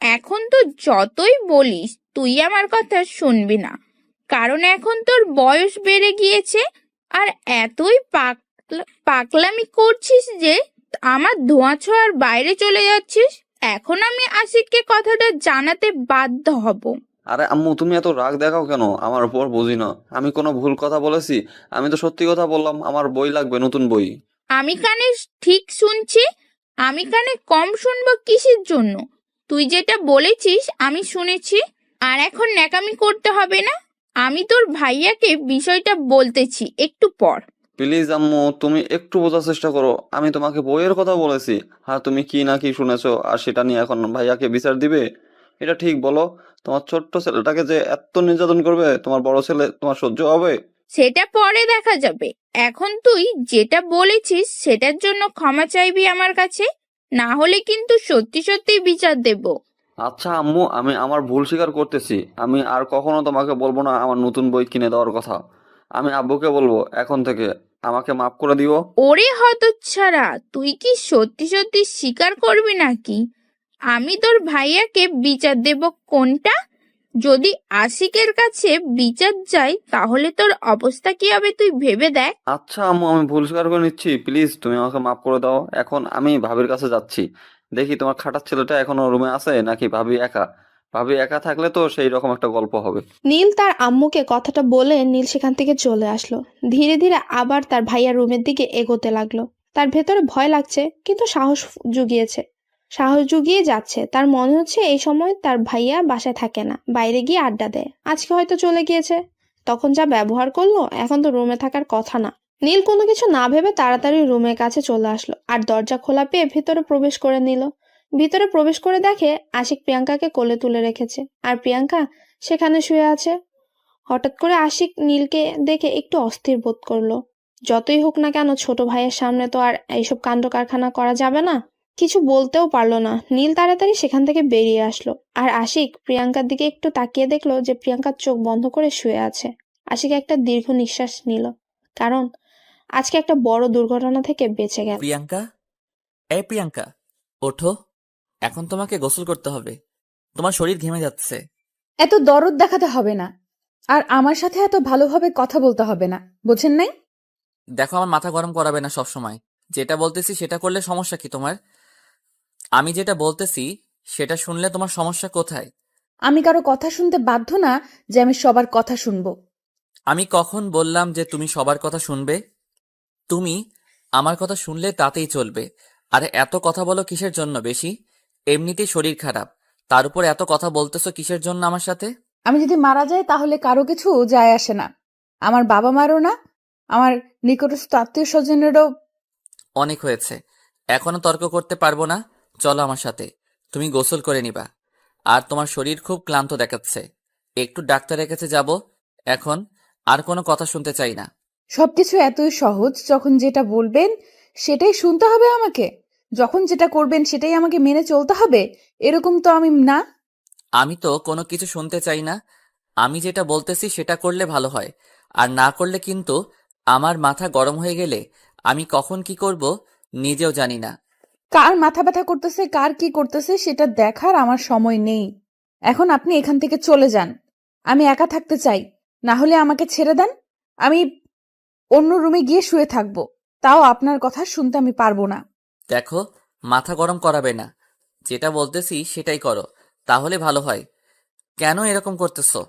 এখন তো যতই বলিস তুই আমার কথা শুনবি না। কারণ এখন তোর বয়স বেড়ে গিয়েছে, আর এতই পাকলামি করছিস যে আমার ধোঁয়া ছোঁয়ার বাইরে চলে যাচ্ছিস। এখন আমি আশিককে কথাটা জানাতে বাধ্য হব। আরে আম্মু, তুমি এত রাগ দেখাও কেন আমার উপর? বুঝি না, আমি কোনো ভুল কথা বলেছি? আমি তো সত্যি কথা বললাম, আমার বই লাগবে, নতুন বই। আমি কানে ঠিক শুনছি। আমি কানে কম শুনবো কিসের জন্য? তুই যেটা বলেছিস আমি শুনেছি। আর এখন ন্যাকামি করতে হবে না। আমি তোর ভাইয়াকে বিষয়টা বলতেছি একটু পর। প্লিজ আম্মু, তুমি একটু বোঝার চেষ্টা করো। আমি তোমাকে বইয়ের কথা বলেছি। হ্যাঁ, তুমি কি না কি শুনেছো আর সেটা নিয়ে এখন ভাইয়াকে বিচার দিবে? এটা ঠিক বলো? তোমার ছোট্ট ছেলেটাকে যে এত নির্যাতন করবে তোমার বড় ছেলে, তোমার সহ্য হবে? সেটা পরে দেখা যাবে। এখন তুই যেটা বলেছিস সেটার জন্য ক্ষমা চাইবি আমার কাছে, না হলে কিন্তু সত্যি সত্যিই বিচার দেব। আচ্ছা আম্মু, আমি আমার ভুল স্বীকার করতেছি। আমি আর কখনো তোমাকে বলবো না আমার নতুন বই কিনে দেওয়ার কথা। আমি আব্বুকে বলবো এখন থেকে। আমাকে মাফ করে দিও। ওরে হতচ্ছাড়া, তুই কি সত্যি সত্যি স্বীকার করবি নাকি আমি তোর ভাইয়াকে বিচার দেব? কোনটা? যদি আশিকের কাছে বিচার যাই তাহলে তোর অবস্থা কি হবে তুই ভেবে দেখ। আচ্ছা আম্মু, আমি ভুল স্বীকার করে নিচ্ছি। প্লিজ তুমি আমাকে মাফ করে দাও। এখন আমি ভাবির কাছে যাচ্ছি। দেখি তোমার খাটার ছেলেটা এখনো রুমে আছে নাকি ভাবি একা। ভাবি একা থাকলে তো সেই রকম একটা গল্প হবে। নীল তার আম্মুকে কথাটা বলে নীল সেখান থেকে চলে আসলো। ধীরে ধীরে আবার তার ভাইয়ার রুমের দিকে এগোতে লাগলো। তার ভেতরে ভয় লাগছে, কিন্তু সাহস জুগিয়ে যাচ্ছে। তার মনে হচ্ছে এই সময় তার ভাইয়া বাসায় থাকে না, বাইরে গিয়ে আড্ডা দেয়। আজকে হয়তো চলে গিয়েছে। তখন যা ব্যবহার করলো, এখন তো রুমে থাকার কথা না। নীল কোনো কিছু না ভেবে তাড়াতাড়ি রুমের কাছে চলে আসলো আর দরজা খোলা পেয়ে ভিতরে প্রবেশ করে নিল। ভিতরে প্রবেশ করে দেখে আশিক প্রিয়াঙ্কাকে কোলে তুলে রেখেছে, আর প্রিয়াঙ্কা সেখানে শুয়ে আছে। হঠাৎ করে আশিক নীলকে দেখে একটু অস্থির বোধ করলো। যতই হোক না কেন, ছোট ভাইয়ের সামনে তো আর এইসব কাণ্ড কারখানা করা যাবে না। কিছু বলতেও পারলো না। নীল তাড়াতাড়ি সেখান থেকে বেরিয়ে আসলো, আর আশিক প্রিয়াঙ্কার দিকে একটু তাকিয়ে দেখলো যে প্রিয়াঙ্কার চোখ বন্ধ করে শুয়ে আছে। আশিক একটা দীর্ঘ নিঃশ্বাস নিল, কারণ আজকে একটা বড় দুর্ঘটনা থেকে বেঁচে গেল। প্রিয়াঙ্কা, এই প্রিয়াঙ্কা, ওঠো। এখন তোমাকে গোসল করতে হবে। তোমার শরীর ঘেমে যাচ্ছে। এত দরদ দেখাতে হবে না, আর আমার সাথে এত ভালোভাবে কথা বলতে হবে না, বোঝেন নাই? দেখো, আমার মাথা গরম করাবে না সব সময়। যেটা বলতেছি সেটা করলে সমস্যা কি তোমার? আমি যেটা বলতেছি সেটা শুনলে তোমার সমস্যা কোথায়? আমি কারো কথা শুনতে বাধ্য না যে আমি সবার কথা শুনবো। আমি কখন বললাম যে তুমি সবার কথা শুনবে? তুমি আমার কথা শুনলে তাতেই চলবে। আরে এত কথা বলো কিসের জন্য বেশি? এমনিতেই শরীর খারাপ, তার উপর এত কথা বলতেছো কিসের জন্য আমার সাথে? আমি যদি মারা যাই তাহলে কারো কিছু যায় আসে না, আমার বাবা মারও না, আমার নিকটস্থ আত্মীয় স্বজনেরও। অনেক হয়েছে, এখনো তর্ক করতে পারবো না। চলো আমার সাথে, তুমি গোসল করে নিবা। আর তোমার শরীর খুব ক্লান্ত দেখাচ্ছে, একটু ডাক্তারের কাছে যাব। এখন আর কোনো কথা শুনতে চাই না। সবকিছু এতই সহজ, যখন যেটা বলবেন সেটাই শুনতে হবে আমাকে, যখন যেটা করবেন সেটাই আমাকে মেনে চলতে হবে, এরকম তো আমি না। আমি তো কোনো কিছু শুনতে চাই না। আমি যেটা বলতেছি সেটা করলে ভালো হয়, আর না করলে কিন্তু আমার মাথা গরম হয়ে গেলে আমি কখন কি করব নিজেও জানি না। কার মাথা ব্যথা করতেছে, কার কি করতেছে সেটা দেখার আমার সময় নেই। এখন আপনি এখান থেকে চলে যান। আমি একা থাকতে চাই, না হলে আমাকে ছেড়ে দেন। আমি অন্য রুমে গিয়ে শুয়ে থাকবো, তাও আপনার কথা শুনতে আমি পারবো না। দেখো, মাথা গরম করাবে না। যেটা বলতেছি সেটাই করো, তাহলে ভালো হয়। কেন এরকম করতেছো?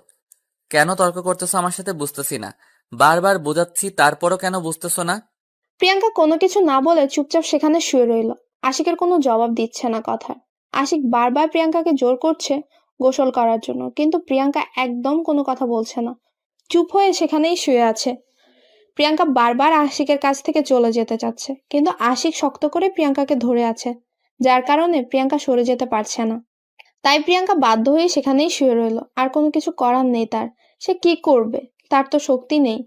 কেন তর্ক করতেছো আমার সাথে বুঝতেছি না। বারবার বোঝাচ্ছি তারপরও কেন বুঝতেছো না? প্রিয়াঙ্কা কোনো কিছু না বলে চুপচাপ সেখানে শুয়ে রইল। আশিকের কোনো জবাব দিচ্ছে না কথার। আশিক বারবার প্রিয়াঙ্কাকে জোর করছে গোসল করার জন্য, কিন্তু প্রিয়াঙ্কা একদম কোনো কথা বলছে না, চুপ হয়ে সেখানেই শুয়ে আছে। প্রিয়াঙ্কা বারবার আশিকের কাছ থেকে চলে যেতে চাচ্ছে, কিন্তু আশিক শক্ত করে প্রিয়াঙ্কাকে ধরে আছে, যার কারণে প্রিয়াঙ্কা সরে যেতে পারছে না। তাই প্রিয়াঙ্কা বাধ্য হয়ে সেখানেই শুয়ে রইল। আর কোনো কিছু করার নেই তার। সে কি করবে? তার তো শক্তি নেই।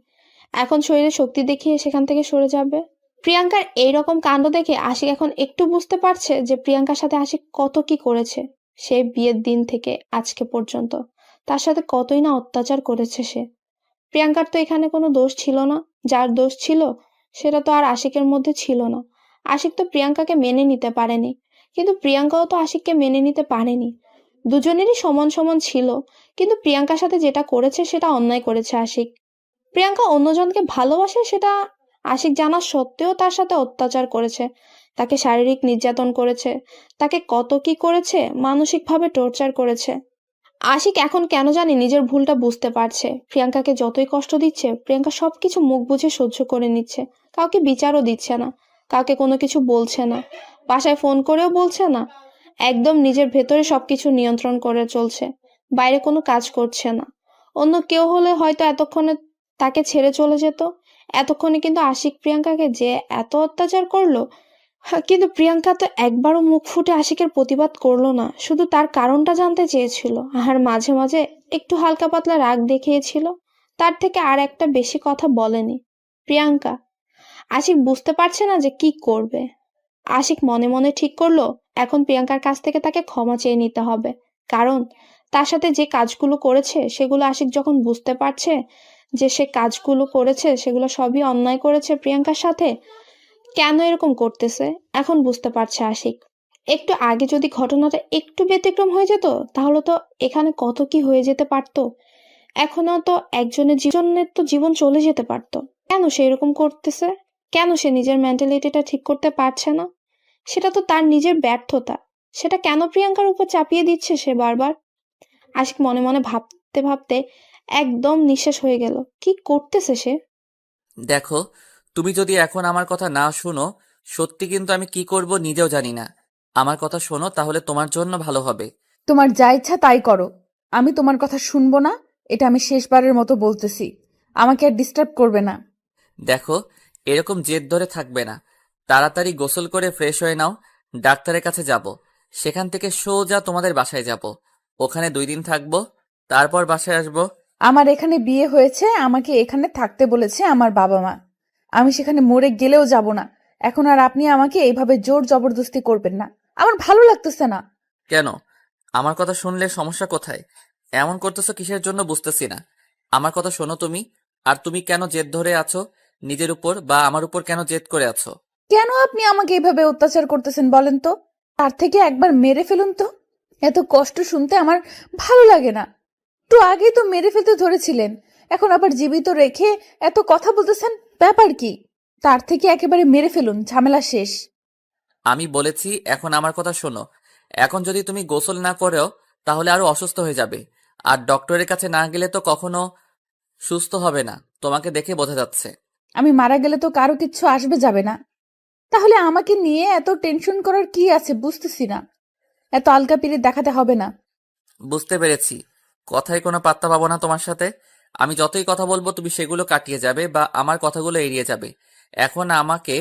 এখন শরীরে শক্তি দেখিয়ে সেখান থেকে সরে যাবে? প্রিয়াঙ্কার এইরকম কাণ্ড দেখে আশিক এখন একটু বুঝতে পারছে যে প্রিয়াঙ্কার সাথে আশিক কত কি করেছে। সে বিয়ের দিন থেকে আজকে পর্যন্ত তার সাথে কতই না অত্যাচার করেছে সে। প্রিয়াঙ্কার তো এখানে কোনো দোষ ছিল না। যার দোষ ছিল সেটা তো আর আশিকের মধ্যে ছিল না। আশিক তো প্রিয়াঙ্কাকে মেনে নিতে পারেনি, কিন্তু প্রিয়াঙ্কাও তো আশিককে মেনে নিতে পারেনি। দুজনেরই সমান সমান ছিল, কিন্তু প্রিয়াঙ্কার সাথে যেটা করেছে সেটা অন্যায় করেছে আশিক। প্রিয়াঙ্কা অন্যজনকে ভালোবাসে সেটা আশিক জানা সত্ত্বেও তার সাথে অত্যাচার করেছে, তাকে শারীরিক নির্যাতন করেছে, তাকে কত কি করেছে, মানসিকভাবে টর্চার করেছে। আশিক এখন কেন জানি নিজের ভুলটা বুঝতে পারছে। প্রিয়াঙ্কাকে যতই কষ্ট দিচ্ছে, প্রিয়াঙ্কা সবকিছু মুখ বুঝে সহ্য করে নিচ্ছে। কাউকে বিচারও দিচ্ছে না, কাউকে কোনো কিছু বলছে না, বাসায় ফোন করেও বলছে না। একদম নিজের ভেতরে সবকিছু নিয়ন্ত্রণ করে চলছে, বাইরে কোনো কাজ করছে না। অন্য কেউ হলে হয়তো এতক্ষণে তাকে ছেড়ে চলে যেত। এতক্ষণে কিন্তু আশিক প্রিয়াঙ্কাকে যে এত অত্যাচার করলো, কিন্তু প্রিয়াঙ্কা তো একবারও মুখ ফুটে আশিকের প্রতিবাদ করলো না, শুধু তার কারণটা জানতে চেয়েছিল আর মাঝে মাঝে একটু হালকা পাতলা রাগ দেখিয়েছিল। তার থেকে আর একটা বেশি কথা বলেনি প্রিয়াঙ্কা। আশিক বুঝতে পারছে না যে কি করবে। আশিক মনে মনে ঠিক করলো এখন প্রিয়াঙ্কার কাছ থেকে তাকে ক্ষমা চেয়ে নিতে হবে, কারণ তার সাথে যে কাজগুলো করেছে সেগুলো আশিক যখন বুঝতে পারছে যে সে কাজগুলো করেছে সেগুলো সবই অন্যায় করেছে প্রিয়াঙ্কার সাথে, কেন এরকম করতেছে এখন বুঝতে পারছে আশিক। একটু আগে যদি ঘটনাটা একটু ব্যতিক্রম হয়ে যেত তাহলে তো এখানে কত কি হয়ে যেতে পারতো। এখনো তো একজনের জীবন চলে যেতে পারতো। কেন সে এরকম করতেছে? কেন সে নিজের মেন্টালিটিটা ঠিক করতে পারছে না? সেটা তো তার নিজের ব্যর্থতা। সেটা কেন প্রিয়াঙ্কার উপর চাপিয়ে দিচ্ছে সে বারবার? আশিক মনে মনে ভাবতে ভাবতে একদম নিঃশেষ হয়ে গেল। কি করতেছে সে? দেখো, তুমি যদি এখন আমার কথা না শোনো, সত্যি কিন্তু আমি কি করব নিজেও জানি না। আমার কথা শোনো, তাহলে তোমার জন্য ভালো হবে। তোমার যা ইচ্ছা তাই করো, আমি তোমার কথা শুনবো না। এটা আমি শেষবারের মতো বলতেছি, আমাকে আর ডিস্টার্ব করবে না। দেখো, এরকম জেদ ধরে থাকবে না। তাড়াতাড়ি গোসল করে ফ্রেশ হয়ে নাও। ডাক্তারের কাছে যাব, সেখান থেকে সোজা তোমাদের বাসায় যাব। ওখানে 2 দিন থাকবো, তারপর বাসায় আসবো। আমার এখানে বিয়ে হয়েছে, আমাকে এখানে থাকতে বলেছে আমার বাবা মা। আমি সেখানে মরে গেলেও যাব না। এখন আর আপনি আমাকে এইভাবে জোর জবরদস্তি করবেন না, আমার ভালো লাগতেছে না। কেন? আমার কথা শুনলে সমস্যা কোথায়? এমন করতেছো কিসের জন্য বুঝতেছি না। আমার কথা শোনো তুমি। আর তুমি কেন জেদ ধরে আছো নিজের উপর, বা আমার উপর কেন জেদ করে আছো? কেন আপনি আমাকে এইভাবে অত্যাচার করতেছেন বলেন তো? তার থেকে একবার মেরে ফেলুন তো। এত কষ্ট শুনতে আমার ভালো লাগে না। একটু আগেই তো মেরে ফেলতে ধরেছিলেন, এখন আবার জীবিত রেখে এত কথা বলতেছেন, ব্যাপার কি? তার থেকে একেবারে মেরে ফেলুন, ঝামেলা শেষ। আমি বলেছি এখন আমার কথা শোনো। এখন যদি তুমি গোসল না করো তাহলে আরো অসুস্থ হয়ে যাবে। আর ডক্টরের কাছে না গেলে তো কখনো সুস্থ হবে না, তোমাকে দেখে বোঝা যাচ্ছে। আমি মারা গেলে তো কারো কিচ্ছু আসবে যাবে না, তাহলে আমাকে নিয়ে এত টেনশন করার কি আছে বুঝতেছি না। এত আলগা পিরিত দেখাতে হবে না। বুঝতে পেরেছি, কথায় কোনো পাত্তা পাবো না তোমার সাথে। আমি যতই কথা বলবো তুমি সেগুলো কাটিয়ে যাবে বা আমার কথাগুলো এড়িয়ে যাবে। এখন আমাকে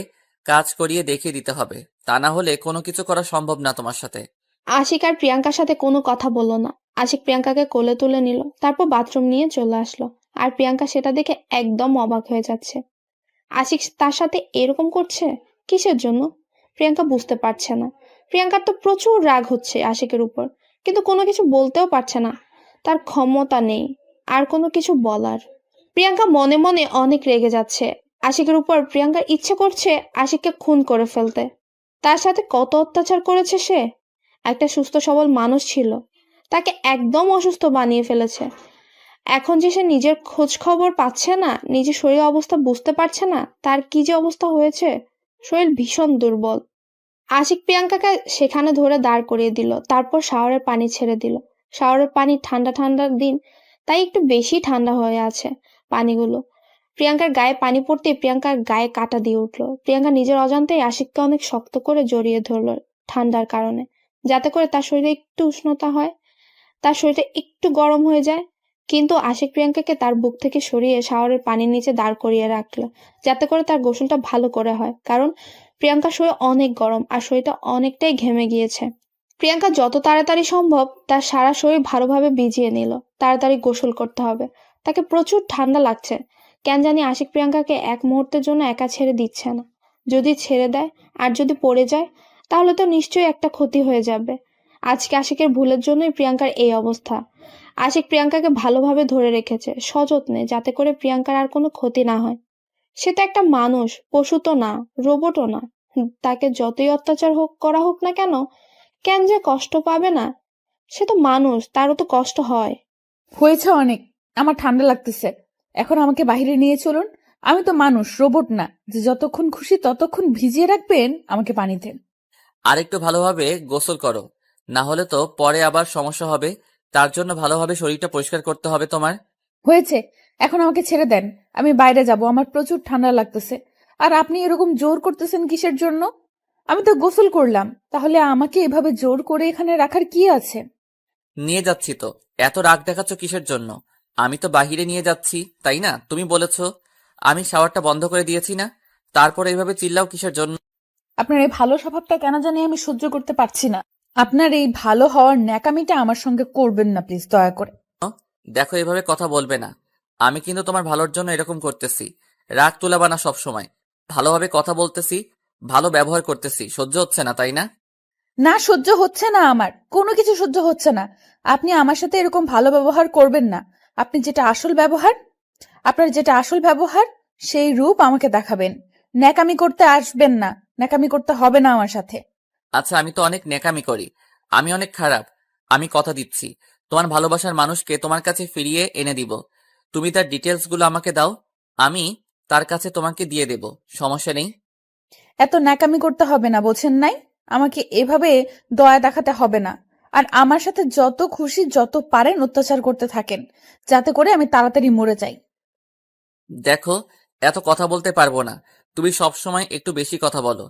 কাজ করিয়ে দেখিয়ে দিতে হবে, তা না হলে কোনো কিছু করা সম্ভব না তোমার সাথে। আশিক আর প্রিয়াঙ্কার সাথে কোনো কথা বললো না। আশিক প্রিয়াঙ্কাকে কোলে তুলে নিল, তারপর বাথরুম নিয়ে চলে আসলো। আর প্রিয়াঙ্কা সেটা দেখে একদম অবাক হয়ে যাচ্ছে। আশিক তার সাথে এরকম করছে কিসের জন্য? প্রিয়াঙ্কা বুঝতে পারছে না। প্রিয়াঙ্কার তো প্রচুর রাগ হচ্ছে আশিকের উপর, কিন্তু কোনো কিছু বলতেও পারছে না। তার ক্ষমতা নেই আর কোনো কিছু বলার। প্রিয়াঙ্কা মনে মনে অনেক রেগে যাচ্ছে আশিকের উপর। প্রিয়াঙ্কার ইচ্ছে করছে আশিককে খুন করে ফেলতে। তার সাথে কত অত্যাচার করেছে সে। একটা সুস্থ সবল মানুষ ছিল, তাকে একদম অসুস্থ বানিয়ে ফেলেছে। এখন যে সে নিজের খোঁজ খবর পাচ্ছে না, নিজের শরীর অবস্থা বুঝতে পারছে না, তার কি যে অবস্থা হয়েছে। শরীর ভীষণ দুর্বল। আশিক প্রিয়াঙ্কাকে সেখানে ধরে দাঁড় করিয়ে দিল, তারপর শাওয়ারের পানি ছেড়ে দিল। শাওয়ারের পানি ঠান্ডা ঠান্ডার দিন, তাই একটু বেশি ঠান্ডা হয়ে আছে পানিগুলো। প্রিয়াঙ্কার গায়ে পানি পড়তে প্রিয়াঙ্কার গায়ে কাঁটা দিয়ে উঠলো। প্রিয়াঙ্কা নিজের অজান্তেই আশিককে অনেক শক্ত করে জড়িয়ে ধরলো ঠান্ডার কারণে, যাতে করে তার শরীরে একটু উষ্ণতা হয়, তার শরীরটা একটু গরম হয়ে যায়। কিন্তু আশিক প্রিয়াঙ্কাকে তার বুক থেকে সরিয়ে শাওয়ারের পানির নিচে দাঁড় করিয়ে রাখলো, যাতে করে তার গোসলটা ভালো করে হয়, কারণ প্রিয়াঙ্কার শরীর অনেক গরম আর শরীরটা অনেকটাই ঘেমে গিয়েছে। প্রিয়াঙ্কা যত তাড়াতাড়ি সম্ভব তার সারা শরীর ভালোভাবে ভিজিয়ে নিল। তাড়াতাড়ি গোসল করতে হবে, তাকে প্রচুর ঠান্ডা লাগছে। কেন জানি আশিক প্রিয়াঙ্কাকে এক মুহূর্তের জন্য একা ছেড়ে দিচ্ছে না। যদি ছেড়ে দেয় আর যদি পড়ে যায় তাহলে তো নিশ্চয়ই একটা ক্ষতি হয়ে যাবে। আজকে আশিকের ভুলের জন্যই প্রিয়াঙ্কার এই অবস্থা। আশিক প্রিয়াঙ্কাকে ভালোভাবে ধরে রেখেছে সযত্নে, যাতে করে প্রিয়াঙ্কার আর কোনো ক্ষতি না হয়। সে তো একটা মানুষ, পশু তো না, রোবটও না। তাকে যতই অত্যাচার করা হোক না কেন, কেন যে কষ্ট পাবে না? সে তো মানুষ, তারও তো কষ্ট হয়। হয়েছে অনেক, আমার ঠান্ডা লাগতেছে, এখন আমাকে বাইরে নিয়ে চলুন। আমি তো মানুষ, রোবট না যে যতক্ষণ খুশি ততক্ষণ ভিজিয়ে রাখবেন আমাকে পানিতে। আর একটু ভালোভাবে গোসল করো, না হলে তো পরে আবার সমস্যা হবে। তার জন্য ভালোভাবে শরীরটা পরিষ্কার করতে হবে তোমার। হয়েছে, এখন আমাকে ছেড়ে দেন, আমি বাইরে যাব, আমার প্রচুর ঠান্ডা লাগতেছে। আর আপনি এরকম জোর করতেছেন কিসের জন্য? আমি তো গোসল করলাম, তাহলে আমাকে এভাবে জোর করে এখানে রাখার কি আছে? নিয়ে যাচ্ছি তো, এত রাগ দেখাচ্ছ কিসের জন্য? আমি তো বাহিরে নিয়ে যাচ্ছি, তাই না? তুমি বলেছো। আমি শাওয়ারটা বন্ধ করে দিয়েছি না? তারপর এইভাবে চিল্লাও কিসের জন্য? আপনার এই ভালো স্বভাবটা কেন জানি আমি সহ্য করতে পারছি না। আপনার এই ভালো হওয়ার ন্যাকামিটা আমার সঙ্গে করবেন না প্লিজ, দয়া করে। দেখো, এভাবে কথা বলবে না। আমি কিন্তু তোমার ভালোর জন্য এরকম করতেছি। রাগ তুলাবা না সব সময়। ভালোভাবে কথা বলতেছি, ভালো ব্যবহার করতেছি, সহ্য হচ্ছে না তাই না? না, সহ্য হচ্ছে না, আমার কোনো কিছু সহ্য হচ্ছে না। আপনি আমার সাথে এরকম ভালো ব্যবহার করবেন না। আপনি যেটা আসল ব্যবহার, আপনার যেটা আসল ব্যবহার সেই রূপ আমাকে দেখাবেন। ন্যাকামি করতে আসবেন না, ন্যাকামি করতে হবে না আমার সাথে। আচ্ছা, আমি তো অনেক নেকামি করি। আমি অনেক খারাপ। আমি কথা দিচ্ছি, তোমার ভালোবাসার মানুষকে তোমার কাছে ফিরিয়ে এনে দিব। তুমি তার ডিটেলস গুলো আমাকে দাও, আমি তার কাছে তোমাকে দিয়ে দেব। সমস্যা নেই। এত ন্যাকামি করতে হবে না, বোঝেন নাই? আমাকে এভাবে দয়া দেখাতে হবে না। আর আমার সাথে যত খুশি যত পারেন অত্যাচার করতে থাকেন, যাতে করে আমি তাড়াতাড়ি মরে যাই। দেখো, এত কথা বলতে পারবো না। তুমি সব সময় একটু বেশি কথা বলো।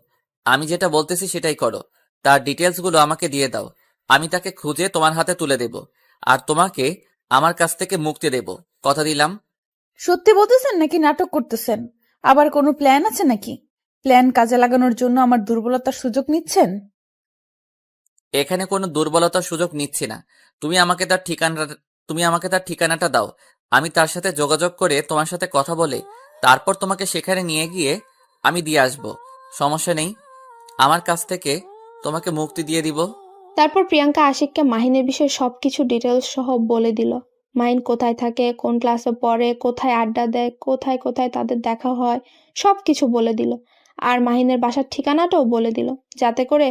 আমি যেটা বলতেছি সেটাই করো। তার ডিটেলস গুলো আমাকে দিয়ে দাও। আমি তাকে খুঁজে তোমার হাতে তুলে দেব, আর তোমাকে আমার কাছ থেকে মুক্তি দেব। কথা দিলাম। সত্যি বলতেছেন নাকি নাটক করতেছেন? আবার কোনো প্ল্যান আছে নাকি? প্ল্যান কাজে লাগানোর জন্য আমার দুর্বলতার সুযোগ নিচ্ছেন? এখানে কোনো দুর্বলতার সুযোগ নিচ্ছি না। তুমি আমাকে তার ঠিকানাটা দাও। আমি তার সাথে যোগাযোগ করে তোমার সাথে কথা বলে তারপর তোমাকে সেখানে নিয়ে গিয়ে আমি দিয়ে আসব। সমস্যা নেই। আমার কাছ থেকে তোমাকে মুক্তি দিয়ে দিব। তারপর প্রিয়াঙ্কা আশিককে মাহিনের বিষয়ে সবকিছু ডিটেলস সহ বলে দিল। মাহিন কোথায় থাকে, কোন ক্লাসে পড়ে, কোথায় আড্ডা দেয়, কোথায় কোথায় তাদের দেখা হয়, সবকিছু বলে দিল। আর মাহিনের বাসার ঠিকানাটাও বলে দিল, যাতে করে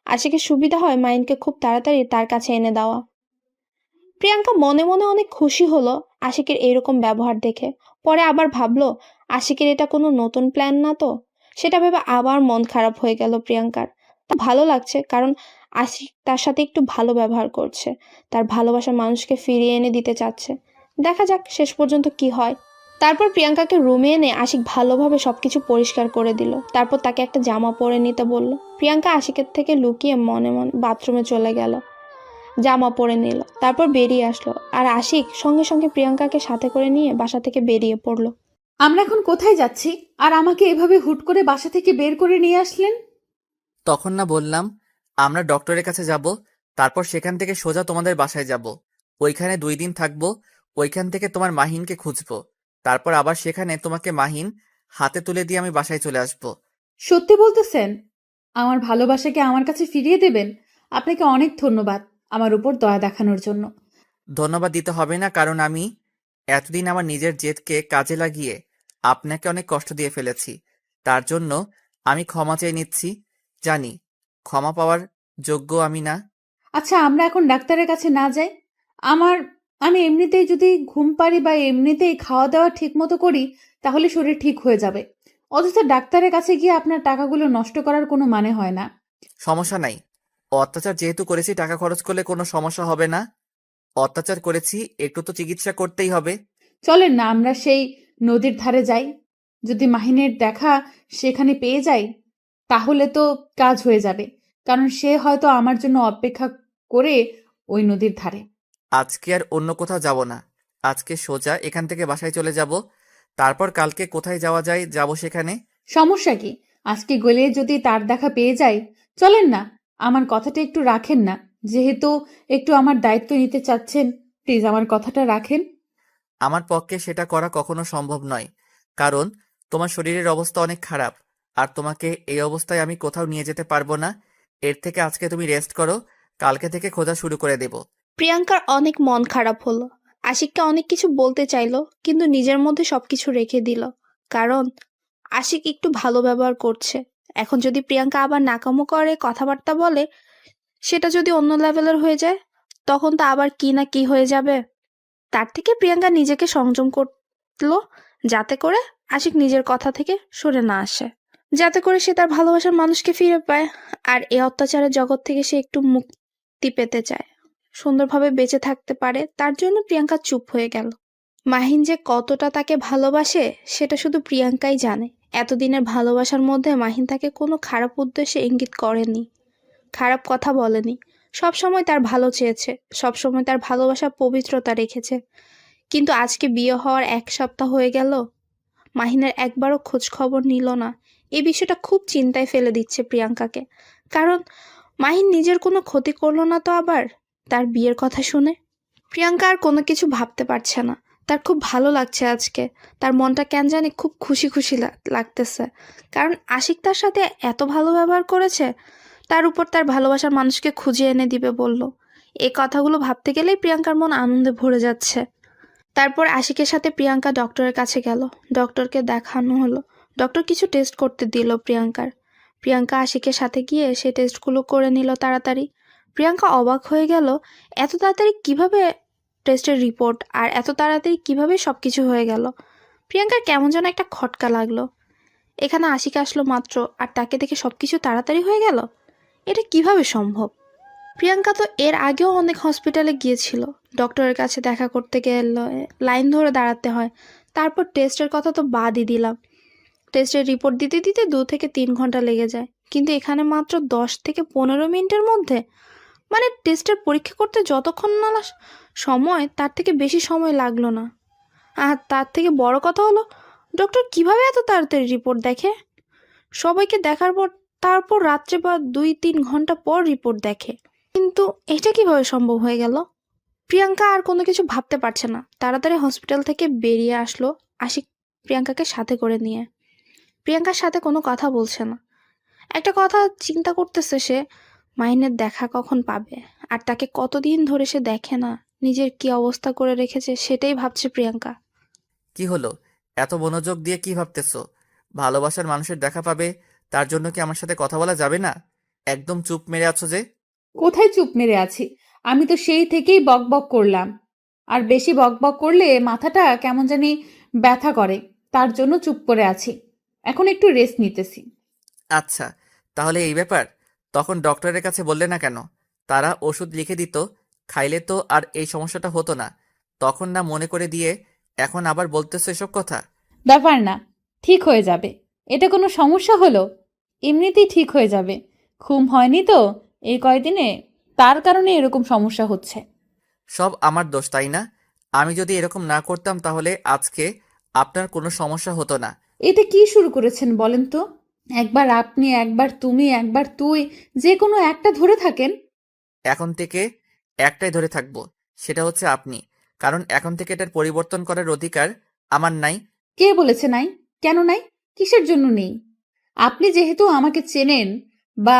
আশিকের সুবিধা হয় মাহিনকে খুব তাড়াতাড়ি তার কাছে এনে দেওয়া। প্রিয়াঙ্কা মনে মনে অনেক খুশি হলো আশিকের এইরকম ব্যবহার দেখে। পরে আবার ভাবলো আশিকের এটা কোনো নতুন প্ল্যান না তো। সেটা ভেবে আবার মন খারাপ হয়ে গেল প্রিয়াঙ্কার। তা ভালো লাগছে, কারণ আশিক তার সাথে একটু ভালো ব্যবহার করছে, তার ভালোবাসার মানুষকে ফিরিয়ে এনে দিতে চাচ্ছে। দেখা যাক শেষ পর্যন্ত কি হয়। তারপর প্রিয়াঙ্কাকে রুমে এনে আশিক ভালোভাবে সবকিছু পরিষ্কার করে দিল। তারপর তাকে একটা জামা পরে নিতে বলল। প্রিয়াঙ্কা আশিকের থেকে লুকিয়ে মনে মনে বাথরুমে চলে গেল, জামা পরে নিল, তারপর বেরিয়ে আসলো। আর আশিক সঙ্গে সঙ্গে প্রিয়াঙ্কাকে সাথে করে নিয়ে বাসা থেকে বেরিয়ে পড়লো। আমরা এখন কোথায় যাচ্ছি, আর আমাকে এভাবে হুট করে বাসা থেকে বের করে নিয়ে আসলেন? তখন না বললাম আমরা ডক্টরের কাছে যাব, তারপর সেখান থেকে সোজা তোমাদের বাসায় যাব। ওইখানে 2 দিন থাকবো। ওইখান থেকে তোমার মাহিনকে খুঁজবো। তারপর আবার সেখানে তোমাকে মাহিন হাতে তুলে দিয়ে আমি বাসায় চলে আসবো। সত্যি বলতেছেন? আমার ভালোবাসাকে আমার কাছে ফিরিয়ে দেবেন? আপনাকে অনেক ধন্যবাদ আমার উপর দয়া দেখানোর জন্য। ধন্যবাদ দিতে হবে না, কারণ আমি এতদিন আমার নিজের জেদকে কাজে লাগিয়ে আপনাকে অনেক কষ্ট দিয়ে ফেলেছি। তার জন্য আমি ক্ষমা চেয়ে নিচ্ছি। জানি ক্ষমা পাওয়ার যোগ্য আমি না। আচ্ছা, আমরা এখন ডাক্তারের কাছে না যাই? আমার আমি এমনিতেই যদি ঘুম পারি বা এমনিতেই খাওয়া দাওয়া ঠিক মতো করি, তাহলে শরীর ঠিক হয়ে যাবে। অথচ ডাক্তারের কাছে গিয়ে আপনার টাকাগুলো নষ্ট করার কোনো মানে হয় না। সমস্যা নাই। অত্যাচার যেহেতু করেছি, টাকা খরচ করলে কোনো সমস্যা হবে না। অত্যাচার করেছি, একটু তো চিকিৎসা করতেই হবে। চলেন না আমরা সেই নদীর ধারে যাই। যদি মাহিনের দেখা সেখানে পেয়ে যাই, তাহলে তো কাজ হয়ে যাবে। কারণ সে হয়তো আমার জন্য অপেক্ষা করে ওই নদীর ধারে। আজকে আর অন্য কোথাও যাব না। আজকে সোজা এখান থেকে বাসায় চলে যাব। তারপর কালকে কোথায় যাওয়া যায় যাব সেখানে। সমস্যা কি? আজকে গেলে যদি তার দেখা পেয়ে যাই, চলেন না। আমার কথাটা একটু রাখেন না, যেহেতু একটু আমার দায়িত্ব নিতে চাচ্ছেন, প্লিজ আমার কথাটা রাখেন। আমার পক্ষে সেটা করা কখনো সম্ভব নয়, কারণ তোমার শরীরের অবস্থা অনেক খারাপ। আর তোমাকে এই অবস্থায় আমি কোথাও নিয়ে যেতে পারবো না। এর থেকে আজকে তুমি রেস্ট করো, কালকে থেকে খোঁজা শুরু করে দেব। প্রিয়াঙ্কার অনেক মন খারাপ হলো। আশিককে অনেক কিছু বলতে চাইলো, কিন্তু নিজের মধ্যে সবকিছু রেখে দিল, কারণ আশিক একটু ভালো ব্যবহার করছে। এখন যদি প্রিয়াঙ্কা আবার নাকামো করে, কথাবার্তা বলে, সেটা যদি অন্য লেভেলের হয়ে যায়, তখন তো আবার কি না কি হয়ে যাবে। তার থেকে প্রিয়াঙ্কা নিজেকে সংযম করলো, যাতে করে আশিক নিজের কথা থেকে সরে না আসে, যাতে করে সে তার ভালোবাসার মানুষকে ফিরে পায়। আর এই অত্যাচারের জগৎ থেকে সে একটু মুক্তি পেতে চায়, সুন্দরভাবে বেঁচে থাকতে পারে। তার জন্য প্রিয়াঙ্কা চুপ হয়ে গেল। মাহিন যে কতটা তাকে ভালোবাসে সেটা শুধু প্রিয়াঙ্কাই জানে। এতদিনের ভালোবাসার মধ্যে মাহিন তাকে কোনো খারাপ উদ্দেশ্যে ইঙ্গিত করেনি, খারাপ কথা বলেনি। সবসময় তার ভালো চেয়েছে, সবসময় তার ভালোবাসা পবিত্রতা রেখেছে। কিন্তু আজকে বিয়ে হওয়ার 1 সপ্তাহ হয়ে গেল, মাহিনের একবারও খোঁজ খবর নিল না। এই বিষয়টা খুব চিন্তায় ফেলে দিচ্ছে প্রিয়াঙ্কাকে। কারণ মাহিন নিজের কোনো ক্ষতি করলো না তো আবার তার বিয়ের কথা শুনে? প্রিয়াঙ্কা আর কোনো কিছু ভাবতে পারছে না। তার খুব ভালো লাগছে আজকে। তার মনটা কেন জানি খুব খুশি খুশি লাগতেছে। কারণ আশিক তার সাথে এত ভালো ব্যবহার করেছে, তার উপর তার ভালোবাসার মানুষকে খুঁজে এনে দিবে বলল। এই কথাগুলো ভাবতে গেলেই প্রিয়াঙ্কার মন আনন্দে ভরে যাচ্ছে। তারপর আশিকের সাথে প্রিয়াঙ্কা ডক্টরের কাছে গেল। ডক্টরকে দেখানো হলো। ডক্টর কিছু টেস্ট করতে দিল প্রিয়াঙ্কার। প্রিয়াঙ্কা আশিকের সাথে গিয়ে সেই টেস্টগুলো করে নিল তাড়াতাড়ি। প্রিয়াঙ্কা অবাক হয়ে গেল, এত তাড়াতাড়ি কিভাবে টেস্টের রিপোর্ট আর এত তাড়াতাড়ি কিভাবে সব কিছু হয়ে গেল। প্রিয়াঙ্কার কেমন যেন একটা খটকা লাগলো। এখানে আশিক আসলো মাত্র আর তাকে দেখে সব কিছু তাড়াতাড়ি হয়ে গেল, এটা কিভাবে সম্ভব? প্রিয়াঙ্কা তো এর আগেও অনেক হসপিটালে গিয়েছিল। ডক্টরের কাছে দেখা করতে গেলে লাইন ধরে দাঁড়াতে হয়। তারপর টেস্টের কথা তো বাদই দিলাম, টেস্টের রিপোর্ট দিতে দিতে 2 থেকে 3 ঘন্টা লেগে যায়। কিন্তু এখানে মাত্র 10 থেকে 15 মিনিটের মধ্যে, মানে টেস্টের পরীক্ষা করতে যতক্ষণ না সময়, তার থেকে বেশি সময় লাগলো না। আর তার থেকে বড় কথা হলো, ডক্টর কিভাবে এত তাড়াতাড়ি রিপোর্ট দেখে? সবাইকে দেখার পর তারপর রাত্রে বা 2-3 ঘন্টা পর রিপোর্ট দেখে। কিন্তু এটা কিভাবে সম্ভব হয়ে গেল? প্রিয়াঙ্কা আর কোনো কিছু ভাবতে পারছে না। তাড়াতাড়ি হসপিটাল থেকে বেরিয়ে আসলো আশিক প্রিয়াঙ্কাকে সাথে করে নিয়ে। প্রিয়াঙ্কার সাথে কোনো কথা বলছে না। একটা কথা চিন্তা করতেছে সে, মাহিনের দেখা কখন পাবে। আর তাকে কতদিন ধরে সে দেখে না, নিজের কি অবস্থা করে রেখেছে সেটাই ভাবছে প্রিয়াঙ্কা। কি হলো? এত মনোযোগ দিয়ে কি ভাবতেছো? ভালোবাসার মানুষের দেখা পাবে, তার জন্য কি আমার সাথে কথা বলা যাবে না? একদম চুপ মেরে আছো যে। কোথায় চুপ মেরে আছি? আমি তো সেই থেকেই বকবক করলাম। আর বেশি বকবক করলে মাথাটা কেমন জানি ব্যথা করে, তার জন্য চুপ করে আছি। এখন একটু রেস্ট নিতেছি। আচ্ছা, তাহলে এই ব্যাপার। তখন ডক্টরের কাছে বললে না কেন? তারা ওষুধ লিখে দিত, খাইলে তো আর এই সমস্যাটা হতো না। তখন না মনে করে দিয়ে এখন আবার বলতেছো এসব কথা? ব্যাপার না, ঠিক হয়ে যাবে। এটা কোনো সমস্যা হলো? এমনিতেই ঠিক হয়ে যাবে। ঘুম হয়নি তো এই কয়দিনে, তার কারণে এরকম সমস্যা হচ্ছে। সব আমার দোষ, তাই না? আমি যদি এরকম না করতাম তাহলে আজকে আপনার কোনো সমস্যা হতো না। এটা কি শুরু করেছেন বলেন তো? একবার আপনি, একবার তুমি, একবার তুই, যে কোনো একটা ধরে থাকেন। এখন থেকে একটাই ধরে থাকবো, সেটা হচ্ছে আপনি। কারণ এখন থেকে এটার পরিবর্তন করার অধিকার আমার নাই। কে বলেছে নাই? কেন নাই? কিসের জন্য নেই? আপনি যেহেতু আমাকে চেনেন, বা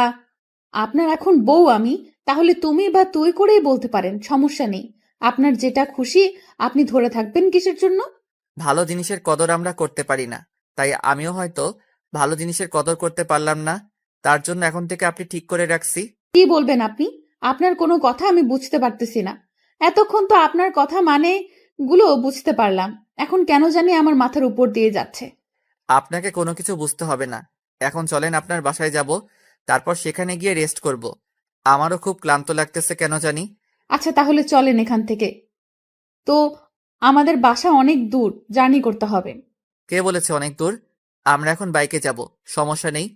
আপনার এখন বউ আমি, তাহলে তুমি বা তুই করেই বলতে পারেন, সমস্যা নেই। আপনার যেটা খুশি আপনি ধরে থাকবেন কিসের জন্য? ভালো জিনিসের কদর আমরা করতে পারি না, তাই আমিও হয়তো ভালো জিনিসের কদর করতে পারলাম না। তার জন্য এখন থেকে আপনি ঠিক করে রাখছি। কি বলবেন আপনি? আপনার কোনো কথা আমি বুঝতে পারতেছি না। এতক্ষণ তো আপনার কথা মানে গুলো বুঝতে পারলাম, এখন কেন জানি আমার মাথার উপর দিয়ে যাচ্ছে। আপনাকে কোনো কিছু বুঝতে হবে না। এখন চলেন আপনার বাসায় যাব, তারপর সেখানে গিয়ে রেস্ট করব। আমারও খুব ক্লান্ত লাগতেছে কেন জানি। আচ্ছা তাহলে চলেন এখান থেকে। তো আমাদের বাসা অনেক দূর, জার্নি করতে হবে। কে বলেছে অনেক দূর? আমরা এখন বাইকে যাব, সমস্যা নেই।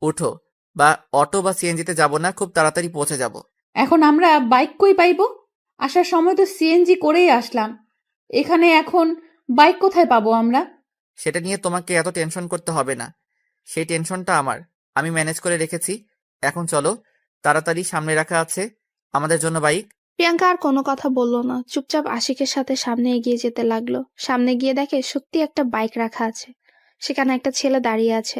উঠো, বা অটো বা সিএনজিতে যাব না, খুব তাড়াতাড়ি পৌঁছে যাব। এখন আমরা বাইক কই পাইবো? আসার সময় তো সিএনজি করেই আসলাম, এখানে এখন বাইক কোথায় পাবো আমরা? সেটা নিয়ে তোমাকে এত টেনশন করতে হবে না, সেই টেনশনটা আমার, আমি ম্যানেজ করে রেখেছি। এখন চলো, তাড়াতাড়ি সামনে রাখা আছে আমাদের জন্য বাইক। প্রিয়াঙ্কা আর কোনো কথা বলল না, চুপচাপ আশিকের সাথে সামনে এগিয়ে যেতে লাগলো। সামনে গিয়ে দেখে সত্যি একটা বাইক রাখা আছে, সেখানে একটা ছেলে দাঁড়িয়ে আছে।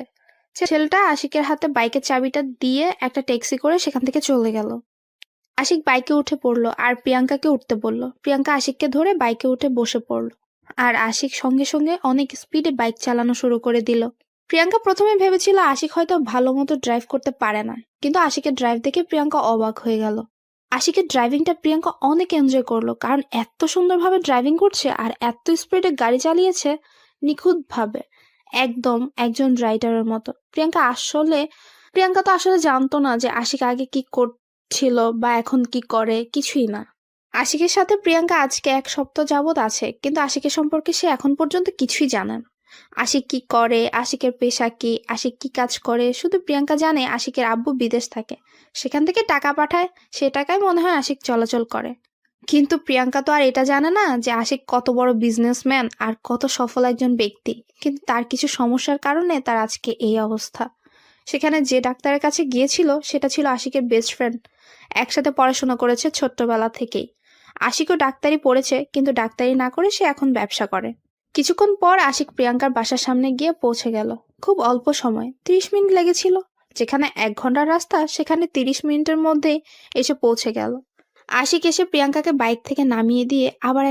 ছেলেটা আশিকের হাতে বাইকের চাবিটা দিয়ে একটা ট্যাক্সি করে সেখান থেকে চলে গেল। আশিক বাইকে উঠে পড়লো আর প্রিয়াঙ্কাকে উঠতে বলল। প্রিয়াঙ্কা আশিককে ধরে বাইকে উঠে বসে পড়লো আর আশিক সঙ্গে সঙ্গে অনেক স্পিডে বাইক চালানো শুরু করে দিল। প্রিয়াঙ্কা প্রথমে ভেবেছিল আশিক হয়তো ভালো মতো ড্রাইভ করতে পারে না, কিন্তু আশিকের ড্রাইভ দেখে প্রিয়াঙ্কা অবাক হয়ে গেল। আশিকের ড্রাইভিংটা প্রিয়াঙ্কা অনেক এনজয় করলো, কারণ এত সুন্দরভাবে ড্রাইভিং করছে আর এত স্পিডে গাড়ি চালিয়েছে, নিখুঁতভাবে, একদম একজন রাইডারের মতো। প্রিয়াঙ্কা তো আসলে জানতো না যে আশিক আগে কি করছিল বা এখন কি করে, কিছুই না। আশিকের সাথে প্রিয়াঙ্কা আজকে 1 সপ্তাহ যাবৎ আছে, কিন্তু আশিকের সম্পর্কে সে এখন পর্যন্ত কিছুই জানে না। আশিক কি করে, আশিকের পেশা কি, আশিক কি কাজ করে, শুধু প্রিয়াঙ্কা জানে আশিকের আব্বু বিদেশ থাকে, সেখান থেকে টাকা পাঠায়, সে টাকায় মনে হয় আশিক চলাচল করে। কিন্তু প্রিয়াঙ্কা তো আর এটা জানে না যে আশিক কত বড় বিজনেসম্যান আর কত সফল একজন ব্যক্তি। কিন্তু তার কিছু সমস্যার কারণে তার আজকে এই অবস্থা। সেখানে যে ডাক্তারের কাছে গিয়েছিল সেটা ছিল আশিকের বেস্ট ফ্রেন্ড। একসাথে পড়াশোনা করেছে ছোট্টবেলা থেকেই। আশিকও ডাক্তারি পড়েছে, কিন্তু ডাক্তারি না করে সে এখন ব্যবসা করে। কিছুক্ষণ পর আশিক প্রিয়াঙ্কার বাসার সামনে গিয়ে পৌঁছে গেল। খুব অল্প সময়, 30 মিনিট লেগেছিল। যেখানে 1 ঘন্টার রাস্তা সেখানে 30 মিনিটের মধ্যেই এসে পৌঁছে গেল। আশিক এসে প্রিয়াঙ্কাকে বাইক থেকে নামিয়ে দিয়ে আবার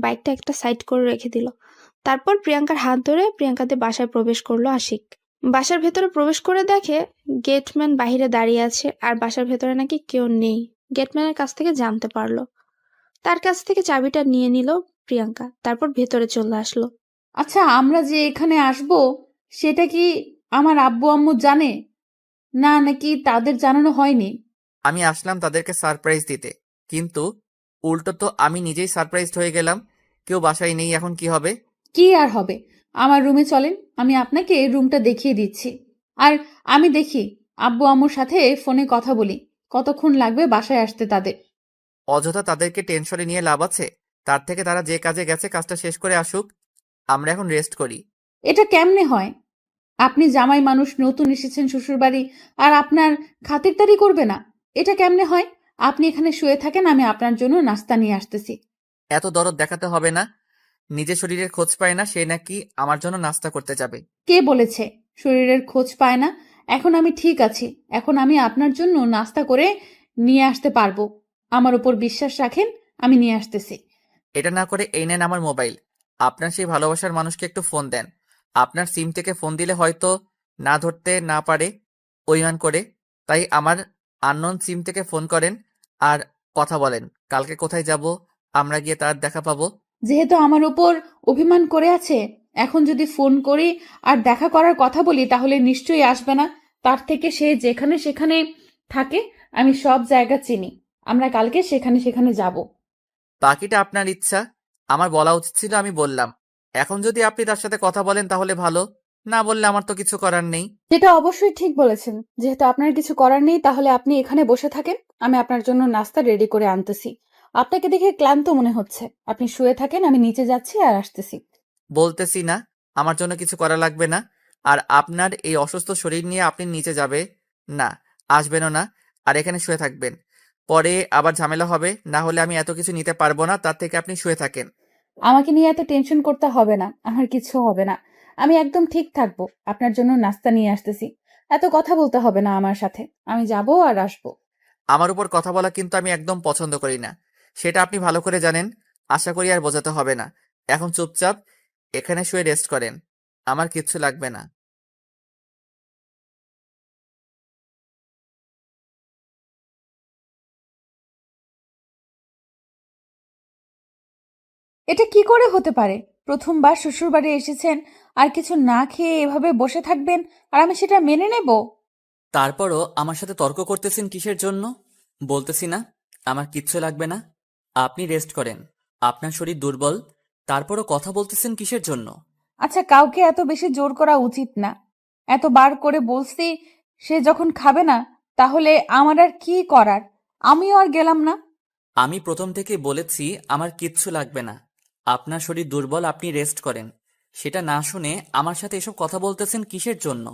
বাইকটা একটা সাইড করে রেখে দিল। তারপর প্রিয়াঙ্কার হাত ধরে প্রিয়াঙ্কাদের বাসায় প্রবেশ করলো আশিক। বাসার ভেতরে প্রবেশ করে দেখে গেটম্যান বাইরে দাঁড়িয়ে আছে, আর বাসার ভেতরে নাকি কেউ নেই। গেটম্যানের কাছ থেকে জানতে পারলো। তার কাছ থেকে চাবিটা নিয়ে নিল প্রিয়াঙ্কা, তারপর ভেতরে চলে আসলো। আচ্ছা, আমরা যে এখানে আসব সেটা কি আমার আব্বু আম্মু জানে না, নাকি তাদের জানানো হয়নি? আমি আসলাম তাদেরকে সারপ্রাইজ দিতে, কিন্তু উল্টো তো আমি নিজেই সারপ্রাইজড হয়ে গেলাম। কেউ বাসায় নেই, এখন কি হবে? কি আর হবে, আমার রুমে চলেন, আমি আপনাকে রুমটা দেখিয়ে দিচ্ছি। আর আমি দেখি আব্বু আম্মুর সাথে ফোনে কথা বলি, কতক্ষণ লাগবে বাসায় আসতে তাদের। অযথা তাদেরকে টেনশনে নিয়ে লাভ আছে? তার থেকে তারা যে কাজে গেছে কাজটা শেষ করে আসুক, আমরা এখন রেস্ট করি। এটা কেমনে হয়? আপনি জামাই মানুষ, নতুন এসেছেন শ্বশুরবাড়ি, আর আপনার খাতিরদারি করবে না? এটা কেমনে হয়? আপনি এখানে শুয়ে থাকেন, আমি আপনার জন্য নাস্তা নিয়ে আসতেছি। এত দরদ দেখাতে হবে না। নিজের শরীরের খোঁজ পায় না, সে নাকি আমার জন্য নাস্তা করতে যাবে? কে বলেছে শরীরের খোঁজ পায় না? এখন আমি ঠিক আছি, এখন আমি আপনার জন্য নাস্তা করে নিয়ে আসতে পারবো। আমার উপর বিশ্বাস রাখেন, আমি নিয়ে আসতেছি। এটা না করে এই নেন আমার মোবাইল। আপনার সেই ভালোবাসার মানুষকে একটু ফোন দেন। আপনার সিম থেকে ফোন দিলে হয়তো না ধরতে না পারে অভিমান করে, তাই আমার আননোন সিম থেকে ফোন করেন আর কথা বলেন কালকে কোথায় যাব, আমরা গিয়ে তার দেখা পাবো। যেহেতু আমার উপর অভিমান করে আছে, এখন যদি ফোন করি আর দেখা করার কথা বলি তাহলে নিশ্চয়ই আসবে না। তার থেকে সে যেখানে সেখানে থাকে, আমি সব জায়গা চিনি। আমরা কালকে সেখানে সেখানে যাব। বাকিটা আপনার ইচ্ছা। আমার বলা উচিত ছিল, আমি বললাম। এখন যদি আপনি তার সাথে কথা বলেন তাহলে ভালো, না বললে আমার তো কিছু করার নেই। যেটা অবশ্যই ঠিক বলেছেন, যেহেতু আপনার কিছু করার নেই তাহলে আপনি এখানে বসে থাকেন, আমি আপনার জন্য নাস্তা রেডি করে আনতেছি। আপনাকে দেখে ক্লান্ত মনে হচ্ছে, আপনি শুয়ে থাকেন, আমি নিচে যাচ্ছি আর আসতেছি। বলতেছি না আমার জন্য কিছু করা লাগবে না। আর আপনার এই অসুস্থ শরীর নিয়ে আপনি নিচে যাবে না, আসবেনও না, আর এখানে শুয়ে থাকবেন। পরে আবার ঝামেলা হবে, না হলে আমি এত কিছু নিতে পারবো না। তার থেকে আপনি শুয়ে থাকেন। আমাকে নিয়ে এত টেনশন করতে হবে না, আমার কিছু হবে না, আমি একদম ঠিক থাকবো। আপনার জন্য নাস্তা নিয়ে আসতেছি, এত কথা বলতে হবে না আমার সাথে, আমি যাবো আর আসবো। আমার উপর কথা বলা কিন্তু আমি একদম পছন্দ করি না, সেটা আপনি ভালো করে জানেন। আশা করি আর বোঝাতে হবে না। এখন চুপচাপ এখানে শুয়ে রেস্ট করেন, আমার কিচ্ছু লাগবে না। এটা কি করে হতে পারে? প্রথমবার শ্বশুরবাড়ি এসেছেন আর কিছু না খেয়ে এভাবে বসে থাকবেন, আর আমি সেটা মেনে নেব? তারপরও আমার সাথে তর্ক করতেছেন কিসের জন্য? বলতেছি না আমার কিচ্ছু লাগবে না, আপনি রেস্ট করেন, আপনার শরীর দুর্বল। তারপরও কথা বলতেছেন কিসের জন্য? আচ্ছা, কাউকে এত বেশি জোর করা উচিত না। এতবার করে বলছি, সে যখন খাবে না তাহলে আমার আর কি করার? আমিও আর গেলাম না। আমি প্রথম থেকে বলেছি আমার কিচ্ছু লাগবে না, আপনার শরীর দুর্বল, আপনি রেস্ট করেন। সেটা না শুনে আমার সাথে এসব কথা বলতেছেন কিসের জন্য?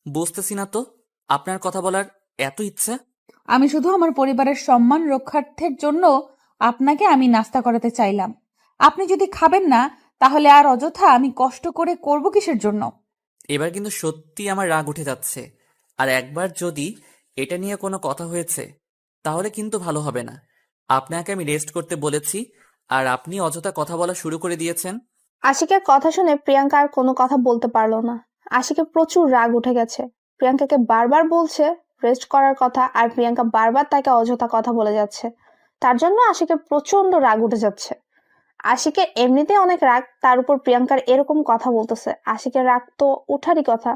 বুঝতেছি না তো আপনার কথা বলার এত ইচ্ছা। আমি শুধু আমার পরিবারের সম্মান রক্ষার্থের জন্য আপনাকে আমি নাস্তা করাতে চাইলাম। আপনি যদি খাবেন না তাহলে আর অযথা আমি কষ্ট করে করব কিসের জন্য? এবার কিন্তু সত্যি আমার রাগ উঠে যাচ্ছে, আর একবার যদি এটা নিয়ে কোনো কথা হয়েছে তাহলে কিন্তু ভালো হবে না। আপনাকে আমি রেস্ট করতে বলেছি, আর আপনি অযথা কথা বলা শুরু করে দিয়েছেন। আশিকের কথা শুনে প্রিয়াঙ্কা আর কোনো কথা বলতে পারলো না। আশিকের প্রচুর রাগ উঠে গেছে। প্রিয়াঙ্কাকে বারবার বলছে রেস্ট করার কথা, আর প্রিয়াঙ্কা বারবার তাকে অযথা কথা বলে যাচ্ছে। তার জন্য আশিকের প্রচন্ড রাগ উঠে যাচ্ছে। আশিকের এমনিতে অনেক রাগ, তার উপর প্রিয়াঙ্কার এরকম কথা বলতেছে। আশিকের রাগ তো উঠারই কথা।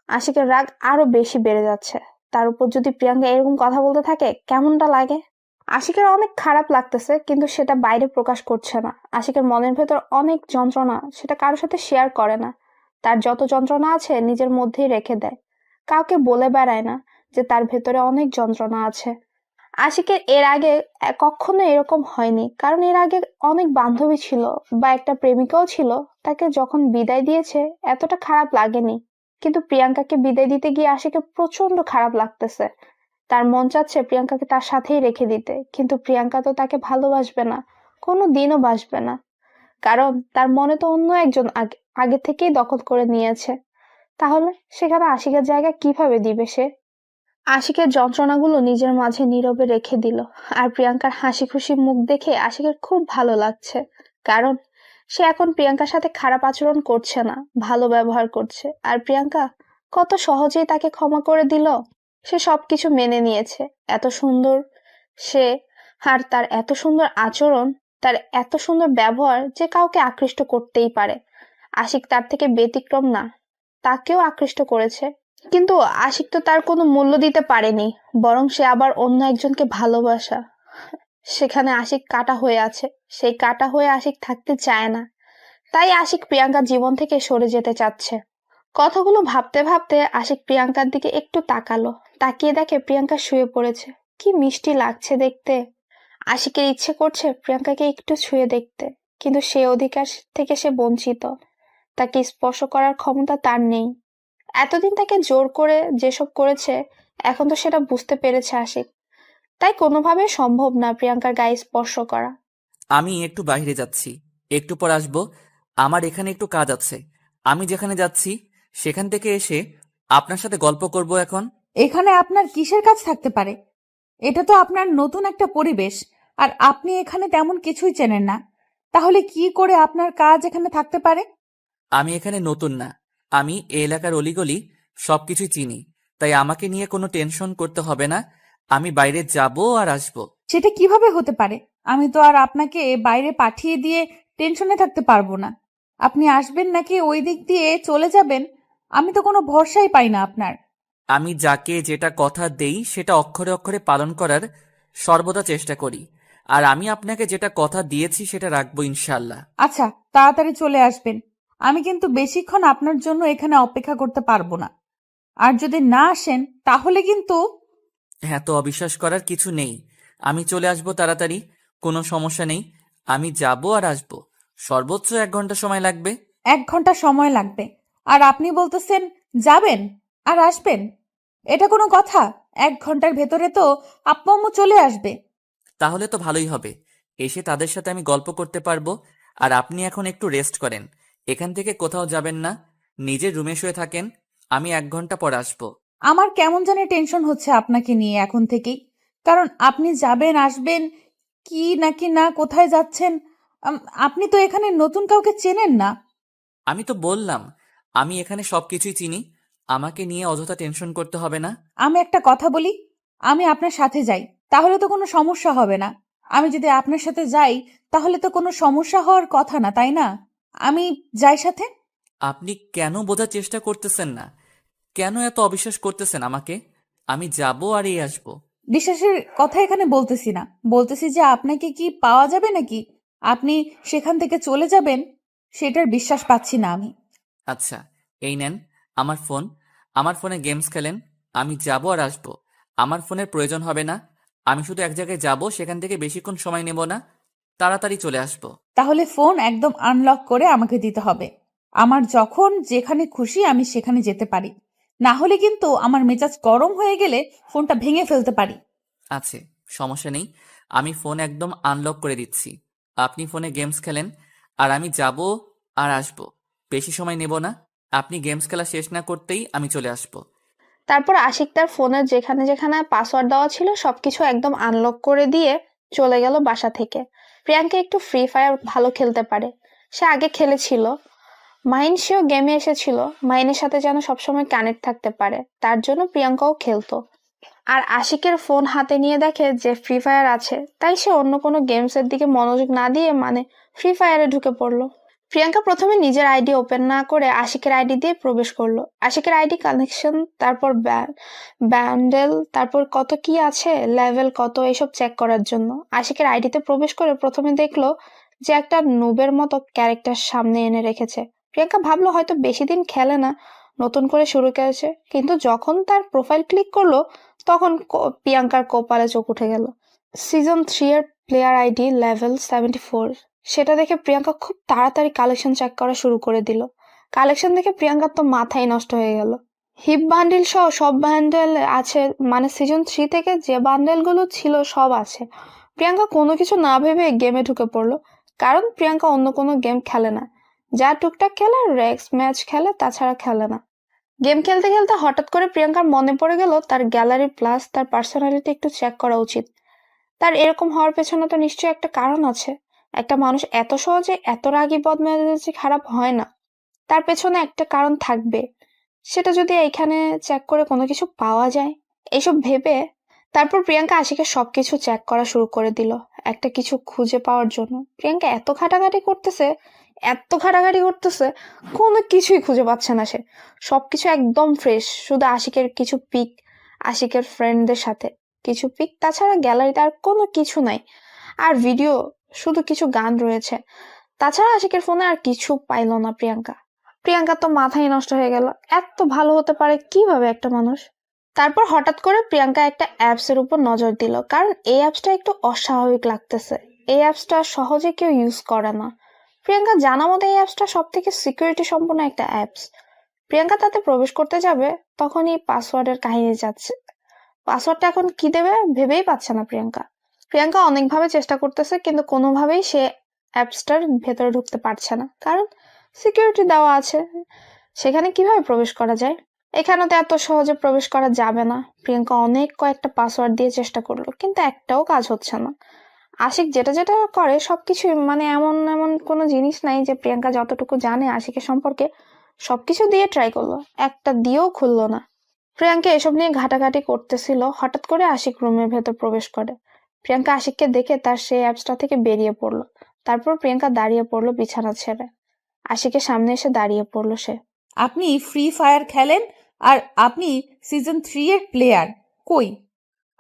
আশিকের রাগ আরো বেশি বেড়ে যাচ্ছে। তার উপর যদি প্রিয়াঙ্কা এরকম কথা বলতে থাকে কেমনটা লাগে? আশিকের অনেক খারাপ লাগতেছে, কিন্তু সেটা বাইরে প্রকাশ করছে না। আশিকের মনের ভেতর অনেক যন্ত্রণা, সেটা কারোর সাথে শেয়ার করে না। তার যত যন্ত্রণা আছে নিজের মধ্যেই রেখে দেয়, কাউকে বলে বেড়ায় না যে তার ভেতরে অনেক যন্ত্রণা আছে। আশিকের এর আগে কখনো এরকম হয়নি, কারণ এর আগে অনেক বান্ধবী ছিল বা একটা প্রেমিকাও ছিল, তাকে যখন বিদায় দিয়েছে এতটা খারাপ লাগেনি। কিন্তু প্রিয়াঙ্কাকে বিদায় দিতে গিয়ে আশিকের প্রচন্ড খারাপ লাগতেছে। তার মন চাচ্ছে প্রিয়াঙ্কাকে তার সাথেই রেখে দিতে, কিন্তু প্রিয়াঙ্কা তো তাকে ভালোবাসবে না, কোনো দিনও বাসবে না, কারণ তার মনে তো অন্য একজন আগে আগে থেকেই দখল করে নিয়েছে। তাহলে সেখানে আশিকের জায়গা কিভাবে দিবে সে? আশিকের যন্ত্রণাগুলো নিজের মাঝে নীরবে রেখে দিল। আর প্রিয়াঙ্কার হাসি খুশি মুখ দেখে আশিকের খুব ভালো লাগছে, কারণ সে এখন প্রিয়াঙ্কার সাথে খারাপ আচরণ করছে না, ভালো ব্যবহার করছে। আর প্রিয়াঙ্কা কত সহজেই তাকে ক্ষমা করে দিল। সে সবকিছু মেনে নিয়েছে। এত সুন্দর সে, আর তার এত সুন্দর আচরণ, তার এত সুন্দর ব্যবহার যে কাউকে আকৃষ্ট করতেই পারে। আশিক তার থেকে ব্যতিক্রম না, তাকেও আকৃষ্ট করেছে। কিন্তু আশিক তো তার কোনো মূল্য দিতে পারেনি, বরং সে আবার অন্য একজনকে ভালোবাসা। সেখানে আশিক কাটা হয়ে আছে, সেই কাটা হয়ে আশিক থাকতে চায় না। তাই আশিক প্রিয়াঙ্কার জীবন থেকে সরে যেতে চাচ্ছে। কথাগুলো ভাবতে ভাবতে আশিক প্রিয়াঙ্কার দিকে একটু তাকালো। তাকিয়ে দেখে প্রিয়াঙ্কা শুয়ে পড়েছে। কি মিষ্টি লাগছে দেখতে। আশিকের ইচ্ছে করছে প্রিয়াঙ্কাকে একটু ছুঁয়ে দেখতে, কিন্তু সে অধিকার থেকে সে বঞ্চিত। তাকে স্পর্শ করার ক্ষমতা তার নেই। এতদিন তাকে জোর করে যেসব করেছে, এখন তো সেটা বুঝতে পেরেছে আশিক। তাই কোনোভাবে সম্ভব না প্রিয়াঙ্কার গায়ে স্পর্শ করা। আমি একটু বাইরে যাচ্ছি, একটু পর আসবো। আমার এখানে একটু কাজ আছে। আমি যেখানে যাচ্ছি সেখান থেকে এসে আপনার সাথে গল্প করব এখন। এখানে আপনার কিসের কাজ থাকতে পারে? এটা তো আপনার নতুন একটা পরিবেশ, আর আপনি এখানে তেমন কিছুই চেনেন না। তাহলে কি করে আপনার কাজ এখানে থাকতে পারে? আমি এখানে নতুন না, আমি এই এলাকার অলিগলি সবকিছুই চিনি। তাই আমাকে নিয়ে কোনো টেনশন করতে হবে না। আমি বাইরে যাব আর আসবো। সেটা কিভাবে হতে পারে? আমি তো আর আপনাকে বাইরে পাঠিয়ে দিয়ে টেনশনে থাকতে পারবো না। আপনি আসবেন নাকি ওই দিক দিয়ে চলে যাবেন, আমি তো কোনো ভরসাই পাই না আপনার। আমি যাকে যেটা কথা দেই সেটা অক্ষরে অক্ষরে পালন করার সর্বদা চেষ্টা করি। আর আমি আপনাকে যেটা কথা দিয়েছি সেটা রাখবো ইনশাল্লাহ। আচ্ছা, তাড়াতাড়ি চলে আসবেন। আমি কিন্তু বেশিক্ষণ আপনার জন্য এখানে অপেক্ষা করতে পারবো না। আর যদি না আসেন তাহলে কিন্তু। হ্যাঁ, তো অবিশ্বাস করার কিছু নেই। আমি চলে আসবো তাড়াতাড়ি, কোনো সমস্যা নেই। আমি যাব আর আসবো, সর্বোচ্চ 1 ঘন্টা সময় লাগবে। 1 ঘন্টা সময় লাগবে? আর আপনি বলতেছেন যাবেন আর আসবেন? এটা কোনো কথা? 1 ঘন্টার ভেতরে তো আব্বু আম্মু চলে আসবে। তাহলে তো ভালোই হবে, এসে তাদের সাথে আমি গল্প করতে পারবো। আর আপনি এখন একটু রেস্ট করেন, এখান থেকে কোথাও যাবেন না, নিজের রুমে শুয়ে থাকেন। আমি 1 ঘন্টা পর আসবো। আমার কেমন জানি টেনশন হচ্ছে আপনাকে নিয়ে এখন থেকেই। কারণ আপনি যাবেন আসবেন কি নাকি না, কোথায় যাচ্ছেন, আপনি তো এখানে নতুন কাউকে চেনেন না। আমি তো বললাম আমি এখানে সবকিছুই চিনি, আমাকে নিয়ে অযথা টেনশন করতে হবে না। আমি একটা কথা বলি, আমি আপনার সাথে যাই, তাহলে তো কোনো সমস্যা হবে না। আমি যদি আপনার সাথে যাই তাহলে তো কোনো সমস্যা হওয়ার কথা না, তাই না? আমি যাই সাথে। আপনি কেন বোঝার চেষ্টা করতেছেন না? কেন এত অবিশ্বাস করতেছেন আমাকে? আমি যাব আর এই আসবো। বিশ্বাসের কথা এখানে বলতেছি না, বলতেছি যে আপনাকে কি পাওয়া যাবে নাকি আপনি সেখান থেকে চলে যাবেন, সেটার বিশ্বাস পাচ্ছি না আমি। আচ্ছা, এই নেন আমার ফোন। আমার ফোনে গেমস খেলেন। আমি যাব আর আসবো, আমার ফোনের প্রয়োজন হবে না। আমি শুধু এক জায়গায় যাব, সেখান থেকে বেশিক্ষণ সময় নেব না, তাড়াতাড়ি চলে আসবো। তাহলে ফোন একদম আনলক করে আমাকে দিতে হবে। আমার যখন যেখানে খুশি আমি সেখানে যেতে পারি, না হলে কিন্তু আমার মেজাজ গরম হয়ে গেলে ফোনটা ভেঙে ফেলতে পারি। আছে, সমস্যা নেই। আমি ফোন একদম আনলক করে দিচ্ছি। আপনি ফোনে গেমস খেলেন, আর আমি যাব আর আসবো, বেশি সময় নেব না। আপনি গেমস খেলা শেষ না করতেই আমি চলে আসবো। তারপর আশিক তার ফোনের যেখানে যেখানে পাসওয়ার্ড দেওয়া ছিল সবকিছু একদম আনলক করে দিয়ে চলে গেল বাসা থেকে। প্রিয়াঙ্কা একটু ফ্রি ফায়ার ভালো খেলতে পারে, সে আগে খেলেছিল। মাহিন সেও গেমে এসেছিল, মাহিনের সাথে যেন সবসময় কানেক্ট থাকতে পারে, তার জন্য প্রিয়াঙ্কাও খেলতো। আর আশিকের ফোন হাতে নিয়ে দেখে যে ফ্রি ফায়ার আছে, তাই সে অন্য কোনো গেমসের দিকে মনোযোগ না দিয়ে ফ্রি ফায়ারে ঢুকে পড়লো। প্রিয়াঙ্কা প্রথমে নিজের আইডি ওপেন না করে আশিকের আইডি দিয়ে প্রবেশ করলো। আশিকের আইডি কানেকশন, তারপর ব্যান্ডেল, তারপর কত কি আছে, লেভেল কত, এসব চেক করার জন্য আশিকের আইডিতে প্রবেশ করে প্রথমে দেখলো যে একটা নুবের মতো ক্যারেক্টার সামনে এনে রেখেছে। প্রিয়াঙ্কা ভাবলো হয়তো বেশি দিন খেলে না, নতুন করে শুরু করেছে। কিন্তু যখন তার প্রোফাইল ক্লিক করলো তখন প্রিয়াঙ্কার কপালে চোখ উঠে গেল। সিজন 3 এর প্লেয়ার আইডি লেভেল 74। সেটা দেখে প্রিয়াঙ্কা খুব তাড়াতাড়ি কালেকশন চেক করা শুরু করে দিল। কালেকশন দেখে প্রিয়াঙ্কার তো মাথাই নষ্ট হয়ে গেল। হিপ বান্ডিল সহ সব বান্ডেল আছে, মানে সিজন 3 থেকে যে বান্ডেলগুলো ছিল সব আছে। প্রিয়াঙ্কা কোনো কিছু না ভেবে গেমে ঢুকে পড়লো, কারণ প্রিয়াঙ্কা অন্য কোনো গেম খেলে না। যা টুকটাক খেলে রেক্স ম্যাচ খেলে, তাছাড়া খেলে না। গেম খেলতে খেলতে হঠাৎ করে প্রিয়াঙ্কার মনে পড়ে গেল তার গ্যালারি প্লাস তার পার্সোনালিটি একটু চেক করা উচিত। তার এরকম হওয়ার পেছনে তো নিশ্চয়ই একটা কারণ আছে। একটা মানুষ এত সহজে এত রাগী বদমেজাজি খারাপ হয় না, তার পেছনে একটা কারণ থাকবে। সেটা যদি এখানে চেক করে কোনো কিছু পাওয়া যায়, এইসব ভেবে তারপর প্রিয়াঙ্কা আশিকের সবকিছু চেক করা শুরু করে দিল একটা কিছু খুঁজে পাওয়ার জন্য। প্রিয়াঙ্কা এত ঘাটাঘাটি করতেছে, কোনো কিছুই খুঁজে পাচ্ছে না সে। সবকিছু একদম ফ্রেশ, শুধু আশিকের কিছু পিক, আশিকের ফ্রেন্ডদের সাথে কিছু পিক, তাছাড়া গ্যালারিতে আর কোনো কিছু নাই। আর ভিডিও, শুধু কিছু গান রয়েছে। তাছাড়া আশিকের ফোনে আর কিছু পাইল না প্রিয়াঙ্কা তো মাথায় নষ্ট হয়ে গেল। এত ভালো হতে পারে কিভাবে একটা মানুষ? তারপর হঠাৎ করে প্রিয়াঙ্কা একটা অ্যাপস এর উপর নজর দিল, কারণ এই অ্যাপসটা একটু অস্বাভাবিক লাগতেছে। এই অ্যাপসটা সহজে কেউ ইউজ করে না। প্রিয়াঙ্কা জানা মতে এই অ্যাপসটা সব থেকে সিকিউরিটি সম্পন্ন একটা অ্যাপস। প্রিয়াঙ্কা তাতে প্রবেশ করতে যাবে, তখনই পাসওয়ার্ডের কাহিনী যাচ্ছে। পাসওয়ার্ডটা এখন কি দেবে ভেবেই পাচ্ছে না প্রিয়াঙ্কা অনেকভাবে চেষ্টা করতেছে, কিন্তু কোনোভাবেই সে অ্যাপসটার ভেতরে ঢুকতে পারছে না, কারণ সিকিউরিটি দেওয়া আছে। সেখানে কিভাবে প্রবেশ করা যায়? এখানে তো এত সহজে প্রবেশ করা যাবে না। প্রিয়াঙ্কা কয়েকটা পাসওয়ার্ড দিয়ে চেষ্টা করলো, কিন্তু একটাও কাজ হচ্ছে না। আশিক যেটা যেটা করে সবকিছু, মানে এমন এমন কোনো জিনিস নাই যে প্রিয়াঙ্কা যতটুকু জানে আশিকের সম্পর্কে সবকিছু দিয়ে ট্রাই করলো, একটা দিয়েও খুললো না। প্রিয়াঙ্কা এসব নিয়ে ঘাটাঘাটি করতেছিল, হঠাৎ করে আশিক রুমের ভেতর প্রবেশ করে। প্রিয়াঙ্কা আশিককে দেখে তার সেই অ্যাপসটা থেকে বেরিয়ে পড়লো। তারপর প্রিয়াঙ্কা দাঁড়িয়ে পড়লো বিছানা ছেড়ে। আশিকের সামনে এসে দাঁড়িয়ে পড়লো সে। আপনি ফ্রি ফায়ার খেলেন আর আপনি সিজন 3 এর প্লেয়ার, কই?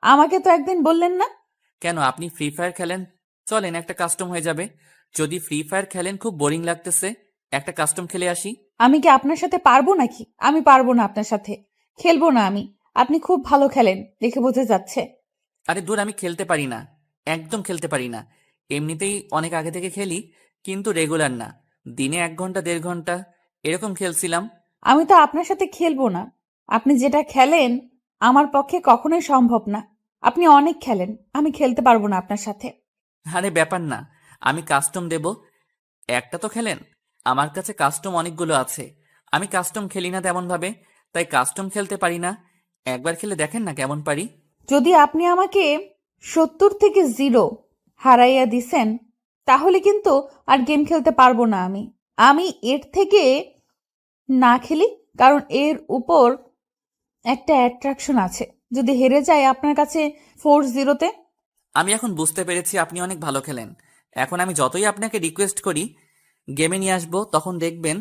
আমাকে তো একদিন বললেন না। কেন, আপনি ফ্রি ফায়ার খেলেন? চলেন, একটা কাস্টম হয়ে যাবে। যদি ফ্রি ফায়ার খেলেন খুব বোরিং লাগতেছে, একটা কাস্টম খেলে আসি। আমি কি আপনার সাথে পারবো নাকি? আমি পারবো না আপনার সাথে, খেলবো না আমি। আপনি খুব ভালো খেলেন দেখে বোঝা যাচ্ছে। আরে দূর, আমি খেলতে পারি না, একদম খেলতে পারি না। এমনিতেই অনেক আগে থেকে খেলি, কিন্তু রেগুলার না। দিনে 1 ঘন্টা 1.5 ঘন্টা এরকম খেলছিলাম। আমি তো আপনার সাথে খেলবো না। আপনি যেটা খেলেন আমার পক্ষে কখনোই সম্ভব না। আপনি অনেক খেলেন, আমি খেলতে পারবো না আপনার সাথে। আরে ব্যাপার না, আমি কাস্টম দেব। একটা তো খেলেন, আমার কাছে কাস্টম অনেকগুলো আছে। আমি কাস্টম খেলি না তেমন ভাবে, তাই কাস্টম খেলতে পারি না। একবার খেলে দেখেন না কেমন পারি। যদি আপনি আমাকে 70 থেকে 0 হারাইয়া দিছেন, তাহলে কিন্তু আর গেম খেলতে পারবো না আমি এর থেকে না খেলি, কারণ এর উপর একটা অ্যাট্রাকশন আছে। যদি হেরে যায় আপনার কাছে 4-0-তে। আমি এখন বুঝতে পেরেছি আপনি অনেক ভালো খেলেন। এখন আমি যতই আপনাকে রিকোয়েস্ট করি গেমে নিয়ে আসবো, তখন দেখবেন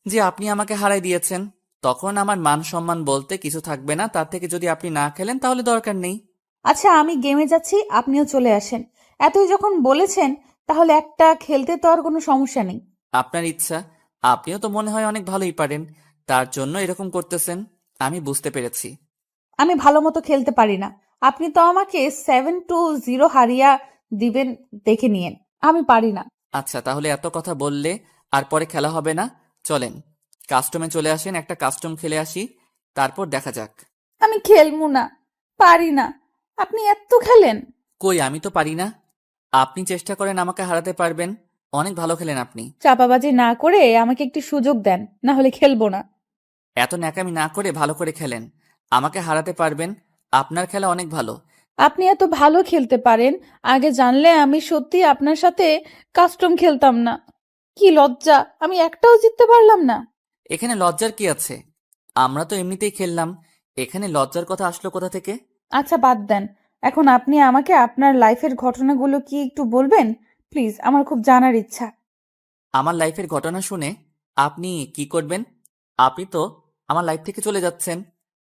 যে আপনি আমাকে হারাই দিয়েছেন। তখন আমার মান সম্মান বলতে কিছু থাকবে না। তার থেকে যদি আপনি না খেলেন তাহলে দরকার নেই। আচ্ছা, আমি গেমে যাচ্ছি, আপনিও চলে আসেন। এতই যখন বলেছেন তাহলে একটা খেলতে তো আর কোনো সমস্যা নেই। আপনার ইচ্ছা, আপনিও তো মনে হয় অনেক ভালোই পারেন, তার জন্য এরকম করতেছেন। আমি বুঝতে পেরেছি। আমি ভালো মতো খেলতে পারি না। আপনি তো আমাকে 7-0 হারিয়া দিবেন, দেখে নিয়েন। আমি পারি না। আচ্ছা, তাহলে এত কথা বললে আর পরে খেলা হবে না। চলেন কাস্টমে চলে আসেন, একটা কাস্টম খেলে আসি, তারপর দেখা যাক। আমি খেলবো না, পারি না। আপনি এত খেলেন। কই, আমি তো পারি না। আপনি চেষ্টা করেন, আমাকে হারাতে পারবেন। অনেক ভালো খেলেন আপনি। চাপাবাজি না করে আমাকে একটু সুযোগ দেন, না হলে খেলবো না। এত ন্যাকামি না করে ভালো করে খেলেন, আমাকে হারাতে পারবেন। আপনার খেলা অনেক ভালো। আপনি এত ভালো খেলতে পারেন, আগে জানলে আমি সত্যি আপনার সাথে কাস্টম খেলতাম না। কি লজ্জা, আমি একটাও জিততে পারলাম না। এখানে লজ্জার কি আছে? আমরা তো এমনিতেই খেললাম, এখানে লজ্জার কথা আসলো কোথা থেকে? আচ্ছা বাদ দেন, এখন আপনি আমাকে আপনার লাইফের ঘটনাগুলো কি একটু বলবেন প্লিজ? আমার খুব জানার ইচ্ছা। আমার লাইফের ঘটনা শুনে আপনি কি করবেন? আপনি তো আমার লাইফ থেকে চলে যাচ্ছেন।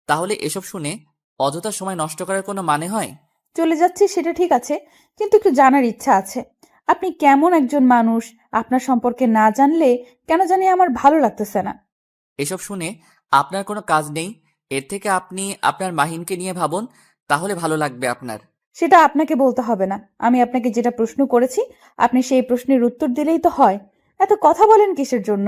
তাহলে এসব শুনে অযথা সময় নষ্ট করার কোনো মানে হয়? চলে যাচ্ছি সেটা ঠিক আছে, কিন্তু একটু জানার ইচ্ছা আছে। আপনি কেমন একজন মানুষ, আপনার সম্পর্কে না জানলে কেন জানি আমার ভালো লাগতেছে না। এসব শুনে আপনার কোনো কাজ নেই। এর থেকে আপনি আপনার মাহিনকে নিয়ে ভাবুন, তাহলে ভালো লাগবে আপনার। সেটা আপনাকে বলতে হবে না। আমি আপনাকে যেটা প্রশ্ন করেছি আপনি সেই প্রশ্নের উত্তর দিলেই তো হয়। এত কথা বলেন কিসের জন্য?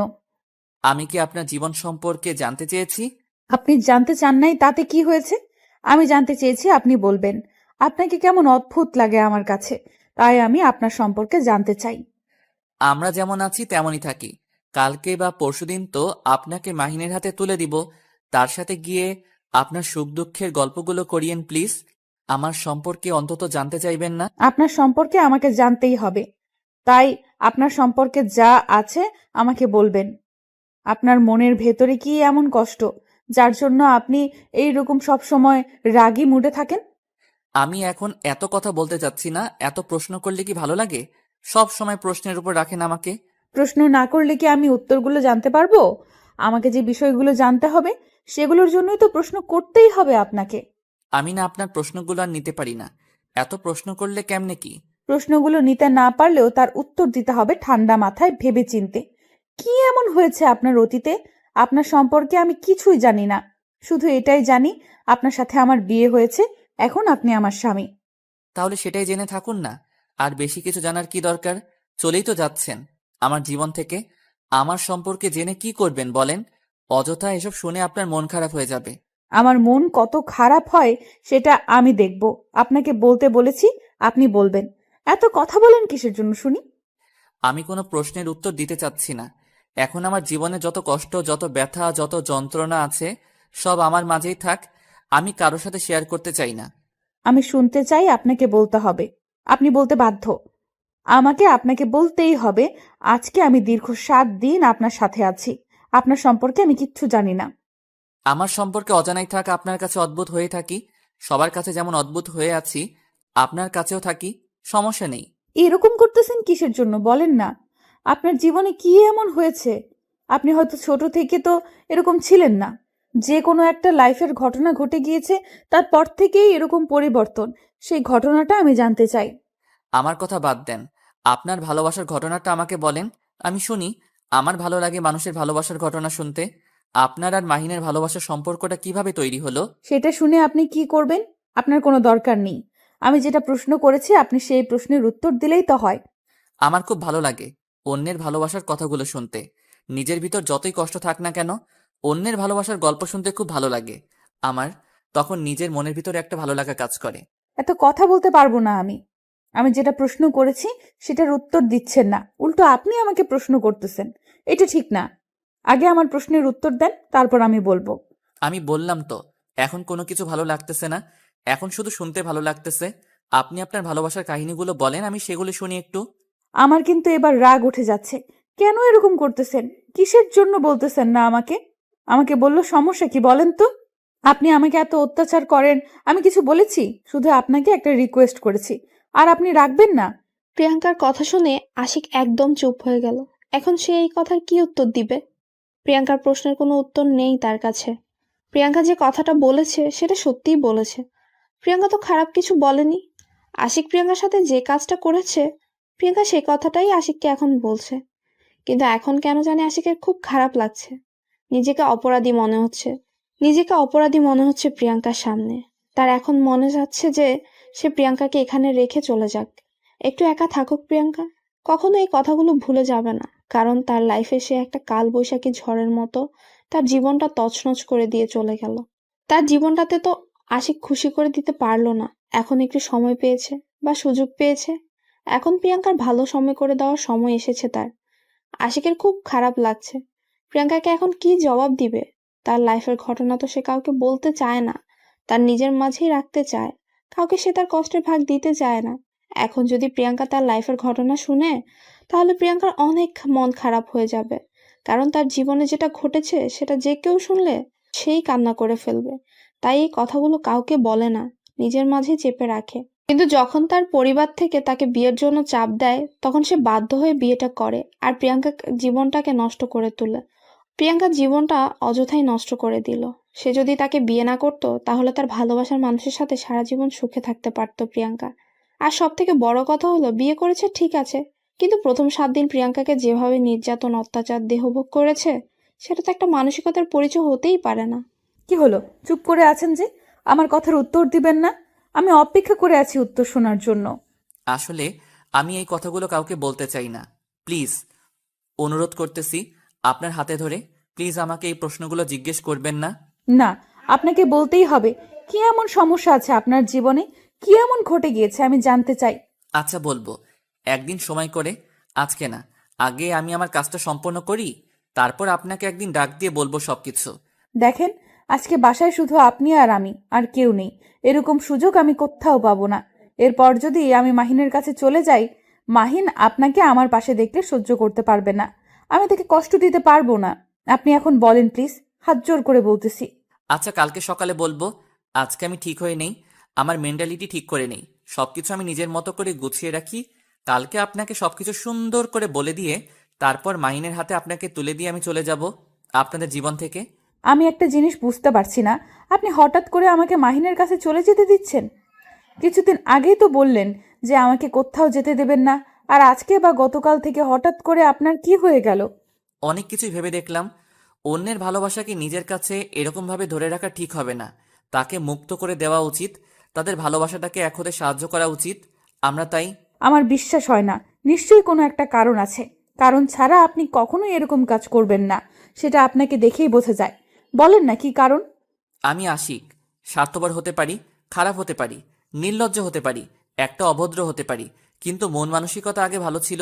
আমি কি আপনার জীবন সম্পর্কে জানতে চেয়েছি? আপনি জানতে চান নাই তাতে কি হয়েছে? আমি জানতে চেয়েছি আপনি বলবেন। আপনাকে কেমন অদ্ভুত লাগে আমার কাছে, তাই আমি আপনার সম্পর্কে জানতে চাই। আমরা যেমন আছি তেমনই থাকি। কালকে বা পরশুদিন তো আপনাকে মাহিনের হাতে তুলে দিব। তার সাথে গিয়ে আপনার সুখ দুঃখের গল্পগুলো করিয়েন প্লিজ। আমার সম্পর্কে অন্তত জানতে চাইবেন না? আপনার সম্পর্কে আমাকে জানতেই হবে, তাই আপনার সম্পর্কে যা আছে আমাকে বলবেন। আপনার মনের ভেতরে কি এমন কষ্ট যার জন্য আপনি এইরকম সব সময় রাগী মুডে থাকেন? আমি এখন এত কথা বলতে চাচ্ছি না। এত প্রশ্ন করলে কি ভালো লাগে? সব সময় প্রশ্নের উপর রাখেন আমাকে। প্রশ্ন না করলে কি আমি উত্তরগুলো জানতে পারবো? আমাকে যে বিষয়গুলো জানতে হবে সেগুলোর জন্যই তো প্রশ্ন করতেই হবে আপনাকে। আমি না আপনার প্রশ্নগুলো আর নিতে পারি না। এত প্রশ্ন করলে কেমনে কি? প্রশ্নগুলো নিতে না পারলেও তার উত্তর দিতে হবে ঠান্ডা মাথায় ভেবে চিনতে। কি এমন হয়েছে আপনার অতীতে? আপনার সম্পর্কে আমি কিছুই জানি না, শুধু এটাই জানি আপনার সাথে আমার বিয়ে হয়েছে, এখন আপনি আমার স্বামী। তাহলে সেটাই জেনে থাকুন না। আর বেশি কিছু জানার কি দরকার? চলেই তো যাচ্ছেন আমার জীবন থেকে। আমার সম্পর্কে জেনে কি করবেন বলেন? অযথা এসব শুনে আপনার মন খারাপ হয়ে যাবে। আমার মন কত খারাপ হয় সেটা আমি দেখব। আপনাকে বলতে বলেছি, আপনি বলবেন। এত কথা বলেন কিসের জন্য শুনি? আমি কোনো প্রশ্নের উত্তর দিতে চাচ্ছি না। এখন আমার জীবনে যত কষ্ট, যত ব্যথা, যত যন্ত্রণা আছে সব আমার মাঝেই থাক। আমি কারোর সাথে শেয়ার করতে চাই না। আমি শুনতে চাই, আপনাকে বলতে হবে। আপনি বলতে বাধ্য। আমাকে আপনাকে বলতেই হবে। আজকে আমি দীর্ঘ 7 দিন আপনার সাথে আছি, আপনার সম্পর্কে আমি কিচ্ছু জানি না। আমার সম্পর্কে অজানাই থাক, আপনার কাছে অদ্ভুত হয়ে থাকি। সবার কাছে যেমন অদ্ভুত হয়ে আছি, আপনার কাছেও থাকি। সমস্যা নেই। এরকম করতেছেন কিসের জন্য বলেন না? আপনার জীবনে কি এমন হয়েছে? আপনি হয়তো ছোট থেকে তো এরকম ছিলেন না। যে কোনো একটা লাইফের ঘটনা ঘটে গিয়েছে, তারপর থেকেই এরকম পরিবর্তন। সেই ঘটনাটা আমি জানতে চাই। আমার কথা বাদ দেন। আপনার ভালোবাসার ঘটনাটা আমাকে বলেন, আমি শুনি। আমার ভালো লাগে মানুষের ভালোবাসার ঘটনা শুনতে। আপনার আর মাহিনের ভালোবাসার সম্পর্কটা কিভাবে তৈরি হলো? সেটা শুনে আপনি কি করবেন? আপনার কোনো দরকার নেই। আমি যেটা প্রশ্ন করেছি আপনি সেই প্রশ্নের উত্তর দিলেই তো হয়। আমার খুব ভালো লাগে অন্যের ভালোবাসার কথাগুলো শুনতে। নিজের ভিতর যতই কষ্ট থাক না কেন, অন্যের ভালোবাসার গল্প শুনতে খুব ভালো লাগে আমার। তখন নিজের মনের ভিতরে একটা ভালো লাগা কাজ করে। এত কথা বলতে পারবো না আমি। আমি যেটা প্রশ্ন করেছি সেটার উত্তর দিচ্ছেন না, উল্টো আপনি আমাকে প্রশ্ন করতেছেন। এটা ঠিক না। আগে আমার প্রশ্নের উত্তর দেন, তারপর আমি বলবো। আমি বললাম তো, এখন কোনো কিছু ভালো লাগতেছে না। এখন শুধু শুনতে ভালো লাগতেছে। আপনি আপনার ভালোবাসার কাহিনীগুলো বলেন, আমি সেগুলো শুনি একটু। আমার কিন্তু এবার রাগ উঠে যাচ্ছে। কেন এরকম করতেছেন? কিসের জন্য বলতেছেন না আমাকে? আমাকে বললো সমস্যা কি বলেন তো? আপনি আমাকে এত অত্যাচার করেন, আমি কিছু বলেছি? শুধু আপনাকে একটা রিকোয়েস্ট করেছি, আর আপনি রাখবেন না? প্রিয়াঙ্কার কথা শুনে আশিক একদম চুপ হয়ে গেল। এখন সে এই কথার কি উত্তর দিবে? প্রিয়াঙ্কার প্রশ্নের কোনো উত্তর নেই তার কাছে। প্রিয়াঙ্কা যে কথাটা বলেছে সেটা সত্যিই বলেছে। প্রিয়াঙ্কা তো খারাপ কিছু বলেনি। আশিক প্রিয়াঙ্কার সাথে যে কাজটা করেছে, প্রিয়াঙ্কা সেই কথাটাই আশিককে এখন বলছে। কিন্তু এখন কেন জানি আশিকের খুব খারাপ লাগছে। নিজেকে অপরাধী মনে হচ্ছে। নিজেকে অপরাধী মনে হচ্ছে প্রিয়াঙ্কার সামনে। তার এখন মনে যাচ্ছে যে সে প্রিয়াঙ্কাকে এখানে রেখে চলে যাক। একটু একা থাকুক প্রিয়াঙ্কা। কখনো এই কথাগুলো ভুলে যাবে না, কারণ তার লাইফে সে একটা কালবৈশাখী ঝড়ের মতো তার জীবনটা তছনছ করে দিয়ে চলে গেল। তার জীবনটাতে তো আশিক খুশি করে দিতে পারলো না। এখন একটু সময় পেয়েছে বা সুযোগ পেয়েছে, এখন প্রিয়াঙ্কার ভালো সময় করে দেওয়ার সময় এসেছে তার। আশিকের খুব খারাপ লাগছে। প্রিয়াঙ্কাকে এখন কি জবাব দিবে? তার লাইফের ঘটনা তো সে কাউকে বলতে চায় না, তার নিজের মাঝেই রাখতে চায়। কাউকে সে তার কষ্টের ভাগ দিতে চায় না। এখন যদি প্রিয়াঙ্কা তার লাইফের ঘটনা শুনে, তাহলে প্রিয়াঙ্কার অনেক মন খারাপ হয়ে যাবে। কারণ তার জীবনে যেটা ঘটেছে সেটা যে কেউ শুনলে সেই কান্না করে ফেলবে। তাই এই কথাগুলো কাউকে বলে না, নিজের মাঝে চেপে রাখে। কিন্তু যখন তার পরিবার থেকে তাকে বিয়ের জন্য চাপ দেয়, তখন সে বাধ্য হয়ে বিয়েটা করে আর প্রিয়াঙ্কা জীবনটাকে নষ্ট করে তোলে। প্রিয়াঙ্কার জীবনটা অযথাই নষ্ট করে দিল। সে যদি তাকে বিয়ে না করতো, তাহলে তার ভালোবাসার মানুষের সাথে সারা জীবন সুখে থাকতে পারতো প্রিয়াঙ্কা। আর সব থেকে বড় কথা হলো, বিয়ে করেছে ঠিক আছে, কিন্তু প্রথম 7 দিন প্রিয়াঙ্কাকে যেভাবে নির্যাতন, অত্যাচার, দেহভোগ করেছে, সেটা তো একটা মানসিকতার পরিচয় হতেই পারে না। কি হলো, চুপ করে আছেন যে? আমার কথার উত্তর দিবেন না? আমি অপেক্ষা করে আছি উত্তর শোনার জন্য। আসলে আমি এই কথাগুলো কাউকে বলতে চাই না। প্লিজ, অনুরোধ করতেছি, আপনার হাতে ধরে প্লিজ আমাকে এই প্রশ্নগুলো জিজ্ঞেস করবেন না। না, আপনাকে বলতেই হবে। কি এমন সমস্যা আছে আপনার জীবনে? কি এমন ঘটে গিয়েছে আমি জানতে চাই। আচ্ছা বলবো, একদিন সময় করে, আজকে না, আগে আমি আমার কাজটা সম্পন্ন করি, তারপর আপনাকে একদিন ডাক দিয়ে বলবো সবকিছু। দেখেন, আজকে বাসায় শুধু আপনি আর আমি, আর কেউ নেই। এরকম সুযোগ আমি কোথাও পাবো না। এরপর যদি আমি মাহিনের কাছে চলে যাই, মাহিন আপনাকে আমার পাশে দেখলে সহ্য করতে পারবে না। আমি তাকে কষ্ট দিতে পারবো না। আপনি এখন বলেন প্লিজ, হাত জোর করে বলতেছি। আচ্ছা, কালকে সকালে বলবো। আজকে আমি ঠিক হয়ে নেই, আমার মেন্টালিটি ঠিক করে নেই, সবকিছু আমি নিজের মতো করে গুছিয়ে রাখি। কালকে আপনাকে সবকিছু সুন্দর করে বলে দিয়ে তারপর মাহিনের হাতে আপনাকে তুলে দিয়ে আমি চলে যাব আপনাদের জীবন থেকে। আমি একটা জিনিস বুঝতে পারছি না, আপনি হঠাৎ করে আমাকে মাহিনের কাছে চলে যেতে দিচ্ছেন? কিছুদিন আগেই তো বললেন যে আমাকে কোথাও যেতে দেবেন না, আর আজকে বা গতকাল থেকে হঠাৎ করে আপনার কি হয়ে গেল? অনেক কিছুই ভেবে দেখলাম, অন্যের ভালোবাসাকে নিজের কাছে এরকমভাবে ধরে রাখা ঠিক হবে না, তাকে মুক্ত করে দেওয়া উচিত, তাদের ভালোবাসাটাকে এক হতে সাহায্য করা উচিত। আমরা তাই। আমার বিশ্বাস হয় না। নিশ্চয়ই কোনো একটা কারণ আছে। কারণ ছাড়া আপনি কখনোই এরকম কাজ করবেন না, সেটা আপনাকে দেখেই বোঝা যায়। বলেন না কি কারণ? আমি আশিক, স্বার্থপর হতে পারি, খারাপ হতে পারি, নির্লজ্জ হতে পারি, একটা অভদ্র হতে পারি, কিন্তু মন মানসিকতা আগে ভালো ছিল,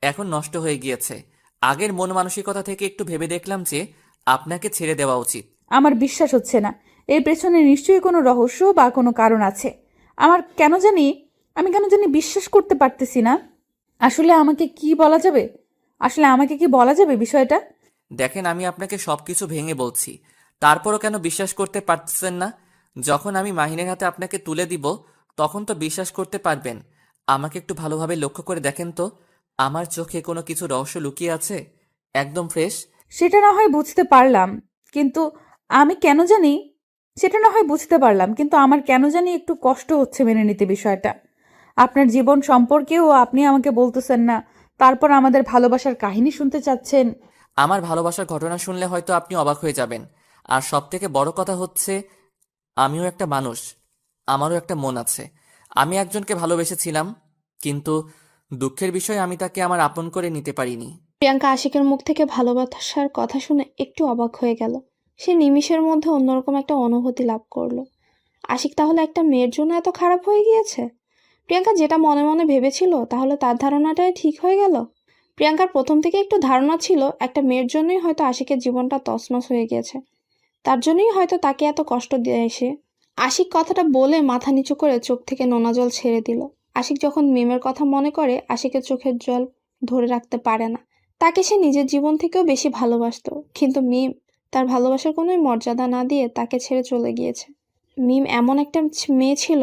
এখন নষ্ট হয়ে গিয়েছে। আগের মন মানসিকতা থেকে একটু ভেবে দেখলাম যে আপনাকে ছেড়ে দেওয়া উচিত। আমার বিশ্বাস হচ্ছে না। এর পেছনে নিশ্চয়ই কোনো রহস্য বা কোনো কারণ আছে। আমি কেন জানি বিশ্বাস করতে পারতেছি না। আসলে আমাকে কি বলা যাবে? বিষয়টা? দেখেন, আমি আপনাকে সবকিছু ভেঙে বলছি, তারপরও কেন বিশ্বাস করতে পারছেন না? যখন আমি মাহিনের হাতে আপনাকে তুলে দিব, তখন তো বিশ্বাস করতে পারবেন। আমাকে একটু ভালোভাবে লক্ষ্য করে দেখেন তো, আমার চোখে কোনো কিছু রহস্য লুকিয়ে আছে? একদম ফ্রেশ। সেটা না হয় বুঝতে পারলাম, কিন্তু আমি কেন জানি সেটা না হয় বুঝতে পারলাম কিন্তু আমার কেন জানি একটু কষ্ট হচ্ছে মেনে নিতে বিষয়টা। আপনার জীবন সম্পর্কেও আপনি আমাকে বলতেছেন না, তারপর আমাদের ভালোবাসার কাহিনী শুনতে চাচ্ছেন। আমার ভালোবাসার ঘটনা শুনলে হয়তো আপনি অবাক হয়ে যাবেন। আর সবথেকে বড় কথা হচ্ছে, আমিও একটা মানুষ, আমারও একটা মন আছে। আমি একজনকে ভালোবেসেছিলাম, কিন্তু দুঃখের বিষয় আমি তাকে আমার আপন করে নিতে পারিনি। প্রিয়াঙ্কা আশিকের মুখ থেকে ভালোবাসার কথা শুনে একটু অবাক হয়ে গেল। সে নিমিষের মধ্যে অন্যরকম একটা অনুভূতি লাভ করলো। আশিক তাহলে একটা মেয়ের জন্য এত খারাপ হয়ে গিয়েছে? প্রিয়াঙ্কা যেটা মনে মনে ভেবেছিল তাহলে তার ধারণাটাই ঠিক হয়ে গেল। প্রিয়াঙ্কার প্রথম থেকে একটু ধারণা ছিল একটা মেয়ের জন্যই হয়তো আশিকের জীবনটা তছনছ হয়ে গিয়েছে, তার জন্যই হয়তো তাকে এত কষ্ট দিয়ে এসে। আশিক কথাটা বলে মাথা নিচু করে চোখ থেকে নোনা জল ছেড়ে দিল। আশিক যখন মিমের কথা মনে করে, আশিকের চোখের জল ধরে রাখতে পারে না। তাকে সে নিজের জীবন থেকেও বেশি ভালোবাসতো, কিন্তু মিম তার ভালোবাসার কোনোই মর্যাদা না দিয়ে তাকে ছেড়ে চলে গিয়েছে। মিম এমন একটা মেয়ে ছিল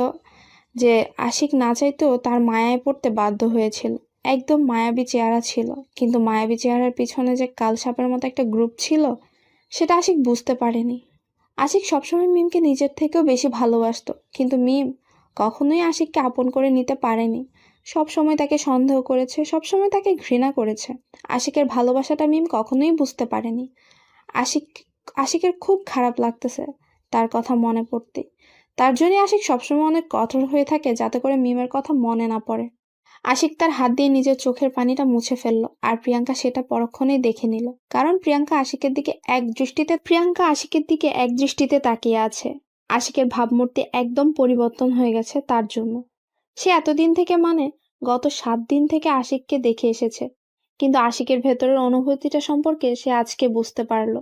যে আশিক না চাইতেও তার মায়ায় পড়তে বাধ্য হয়েছিল। একদম মায়াবী চেহারা ছিল, কিন্তু মায়াবী চেহারার পিছনে যে কালসাপের মতো একটা গ্রুপ ছিল, সেটা আশিক বুঝতে পারেনি। আশিক সবসময় মিমকে নিজের থেকেও বেশি ভালোবাসতো, কিন্তু মিম কখনোই আশিককে আপন করে নিতে পারেনি। সবসময় তাকে সন্দেহ করেছে, সবসময় তাকে ঘৃণা করেছে। আশিকের ভালোবাসাটা মিম কখনোই বুঝতে পারেনি। আশিক আশিকের খুব খারাপ লাগতেছে তার কথা মনে পড়তে। তার জন্যই আশিক সবসময় অনেক কঠোর হয়ে থাকে, যাতে করে মিমের কথা মনে না পড়ে। আশিক তার হাত দিয়ে নিজের চোখের পানিটা মুছে ফেললো, আর প্রিয়াঙ্কা সেটা পরক্ষণেই দেখে নিল। কারণ প্রিয়াঙ্কা আশিকের দিকে এক দৃষ্টিতে তাকিয়ে আছে। আশিকের ভাবমূর্তি একদম পরিবর্তন হয়ে গেছে তার জন্য। সে এতদিন থেকে, মানে গত 7 দিন থেকে আশিককে দেখে এসেছে, কিন্তু আশিকের ভেতরের অনুভূতিটা সম্পর্কে সে আজকে বুঝতে পারলো।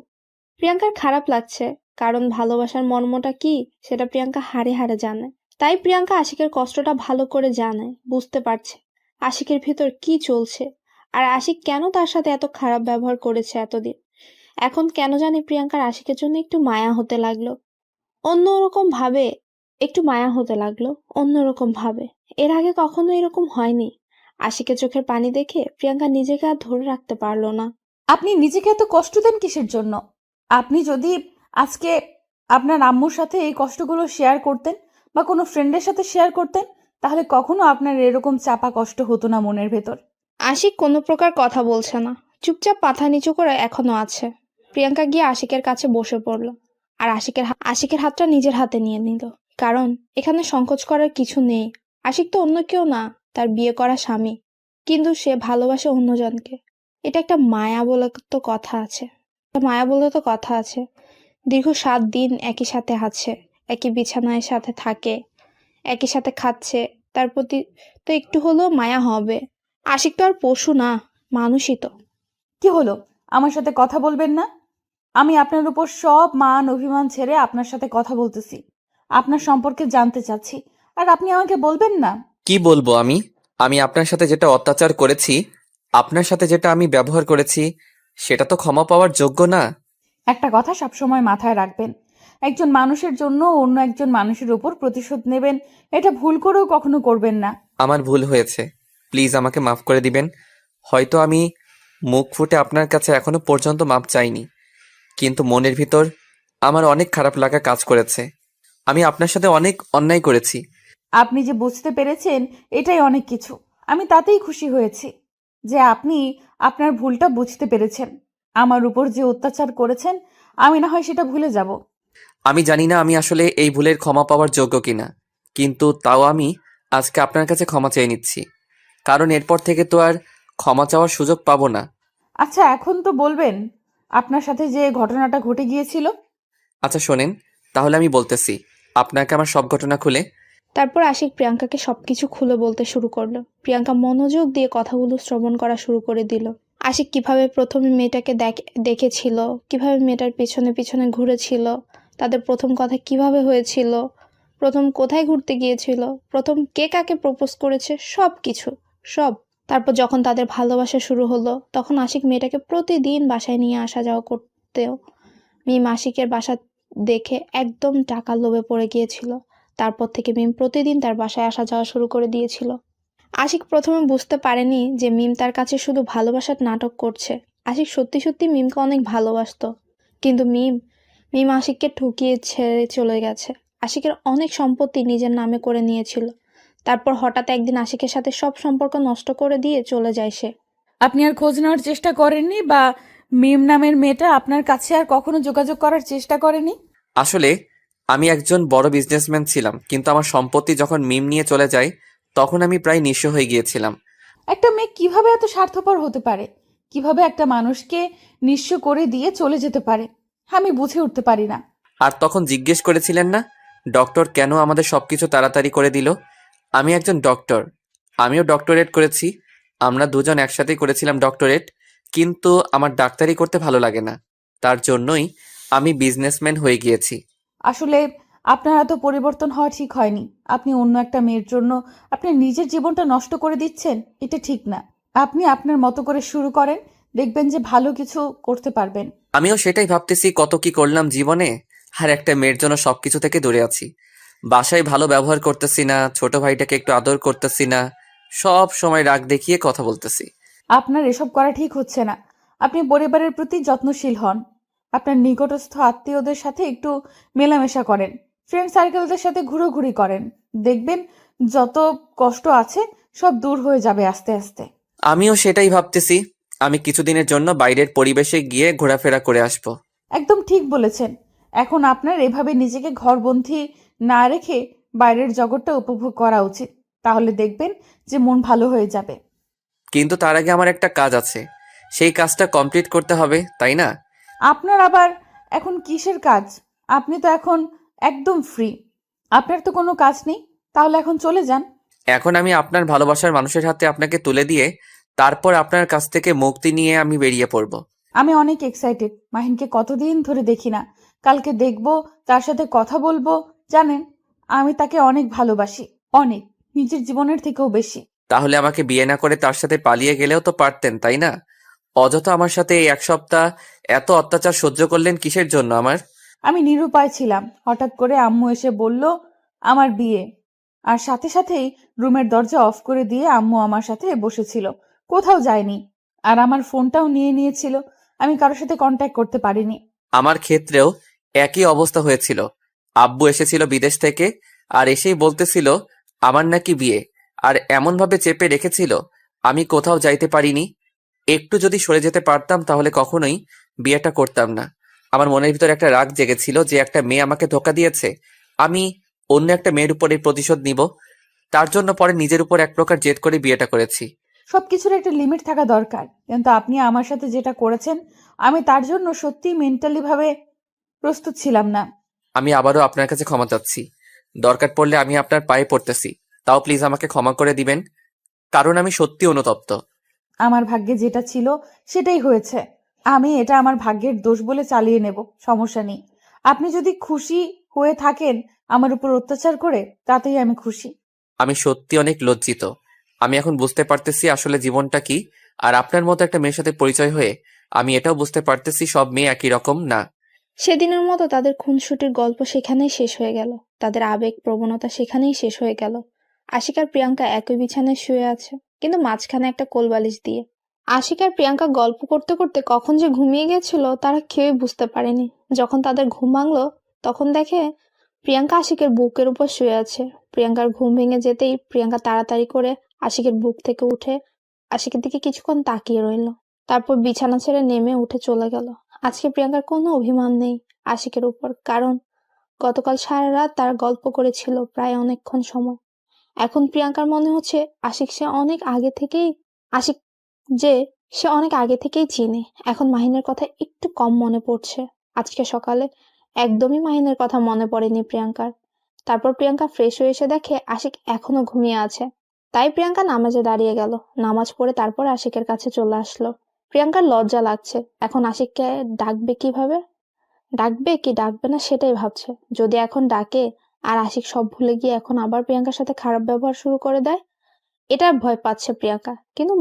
প্রিয়াঙ্কার খারাপ লাগছে, কারণ ভালোবাসার মর্মটা কি সেটা প্রিয়াঙ্কা হাড়ে হাড়ে জানে। তাই প্রিয়াঙ্কা আশিকের কষ্টটা ভালো করে জানে, বুঝতে পারছে আশিকের ভিতর কি চলছে, আর আশিক কেন তার সাথে এত খারাপ ব্যবহার করেছে এতদিন। এখন কেন জানি প্রিয়াঙ্কার আশিকের জন্য একটু মায়া হতে লাগলো, অন্যরকম ভাবে। এর আগে কখনো এরকম হয়নি। আশিকের চোখের পানি দেখে প্রিয়াঙ্কা নিজেকে আর ধরে রাখতে পারলো না। আপনি নিজেকে এত কষ্ট দেন কিসের জন্য? আপনি যদি আজকে আপনার আম্মুর সাথে এই কষ্টগুলো শেয়ার করতেন বা কোনো ফ্রেন্ডের সাথে শেয়ার করতেন, তাহলে কখনো আপনার এরকম চাপা কষ্ট হতো না মনের ভেতর। আশিক কোনো প্রকার কথা বলছে না, চুপচাপ মাথা নিচু করে এখনো আছে। প্রিয়াঙ্কা গিয়ে আশিকের কাছে বসে পড়ল, আর আশিকের হাতটা নিজের হাতে নিয়ে নিল। কারণ এখানে সংকোচ করার কিছু নেই। আশিক তো অন্য কেউ না, তার বিয়ে করা স্বামী, কিন্তু সে ভালোবাসে অন্যজনকে। এটা একটা মায়া বলে তো কথা আছে। দীর্ঘ 7 দিন একই সাথে আছে, একই বিছানায় সাথে থাকে, একই সাথে খাচ্ছে, তার প্রতি তো একটু হলেও মায়া হবে। আশিক তো আর পশু না, মানুষই তো। কি হলো, আমার সাথে কথা বলবেন না? আমি আপনার উপর সব মান অভিমান ছেড়ে আপনার সাথে কথা বলতেছি, আপনার সম্পর্কে জানতে চাচ্ছি, আর আপনি আমাকে বলবেন না? কি বলবো আমি? আমি আপনার সাথে যেটা অত্যাচার করেছি, আপনার সাথে যেটা আমি ব্যবহার করেছি, সেটা তো ক্ষমা পাওয়ার যোগ্য না। একটা কথা সবসময় মাথায় রাখবেন, একজন মানুষের জন্য অন্য একজন মানুষের উপর প্রতিশোধ নেবেন, এটা ভুল করেও কখনো করবেন না। আমার ভুল হয়েছে, প্লিজ আমাকে মাফ করে দিবেন। হয়তো আমি মুখ ফুটে আপনার কাছে এখনো পর্যন্ত মাপ চাইনি, কিন্তু মনের ভিতর আমার অনেক খারাপ লাগা কাজ করেছে। আমি আপনার সাথে অনেক অন্যায় করেছি। আপনি যে বুঝতে পেরেছেন, এটাই অনেক কিছু। আমি তাতেই খুশি হয়েছি যে আপনি আপনার ভুলটা বুঝতে পেরেছেন। আমার উপর যে অত্যাচার করেছেন, আমি না হয় সেটা ভুলে যাব। আমি জানি না আমি আসলে এই ভুলের ক্ষমা পাওয়ার যোগ্য কিনা, কিন্তু তাও আমি আজকে আপনার কাছে ক্ষমা চেয়ে নিচ্ছি, কারণ এরপর থেকে তো আর ক্ষমা চাওয়ার সুযোগ পাবো না। আচ্ছা, এখন তো বলবেন আপনার সাথে যে ঘটনাটা ঘটে গিয়েছিল। আচ্ছা শোনেন, তাহলে আমি বলতেছি আপনাকে আমার সব ঘটনা খুলে। তারপর আশিক প্রিয়াঙ্কাকে সবকিছু খুলে বলতে শুরু করলো। প্রিয়াঙ্কা মনোযোগ দিয়ে কথাগুলো শ্রবণ করা শুরু করে দিল। আশিক কিভাবে প্রথমে মেয়েটাকে দেখেছিল, কিভাবে মেয়েটার পিছনে পিছনে ঘুরেছিল, তাদের প্রথম কথা কিভাবে হয়েছিল, প্রথম কোথায় ঘুরতে গিয়েছিল, প্রথম কে কাকে প্রপোজ করেছে, সব কিছু, সব। তারপর যখন তাদের ভালোবাসা শুরু হলো, তখন আশিক মেয়েটাকে প্রতিদিন বাসায় নিয়ে আসা যাওয়া করতেও মিম আশিকের বাসা দেখে একদম টাকার লোভে পড়ে গিয়েছিল। তারপর থেকে মিম প্রতিদিন তার বাসায় আসা যাওয়া শুরু করে দিয়েছিল। আশিক প্রথমে বুঝতে পারেনি যে মিম তার কাছে শুধু ভালোবাসার নাটক করছে। আশিক সত্যি সত্যি মিমকে অনেক ভালোবাসতো, কিন্তু মিম আশিককে ঠকিয়ে ছেড়ে চলে গেছে। আশিকের অনেক সম্পত্তি নিজের নামে করে নিয়েছিল। তারপর হঠাৎ একদিন আশিকের সাথে সব সম্পর্ক নষ্ট করে দিয়ে চলে যায় সে। আপনি আর খোঁজ নেওয়ার চেষ্টা করেননি, বা মিম নামের মেয়েটা আপনার কাছে আর কখনো যোগাযোগ করার চেষ্টা করেনি? আসলে আমি একজন বড় বিজনেসম্যান ছিলাম, কিন্তু আমার সম্পত্তি যখন মিম নিয়ে চলে যায়, তখন আমি প্রায় নিঃস্ব হয়ে গিয়েছিলাম। একটা মেয়ে কিভাবে এত স্বার্থপর হতে পারে? কিভাবে একটা মানুষকে নিঃস্ব করে দিয়ে চলে যেতে পারে? আমি বুঝে উঠতে পারি না। আর তখন জিজ্ঞেস করেছিলেন না, ডক্টর কেন আমাদের সবকিছু তাড়াতাড়ি করে দিল? আমি একজন ডক্টর, আমিও ডক্টরেট করেছি, আমরা দুজন একসাথেই করেছিলাম ডক্টরেট, কিন্তু আমার ডাক্তারি করতে ভালো লাগে না, তার জন্যই আমি বিজনেসম্যান হয়ে গিয়েছি। আসলে আপনার এত পরিবর্তন হওয়া ঠিক হয়নি। আপনি অন্য একটা মেয়ের জন্য আপনার নিজের জীবনটা নষ্ট করে দিচ্ছেন, এটা ঠিক না। আপনি আপনার মতো করে শুরু করেন, দেখবেন যে ভালো কিছু করতে পারবেন। আমিও সেটাই ভাবতেছি, কত কি করলাম জীবনে, আর একটা মেয়ের জন্য সবকিছু থেকে দূরে আছি। বাসায় ভালো ব্যবহার করতেছি না, ছোট ভাইটাকে একটু আদর করতেছি না, সব সময় রাগ দেখিয়ে কথা বলতেছি। আপনার এসব করা ঠিক হচ্ছে না। আপনি পরিবারের প্রতি যত্নশীল হন। আপনার নিকটস্থ আত্মীয়দের সাথে একটু মেলামেশা করেন, ফ্রেন্ড সার্কেলদের সাথে ঘুরোঘুরি করেন। দেখবেন যত কষ্ট আছে সব দূর হয়ে যাবে আস্তে আস্তে। আমিও সেটাই ভাবতেছি, আমি কিছুদিনের জন্য বাইরের পরিবেশে গিয়ে ঘোরাফেরা করে আসব। একদম ঠিক বলেছেন। এখন আপনার এভাবে নিজেকে ঘরবন্দি না রেখে বাইরের জগৎটা উপভোগ করা উচিত। তাহলে দেখবেন যে মন ভালো হয়ে যাবে। কিন্তু তার আগে আমার একটা কাজ আছে, সেই কাজটা কমপ্লিট করতে হবে, তাই না? আপনার আবার এখন কিসের কাজ? আপনি তো এখন একদম ফ্রি। আপনার তো কোনো কাজ নেই, তাহলে এখন চলে যান। এখন আমি আপনার ভালোবাসার মানুষের হাতে আপনাকে তুলে দিয়ে তারপর আপনার কাছ থেকে মুক্তি নিয়ে আমি বেরিয়ে পড়ব। আমি অনেক এক্সাইটেড। মাহিনকে কতদিন ধরে দেখি না, কালকে দেখবো, তার সাথে কথা বলবো। জানেন, আমি তাকে অনেক ভালোবাসি, অনেক, নিজের জীবনের থেকেও বেশি। তাহলে আমাকে বিয়ে না করে তার সাথে পালিয়ে গেলেও তো পারতেন, তাই না? অযথা আমার সাথে এই 1 সপ্তাহ এত অত্যাচার সহ্য করলেন কিসের জন্য আমার? আমি নিরুপায় ছিলাম। হঠাৎ করে আম্মু এসে বলল আমার বিয়ে, আর সাথে সাথেই রুমের দরজা অফ করে দিয়ে আম্মু আমার সাথে বসেছিল, কোথাও যায়নি। আর আমার ফোনটাও নিয়ে নিয়েছিল, আমি কারোর সাথে কন্ট্যাক্ট করতে পারিনি। আমার ক্ষেত্রেও একই অবস্থা হয়েছিল। আব্বু এসেছিল বিদেশ থেকে, আর এসেই বলতেছিল আমার নাকি বিয়ে, আর এমনভাবে চেপে রেখেছিল আমি কোথাও যাইতে পারিনি। একটু যদি সরে যেতে পারতাম তাহলে কখনোই বিয়েটা করতাম না। আমার মনের ভিতর একটা রাগ জেগেছিল যে একটা মেয়ে আমাকে ধোকা দিয়েছে, আমি অন্য একটা মেয়ের উপর এই প্রতিশোধ নিব। তার জন্য পরে নিজের উপর এক প্রকার জেদ করে বিয়েটা করেছি। সবকিছুর একটা লিমিট থাকা দরকার, কিন্তু আপনি আমার সাথে যেটা করেছেন, আমি তার জন্য সত্যিই মেন্টালি ভাবে প্রস্তুত ছিলাম না। আমি আবারও আপনার কাছে ক্ষমা চাচ্ছি। দরকার পড়লে আমি আপনার পায়ে পড়তেছি, তাও প্লিজ আমাকে ক্ষমা করে দিবেন, কারণ আমি সত্যি অনুতপ্ত। আমার ভাগ্যে যেটা ছিল সেটাই হয়েছে। আমি এটা আমার ভাগ্যের দোষ বলে চালিয়ে নেব, সমস্যা নেই। আপনি যদি খুশি হয়ে থাকেন আমার উপর অত্যাচার করে, তাতেই আমি খুশি। আমি সত্যি অনেক লজ্জিত। আমি এখন বুঝতে পারতেছি আসলে জীবনটা কি, আর আপনার মতো একটা মেয়ের সাথে পরিচয় হয়ে আমি এটাও বুঝতে পারতেছি সব মেয়ে একই রকম না। সেদিনের মতো তাদের খুনসুটির গল্প সেখানেই শেষ হয়ে গেল। তাদের আবেগ প্রবণতা সেখানেই শেষ হয়ে গেল। আশিক আর প্রিয়াঙ্কা একই বিছানায় শুয়ে আছে, কিন্তু মাঝখানে একটা কোলবালিশ দিয়ে। আশিক আর প্রিয়াঙ্কা গল্প করতে করতে কখন যে ঘুমিয়ে গেছিল তারা কেউই বুঝতে পারেনি। যখন তাদের ঘুম ভাঙলো তখন দেখে প্রিয়াঙ্কা আশিকের বুকের উপর শুয়ে আছে। প্রিয়াঙ্কার ঘুম ভেঙে যেতেই প্রিয়াঙ্কা তাড়াতাড়ি করে আশিকের বুক থেকে উঠে আশিকের দিকে কিছুক্ষণ তাকিয়ে রইল, তারপর বিছানা ছেড়ে নেমে উঠে চলে গেল। আজকে প্রিয়াঙ্কার কোনো অভিমান নেই আশিকের উপর, কারণ গতকাল সারা রাত তারা গল্প করেছিল প্রায় অনেকক্ষণ সময়। এখন প্রিয়াঙ্কার মনে হচ্ছে আশিক সে অনেক আগে থেকেই চিনে। এখন মাহিনের কথা একটু কম মনে পড়ছে। আজকে সকালে একদমই মাহিনের কথা মনে পড়েনি প্রিয়াঙ্কার। তারপর প্রিয়াঙ্কা ফ্রেশ হয়ে এসে দেখে আশিক এখনো ঘুমিয়ে আছে। তাই প্রিয়াঙ্কা নামাজে দাঁড়িয়ে গেল, নামাজ পড়ে তারপর আশিকের কাছে চলে আসলো। প্রিয়াঙ্কার লজ্জা লাগছে, এখন আশিককে ডাকবে কিভাবে, ডাকবে কি ডাকবে না সেটাই ভাবছে। যদি এখন ডাকে আর আশিক সব ভুলে গিয়ে এখন আবার প্রিয়াঙ্কার সাথে খারাপ ব্যবহার শুরু করে দেয়, এটার ভয় পাচ্ছে প্রিয়াঙ্কা।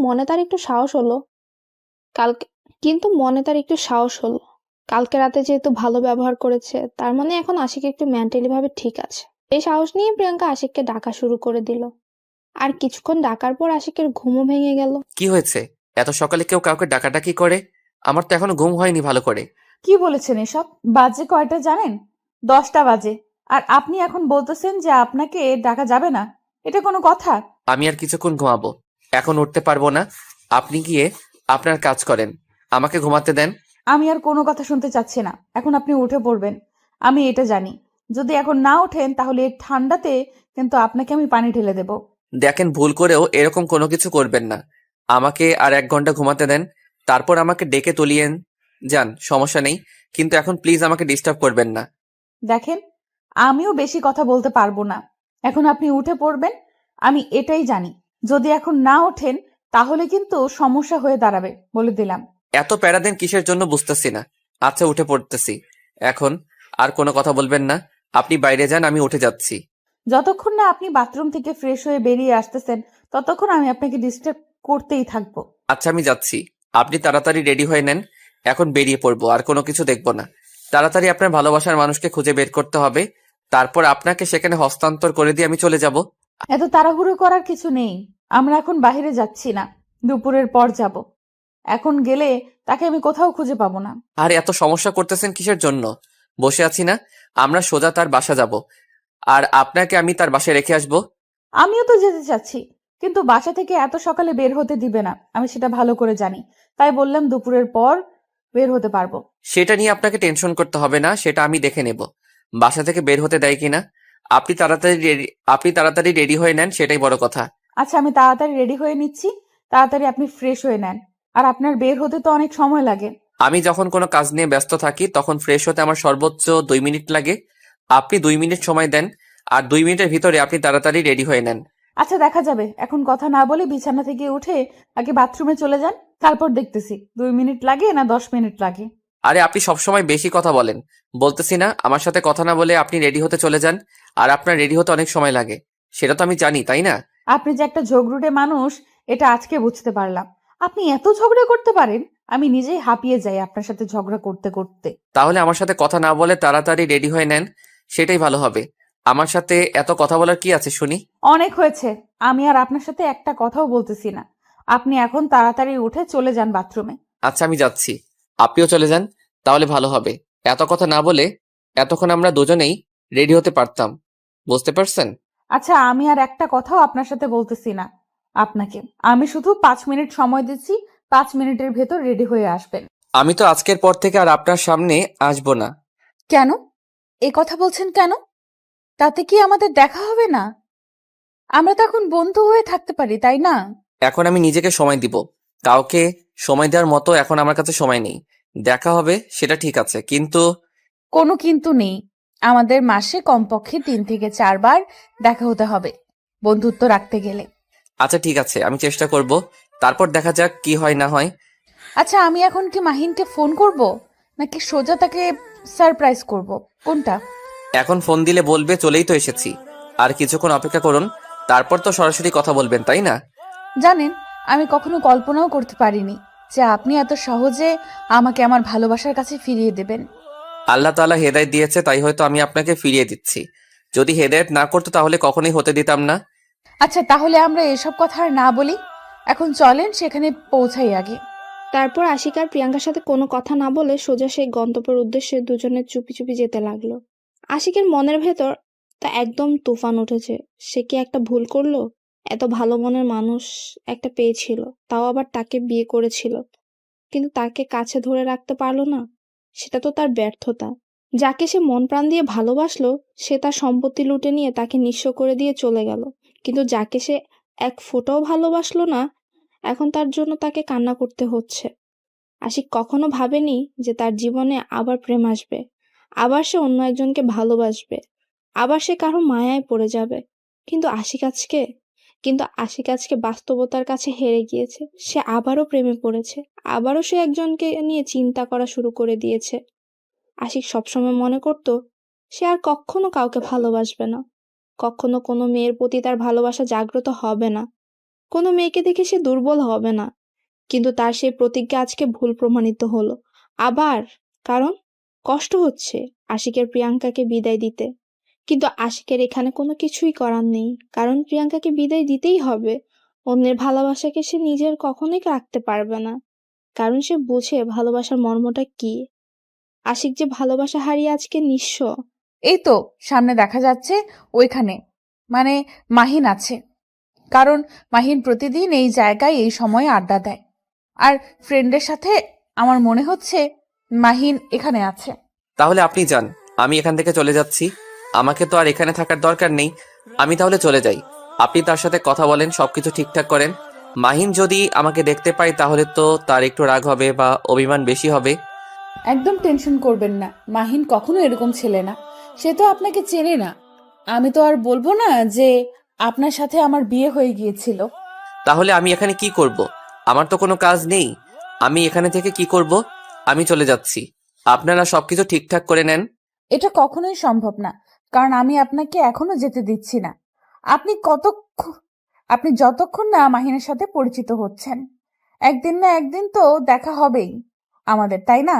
মনে তার একটু সাহস হলো। কালকে রাতে যেহেতু ভালো ব্যবহার করেছে, তার মানে এখন আশিক একটু মেন্টালি ভাবে ঠিক আছে। এই সাহস নিয়ে প্রিয়াঙ্কা আশিককে ডাকা শুরু করে দিল। আর কিছুক্ষণ ডাকার পর আশিকের ঘুমও ভেঙে গেল। কি হয়েছে? এত সকালে কেউ কাউকে ডাকাডাকি করে? আমার তো এখনো ঘুম হয়নি ভালো করে। কি বলেছেন এসব? বাজে কয়টা জানেন? 10টা বাজে। আর আপনি এখন বলতেছেন যে আপনাকে ডাকা যাবে না? এটা কোনো কথা? আমি আর কিছুক্ষণ ঘুমাবো, এখন উঠতে পারবো না। আপনি গিয়ে আপনার কাজ করেন, আমাকে ঘুমাতে দেন। আমি আর কোনো কথা শুনতে চাচ্ছি না। এখন আপনি উঠে পড়বেন, আমি এটা জানি। যদি এখন না ওঠেন তাহলে এই ঠান্ডাতে কিন্তু আপনাকে আমি পানি ঢেলে দেব। দেখেন, ভুল করেও এরকম কোনো কিছু করবেন না। আমাকে আর 1 ঘন্টা ঘুমাতে দেন, তারপর আমাকে ডেকে তুলিয়েন যান, সমস্যা নেই, কিন্তু এখন প্লিজ আমাকে ডিস্টার্ব করবেন না। দেখেন, আমিও বেশি কথা বলতে পারবো না। এখন আপনি উঠে পড়বেন, আমি এটাই জানি। যদি এখন না ওঠেন তাহলে কিন্তু সমস্যা হয়ে দাঁড়াবে, বলে দিলাম। এত প্যারা দেন কিসের জন্য বুঝতেছি না। আচ্ছা, উঠে পড়তেছি। এখন আর কোনো কথা বলবেন না, আপনি বাইরে যান, আমি উঠে যাচ্ছি। যতক্ষণ না আপনি বাথরুম থেকে ফ্রেশ হয়ে বেরিয়ে আসতেছেন ততক্ষণ আমি আপনাকে ডিস্টার্ব করতেই থাকবো। আচ্ছা, আমি যাচ্ছি, আপনি তাড়াতাড়ি রেডি হয়ে নেন, এখন বেরিয়ে পড়বো, আর কোনো কিছু দেখবো না। তাড়াতাড়ি আপনার ভালোবাসার মানুষকে খুঁজে বের করতে হবে, তারপর আপনাকে সেখানে হস্তান্তর করে দিয়ে আমি চলে যাব। এত তাড়াহুড়ো করার কিছু নেই। আমরা এখন বাইরে যাচ্ছি না, দুপুরের পর যাব। এখন গেলে তাকে আমি কোথাও খুঁজে পাবো না। আর এত সমস্যা করতেছেন কিসের জন্য? বসে আছি না, আমরা সোজা তার বাসা যাব, আর আপনাকে আমি তার বাসায় রেখে আসবো। আমিও তো যেতে চাচ্ছি, কিন্তু বাসা থেকে এত সকালে বের হতে দিবে না, আমি সেটা ভালো করে জানি। তাই বললাম দুপুরের পর বের হতে পারবো। সেটা নিয়ে আপনাকে টেনশন করতে হবে না, সেটা আমি দেখে নেব বাসা থেকে বের হতে দেয় কিনা। আপনি তাড়াতাড়ি রেডি হয়ে নেন, সেটাই বড় কথা। আচ্ছা, আমি তাড়াতাড়ি রেডি হয়ে নিচ্ছি, তাড়াতাড়ি আপনি ফ্রেশ হয়ে নেন। আর আপনার বের হতে তো অনেক সময় লাগে। আমি যখন কোনো কাজ নিয়ে ব্যস্ত থাকি তখন ফ্রেশ হতে আমার সর্বোচ্চ 2 মিনিট লাগে। আপনি 2 মিনিট সময় দেন, আর 2 মিনিটের ভিতরে আপনি তাড়াতাড়ি রেডি হয়ে নেন। আচ্ছা, দেখা যাবে। এখন কথা না বলে বিছানা থেকে উঠে আগে বাথরুমে চলে যান, তারপর দেখতেছি 2 মিনিট লাগে না 10 মিনিট লাগে। আরে আপনি সবসময় বেশি কথা বলেন, বলতেছি না আমার সাথে কথা না বলে আপনি রেডি হতে চলে যান, আর আপনার রেডি হতে অনেক সময় লাগে, সেটা তো আমি জানি, তাই না? আপনি যে একটা ঝগড়ুটে মানুষ এটা আজকে বুঝতে পারলাম। আপনি এত ঝগড়া করতে পারেন, আমি নিজেই হাঁপিয়ে যাই আপনার সাথে ঝগড়া করতে করতে। তাহলে আমার সাথে কথা না বলে তাড়াতাড়ি রেডি হয়ে নেন, সেটাই ভালো হবে। আমার সাথে এত কথা বলার কি আছে শুনি? অনেক হয়েছে, আমি আর আপনার সাথে একটা কথাও বলতেছি না। আপনি এখন তাড়াতাড়ি উঠে চলে যান বাথরুমে। আচ্ছা, আমি যাচ্ছি, আপনিও চলে যান, তাহলে ভালো হবে। এত কথা না বলে এতক্ষণ আমরা দুজনেই রেডি হতে পারতাম, বুঝতে পারছেন? আচ্ছা, আমি আর একটা কথাও আপনার সাথে বলতেছি না আপনাকে। আমি শুধু 5 মিনিট সময় দিচ্ছি, 5 মিনিটের ভেতর রেডি হয়ে আসবেন। আমি তো আজকের পর থেকে আর আপনার সামনে আসবো না। কেন? এই কথা বলছেন কেন? তাতে কি আমাদের দেখা হবে না? আমরা তো এখন বন্ধু হয়ে থাকতে পারি, তাই না? এখন আমি নিজেকে সময় দিব। কাউকে সময় দেওয়ার মতো এখন আমার কাছে সময় নেই। দেখা হবে সেটা ঠিক আছে, কিন্তু কোনো কিন্তু নেই। আমাদের মাসে কমপক্ষে 3 থেকে 4 বার দেখা হতে হবে বন্ধুত্ব রাখতে গেলে। আচ্ছা ঠিক আছে, আমি চেষ্টা করব। তারপর দেখা যাক কি হয় না হয়। আচ্ছা, আমি এখন কি মাহিনকে ফোন করব নাকি সোজা তাকে সারপ্রাইজ করব? কোনটা? এখন ফোন দিলে বলবে চলেই তো এসেছি, আর কিছুক্ষণ অপেক্ষা করুন, তারপর তো সরাসরি কথা বলবেন, তাই না? জানেন, আমি কখনো কল্পনাও করতে পারিনি যে আপনি এত সহজে আমাকে আমার ভালোবাসার কাছে ফিরিয়ে দেবেন। আল্লাহ তাআলা হেদায়েত দিয়েছে, তাই হয়তো আমি আপনাকে ফিরিয়ে দিচ্ছি। যদি হেদায়েত না করতো তাহলে কখনোই হতে দিতাম না। আচ্ছা, তাহলে আমরা এসব কথা আর না বলি, এখন চলেন সেখানে পৌঁছাই আগে। তারপর আশিক আর প্রিয়াঙ্কার সাথে কোনো কথা না বলে সোজা সেই গন্তব্যের উদ্দেশ্যে দুজনে চুপি চুপি যেতে লাগলো। আশিকের মনের ভেতর তা একদম তুফান উঠেছে। সে কি একটা ভুল করলো? এত ভালো মনের মানুষ একটা পেয়েছিল, তাও আবার তাকে বিয়ে করেছিল, কিন্তু তাকে কাছে ধরে রাখতে পারলো না। সেটা তো তার ব্যর্থতা। যাকে সে মন প্রাণ দিয়ে ভালোবাসলো, সে তার সম্পত্তি লুটে নিয়ে তাকে নিঃস্ব করে দিয়ে চলে গেল। কিন্তু যাকে সে এক ফোঁটাও ভালোবাসলো না, এখন তার জন্য তাকে কান্না করতে হচ্ছে। আশিক কখনো ভাবেনি যে তার জীবনে আবার প্রেম আসবে, আবার সে অন্য একজনকে ভালোবাসবে, আবার সে কারো মায়ায় পড়ে যাবে। কিন্তু আশিক আজকে বাস্তবতার কাছে হেরে গিয়েছে। সে আবারও প্রেমে পড়েছে, আবারও সে একজনকে নিয়ে চিন্তা করা শুরু করে দিয়েছে। আশিক সবসময় মনে করত সে আর কখনো কাউকে ভালোবাসবে না, কখনো কোনো মেয়ের প্রতি তার ভালোবাসা জাগ্রত হবে না, কোনো মেয়েকে দেখে সে দুর্বল হবে না। কিন্তু তার সেই প্রতিজ্ঞা আজকে ভুল প্রমাণিত হলো। আবার কারণ কষ্ট হচ্ছে আশিকের প্রিয়াঙ্কাকে বিদায় দিতে। কিন্তু আশিকের এখানে কোনো কিছুই করার নেই, কারণ প্রিয়াঙ্কাকে বিদায় দিতেই হবে। অন্যের ভালোবাসাকে সে নিজের কখনোই রাখতে পারবে না, কারণ সে বুঝে ভালোবাসার মর্মটা কি। আশিক যে ভালোবাসা হারিয়ে আজকে নিঃস্ব। এই তো সামনে দেখা যাচ্ছে ওইখানে, মানে মাহিন আছে। কারণ মাহিন প্রতিদিন এই জায়গায় এই সময়ে আড্ডা দেয়, আর ফ্রেন্ডের সাথে। আমার মনে হচ্ছে মাহিন এখানে আছে। তাহলে আপনি যান, আমি এখান থেকে চলে যাচ্ছি। আমাকে তো আর এখানে থাকার দরকার নেই, আমি তাহলে চলে যাই। আপনি তার সাথে কথা বলেন, সবকিছু ঠিকঠাক করেন। মাহিন যদি আমাকে দেখতে পায় তাহলে তো তার একটু রাগ হবে বা অভিমান বেশি হবে। একদম টেনশন করবেন না, মাহিন কখনো এরকম ছেলে না। সে তো আপনাকে চেনে না। আমি তো আর বলবো না যে আপনার সাথে আমার বিয়ে হয়ে গিয়েছিল। তাহলে আমি এখানে কি করব? আমার তো কোনো কাজ নেই, আমি এখানে থেকে কি করব? আমি চলে যাচ্ছি, আপনারা সবকিছু ঠিকঠাক করে নেন। এটা কখনোই সম্ভব না, কারণ আমি আপনাকে এখনো যেতে দিচ্ছি না। আপনি যতক্ষণ না মাহিনের সাথে পরিচিত হচ্ছেন, একদিন না একদিন তো দেখা হবেই আমাদের, তাই না?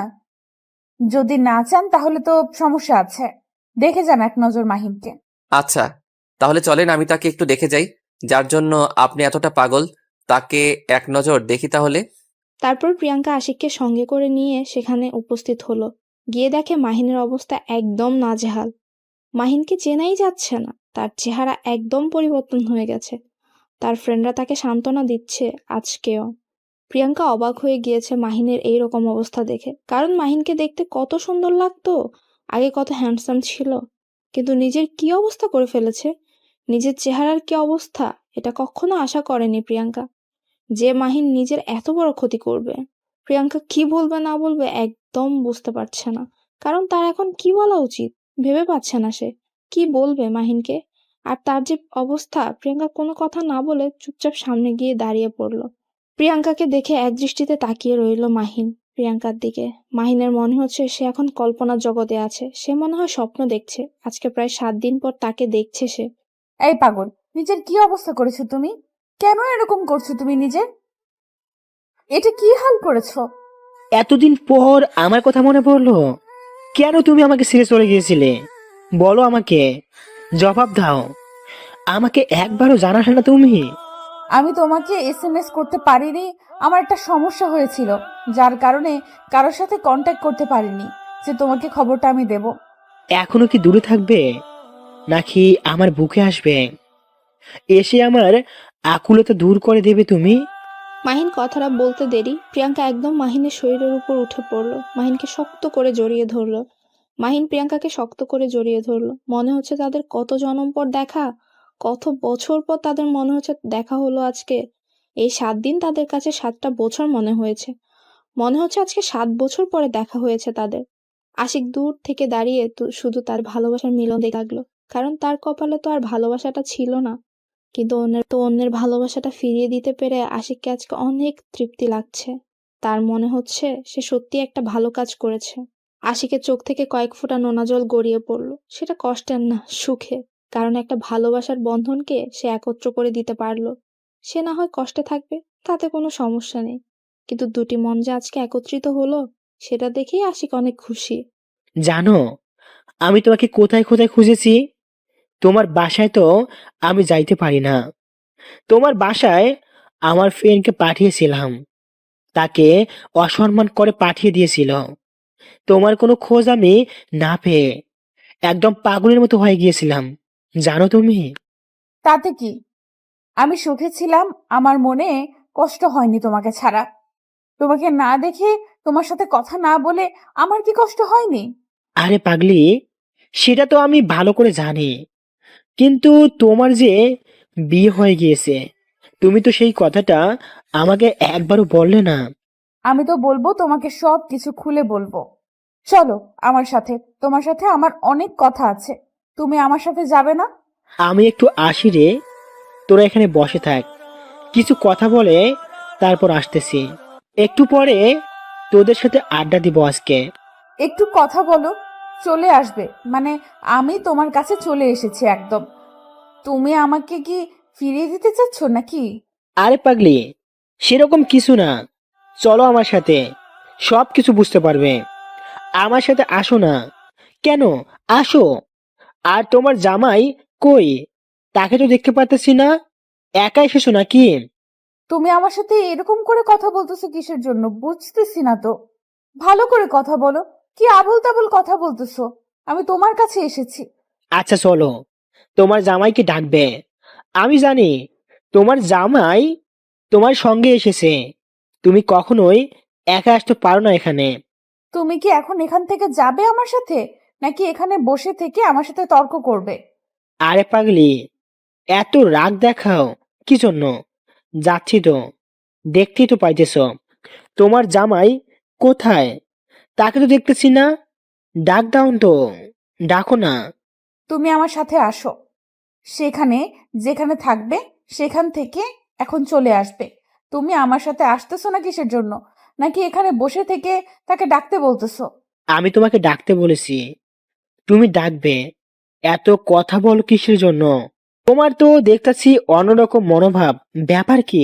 যদি না চান তাহলে তো সমস্যা আছে। দেখে যান এক নজর মাহিনকে। আচ্ছা, তাহলে চলেন আমি তাকে একটু দেখে যাই, যার জন্য আপনি এতটা পাগল, তাকে এক নজর দেখি তাহলে। তারপর প্রিয়াঙ্কা আশিককে সঙ্গে করে নিয়ে সেখানে উপস্থিত হলো। গিয়ে দেখে মাহিনের অবস্থা একদম নাজেহাল। মাহিনকে চেনাই যাচ্ছে না, তার চেহারা একদম পরিবর্তন হয়ে গেছে। তার ফ্রেন্ডরা তাকে সান্ত্বনা দিচ্ছে আজকেও। প্রিয়াঙ্কা অবাক হয়ে গিয়েছে মাহিনের এই রকম অবস্থা দেখে, কারণ মাহিনকে দেখতে কত সুন্দর লাগতো, আগে কত হ্যান্ডসাম ছিল, কিন্তু নিজের কি অবস্থা করে ফেলেছে, নিজের চেহারার কি অবস্থা, এটা কখনো আশা করেনি প্রিয়াঙ্কা, যে মাহিন নিজের এত বড় ক্ষতি করবে। প্রিয়াঙ্কা কি বলবে না বলবে একদম বুঝতে পারছে না, কারণ তার এখন কি বলা উচিত ভেবে পাচ্ছে না সে। কি বলবে মাহিনকে? আর তার যে অবস্থা, প্রিয়াঙ্কা কোনো কথা না বলে চুপচাপ সামনে গিয়ে দাঁড়িয়ে পড়ল। প্রিয়াঙ্কাকে দেখে একদৃষ্টিতে তাকিয়ে রইল মাহিন প্রিয়াঙ্কার দিকে। মাহিনের মনে হচ্ছে সে এখন কল্পনার জগতে আছে, সে মনে হয় স্বপ্ন দেখছে। আজকে প্রায় 7 দিন পর তাকে দেখছে সে। এই পাগল, নিজের কি অবস্থা করেছো তুমি? কেন এরকম করছো তুমি নিজে? এটা কি হাল করেছো? এতদিন পর আমার কথা মনে পড়লো? কেন তুমি আমাকে ছেড়ে চলে গিয়েছিলে? বলো আমাকে, জবাব দাও। আমাকে একবারও জানালে না তুমি? আমি তোমাকে এসএমএস করতে পারিনি, আমার একটা সমস্যা হয়েছিল, যার কারণে কারোর সাথে কন্ট্যাক্ট করতে পারিনি যে তোমাকে খবরটা আমি দেব। এখনো কি দূরে থাকবে নাকি আমার বুকে আসবে, এসে আমার আকুলতা দূর করে দেবে তুমি? মাহিন কথাটা বলতে দেরি প্রিয়াঙ্কা একদম মাহিনের শরীরের উপর উঠে পড়ল, মাহিনকে শক্ত করে জড়িয়ে ধরল। মাহিন প্রিয়াঙ্কাকে শক্ত করে জড়িয়ে ধরলো। মনে হচ্ছে তাদের কত জনম পর দেখা, কত বছর পর তাদের মনে হচ্ছে দেখা হলো আজকে। এই 7 দিন তাদের কাছে 7টা বছর মনে হয়েছে। মনে হচ্ছে আজকে 7 বছর পরে দেখা হয়েছে তাদের। আশিক দূর থেকে দাঁড়িয়ে শুধু তার ভালোবাসার মিলন দেখতে লাগলো, কারণ তার কপালে তো আর ভালোবাসাটা ছিল না। কিন্তু অন্যের ভালোবাসাটা ফিরিয়ে দিতে পেরে আশিককে আজকে অনেক তৃপ্তি লাগছে। তার মনে হচ্ছে সে সত্যি একটা ভালো কাজ করেছে। আশিকের চোখ থেকে কয়েক ফোঁটা নোনা জল গড়িয়ে পড়ল। সেটা কষ্টের না, সুখে, কারণ একটা ভালোবাসার বন্ধনকে সে একত্র করে দিতে পারলো। সে না হয় কষ্টে থাকবে, তাতে কোনো সমস্যা নেই, কিন্তু দুটি মন যে আজকে একত্রিত হলো সেটা দেখেই আশিক অনেক খুশি। জানো, আমি তোমাকে কোথায় কোথায় খুঁজেছি। তোমার বাসায় তো আমি যাইতে পারি না। তোমার বাসায় আমার ফ্রেন্ডকে পাঠিয়েছিলাম, তাকে অসম্মান করে পাঠিয়ে দিয়েছিল। তোমার কোনো খোঁজ আমি না পেয়ে একদম পাগলের মতো হয়ে গিয়েছিলাম, জানো তুমি। তাতে কি? আমি সুখে ছিলাম, আমার মনে কষ্ট হয়নি তোমাকে ছাড়া। তোমাকে না দেখে, তোমার সাথে কথা না বলে আমার কি কষ্ট হয়নি? আরে পাগলি, সেটা তো আমি ভালো করে জানি, কিন্তু তোমার যে বিয়ে হয়ে গিয়েছে, তুমি তো সেই কথাটা আমাকে একবারও বললে না। আমি তো বলবো, তোমাকে সব কিছু খুলে বলবো। চলো আমার সাথে, তোমার সাথে আমার অনেক কথা আছে। তুমি আমার সাথে যাবে না? আমি একটু আসি রে, তোরা এখানে বসে থাক, কিছু কথা বলে তারপর আসতেছি। একটু পরে তোদের সাথে আড্ডা দিব আজকে। একটু কথা বলো, চলে আসবে মানে আমি তোমার কাছে চলে এসেছি একদম। তুমি আমাকে কি ফিরিয়ে দিতে চাচ্ছ নাকি? আরে পাগলি, সেরকম কিছু না, চলো আমার সাথে, সব কিছু বুঝতে পারবে। আমার সাথে আসো না। কেন? আসো। আর তোমার জামাই কই? তাকে তো দেখতে পারতেছি না। একা এসেছো নাকি? তুমি আমার সাথে এরকম করে কথা বলতেছো কিসের জন্য, বুঝতেছি না তো। ভালো করে কথা বলো, কি আবল তাবল কথা বলতেছো? আমি তোমার কাছে এসেছি। আচ্ছা চলো, তোমার জামাইকে ডাকবে। আমি জানি তোমার জামাই তোমার সঙ্গে এসেছে। তুমি কখনোই একা আসতে পারো না এখানে। তুমি কি এখন এখান থেকে যাবে আমার সাথে, নাকি এখানে বসে থেকে আমার সাথে তর্ক করবে? আরে পাগলি, এত রাগ দেখাও কি জন্য? যাচ্ছি তো, দেখতেই তো পাইতেছ। তোমার জামাই কোথায়? তাকে তো দেখতেছি না। ডাক দাও তো, ডাকো না। তুমি আমার সাথে আসো, সেখানে যেখানে থাকবে সেখান থেকে এখন চলে আসবে। তুমি আমার সাথে আসতেছো না কিসের জন্য, নাকি এখানে বসে থেকে তাকে ডাকতে বলতেছো? আমি তোমাকে ডাকতে বলেছি, তুমি ডাকবে। এত কথা বলো কিসের জন্য? তোমার তো দেখতেছি অন্যরকম মনোভাব, ব্যাপার কি?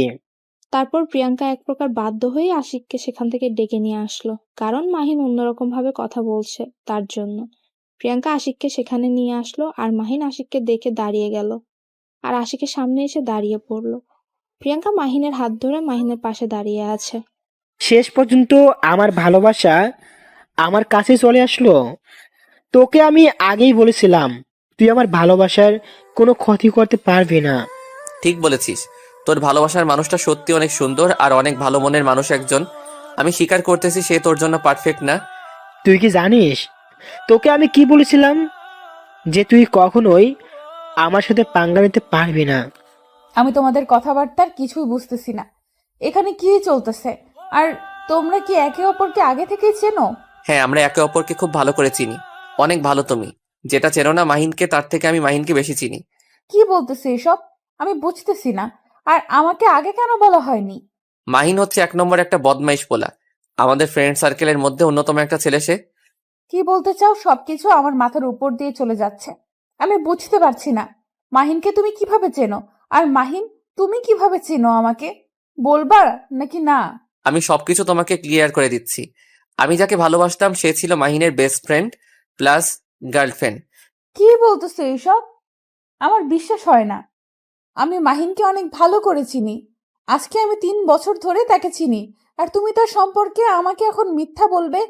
তারপর প্রিয়াঙ্কা এক প্রকার বাধ্য হয়ে আশিককে সেখান থেকে ডেকে নিয়ে আসলো, কারণ মাহিন অন্যরকম ভাবে কথা বলছে তার জন্য। প্রিয়াঙ্কা আশিককে সেখানে নিয়ে আসলো, আর মাহিন আশিককে দেখে দাঁড়িয়ে গেল, আর আশিকের সামনে এসে দাঁড়িয়ে পড়লো। প্রিয়াঙ্কা মাহিনের হাত ধরে মাহিনের পাশে দাঁড়িয়ে আছে। শেষ পর্যন্ত আমার ভালোবাসা আমার কাছে চলে আসলো। তোকে আমি আগেই বলেছিলাম, তুই আমার ভালোবাসার কোনো ক্ষতি করতে পারবি না। ঠিক বলেছিস, তোর ভালোবাসার মানুষটা সত্যি অনেক সুন্দর আর অনেক ভালো মনের মানুষ একজন। আমি স্বীকার করতেছি সে তোর জন্য পারফেক্ট না। তুই কি জানিস তোকে আমি কি বলেছিলাম? যে তুই কখনোই আমার সাথে পাঙ্গা নিতে পারবি না। আমি তোমাদের কথাবার্তার কিছুই বুঝতেছি না, এখানে কি চলতেছে? আর তোমরা কি একে অপরকে আগে থেকেই চেনো? হ্যাঁ, আমরা একে অপরকে খুব ভালো করে চিনি, অনেক ভালো। তুমি যেটা চেনো না মাহিনকে, তার থেকে আমি মাহিনকে বেশি চিনি। কি বলতেছে এসব? আমি বুঝতেছি না। আর আমাকে আগে কেন বলা হয়নি? মাহিন হচ্ছে 1 নম্বর একটা বদমাইশ পোলা, আমাদের ফ্রেন্ড সার্কেলের মধ্যে অন্যতম একটা ছেলে সে। কি বলতে চাও? সবকিছু আমার মাথার উপর দিয়ে চলে যাচ্ছে, আমি বুঝতে পারছি না। মাহিনকে তুমি কিভাবে চেনো? আর মাহিন, তুমি কিভাবে চেনো আমাকে? বলবা নাকি না? আমি সবকিছু তোমাকে ক্লিয়ার করে দিচ্ছি। আমি যাকে ভালোবাসতাম সে ছিল মাহিনের বেস্ট ফ্রেন্ড প্লাস গার্লফ্রেন্ড। কি বলতেছো এইসব? আমার বিশ্বাস হয় না। আমি মাহিনকে অনেক ভালো করে চিনি, আজকে আমি 3 বছর ধরে তাকে চিনি। আর তুমি তার সম্পর্কে আমাকে এখন মিথ্যা বলবে?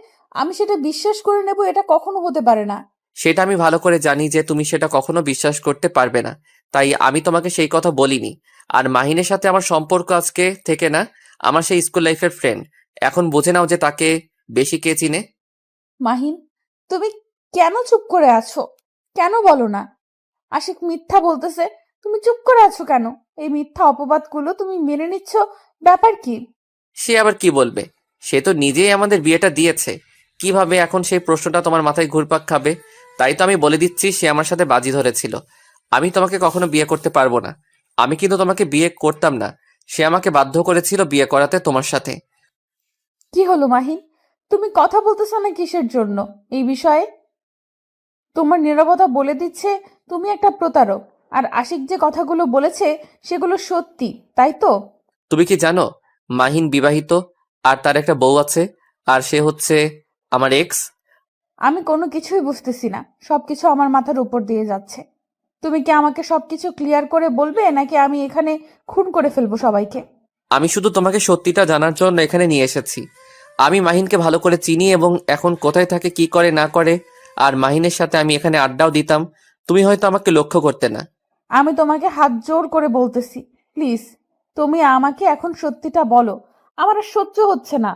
আমি সেটা বিশ্বাস করে নেব? এটা কখনো হতে পারে না। সেটা আমি ভালো করে জানি যে তুমি সেটা কখনো বিশ্বাস করতে পারবে না, তাই আমি তোমাকে সেই কথা বলিনি। আর মাহিনের সাথে আমার সম্পর্ক আজকে থেকে না, আমার সেই স্কুল লাইফের ফ্রেন্ড। এখন বুঝে নাও যে তাকে বেশি কে চিনে। মাহিন, তুমি কেন চুপ করে আছো? কেন বলো না? আশিক মিথ্যা বলতেছে, তুমি চুপ করে আছো কেন? এই মিথ্যা অপবাদগুলো তুমি মেনে নিচ্ছ, ব্যাপার কি? সে আবার কি বলবে? সে তো নিজেই আমাদের বিয়েটা দিয়েছে। কিভাবে এখন সেই প্রশ্নটা তোমার মাথায় ঘুরপাক খাবে? তাই তো আমি বলে দিচ্ছি, সে আমার সাথে বাজি ধরেছিল। আমি তোমাকে কখনো বিয়ে করতে পারবো না। আমি কিন্তু তোমাকে বিয়ে করতাম না। সে আমাকে বাধ্য করেছিল বিয়ে করাতে তোমার সাথে। কি হলো মাহিন? তুমি কথা বলতেছো না কিসের জন্য এই বিষয়ে? তোমার নীরবতা বলে দিচ্ছে তুমি একটা প্রতারক। আর আশিক যে কথাগুলো বলেছে সেগুলো সত্যি, তাই তো? তুমি কি জানো মাহিন বিবাহিত, আর তার একটা বউ আছে, আর সে হচ্ছে আমার এক্স। আমি কোনো কিছুই বুঝতেছি না, সবকিছু আমার মাথার উপর দিয়ে যাচ্ছে। তুমি কি আমাকে সবকিছু ক্লিয়ার করে বলবে, নাকি আমি এখানে খুন করে ফেলবো সবাইকে? আমি শুধু তোমাকে সত্যিটা জানার জন্য এখানে নিয়ে এসেছি। আমি মাহিনকে ভালো করে চিনি এবং এখন কোথায় থাকে, কি করে না করে। আর মাহিনের সাথে আমি এখানে আড্ডাও দিতাম। তুমি হয়তো আমাকে লক্ষ্য করতে না। আমি তোমাকে হাত জোর করে বলতেছি, প্লিজ তুমি আমাকে এখন সত্যিটা বলো। আমার আর সহ্য হচ্ছে না।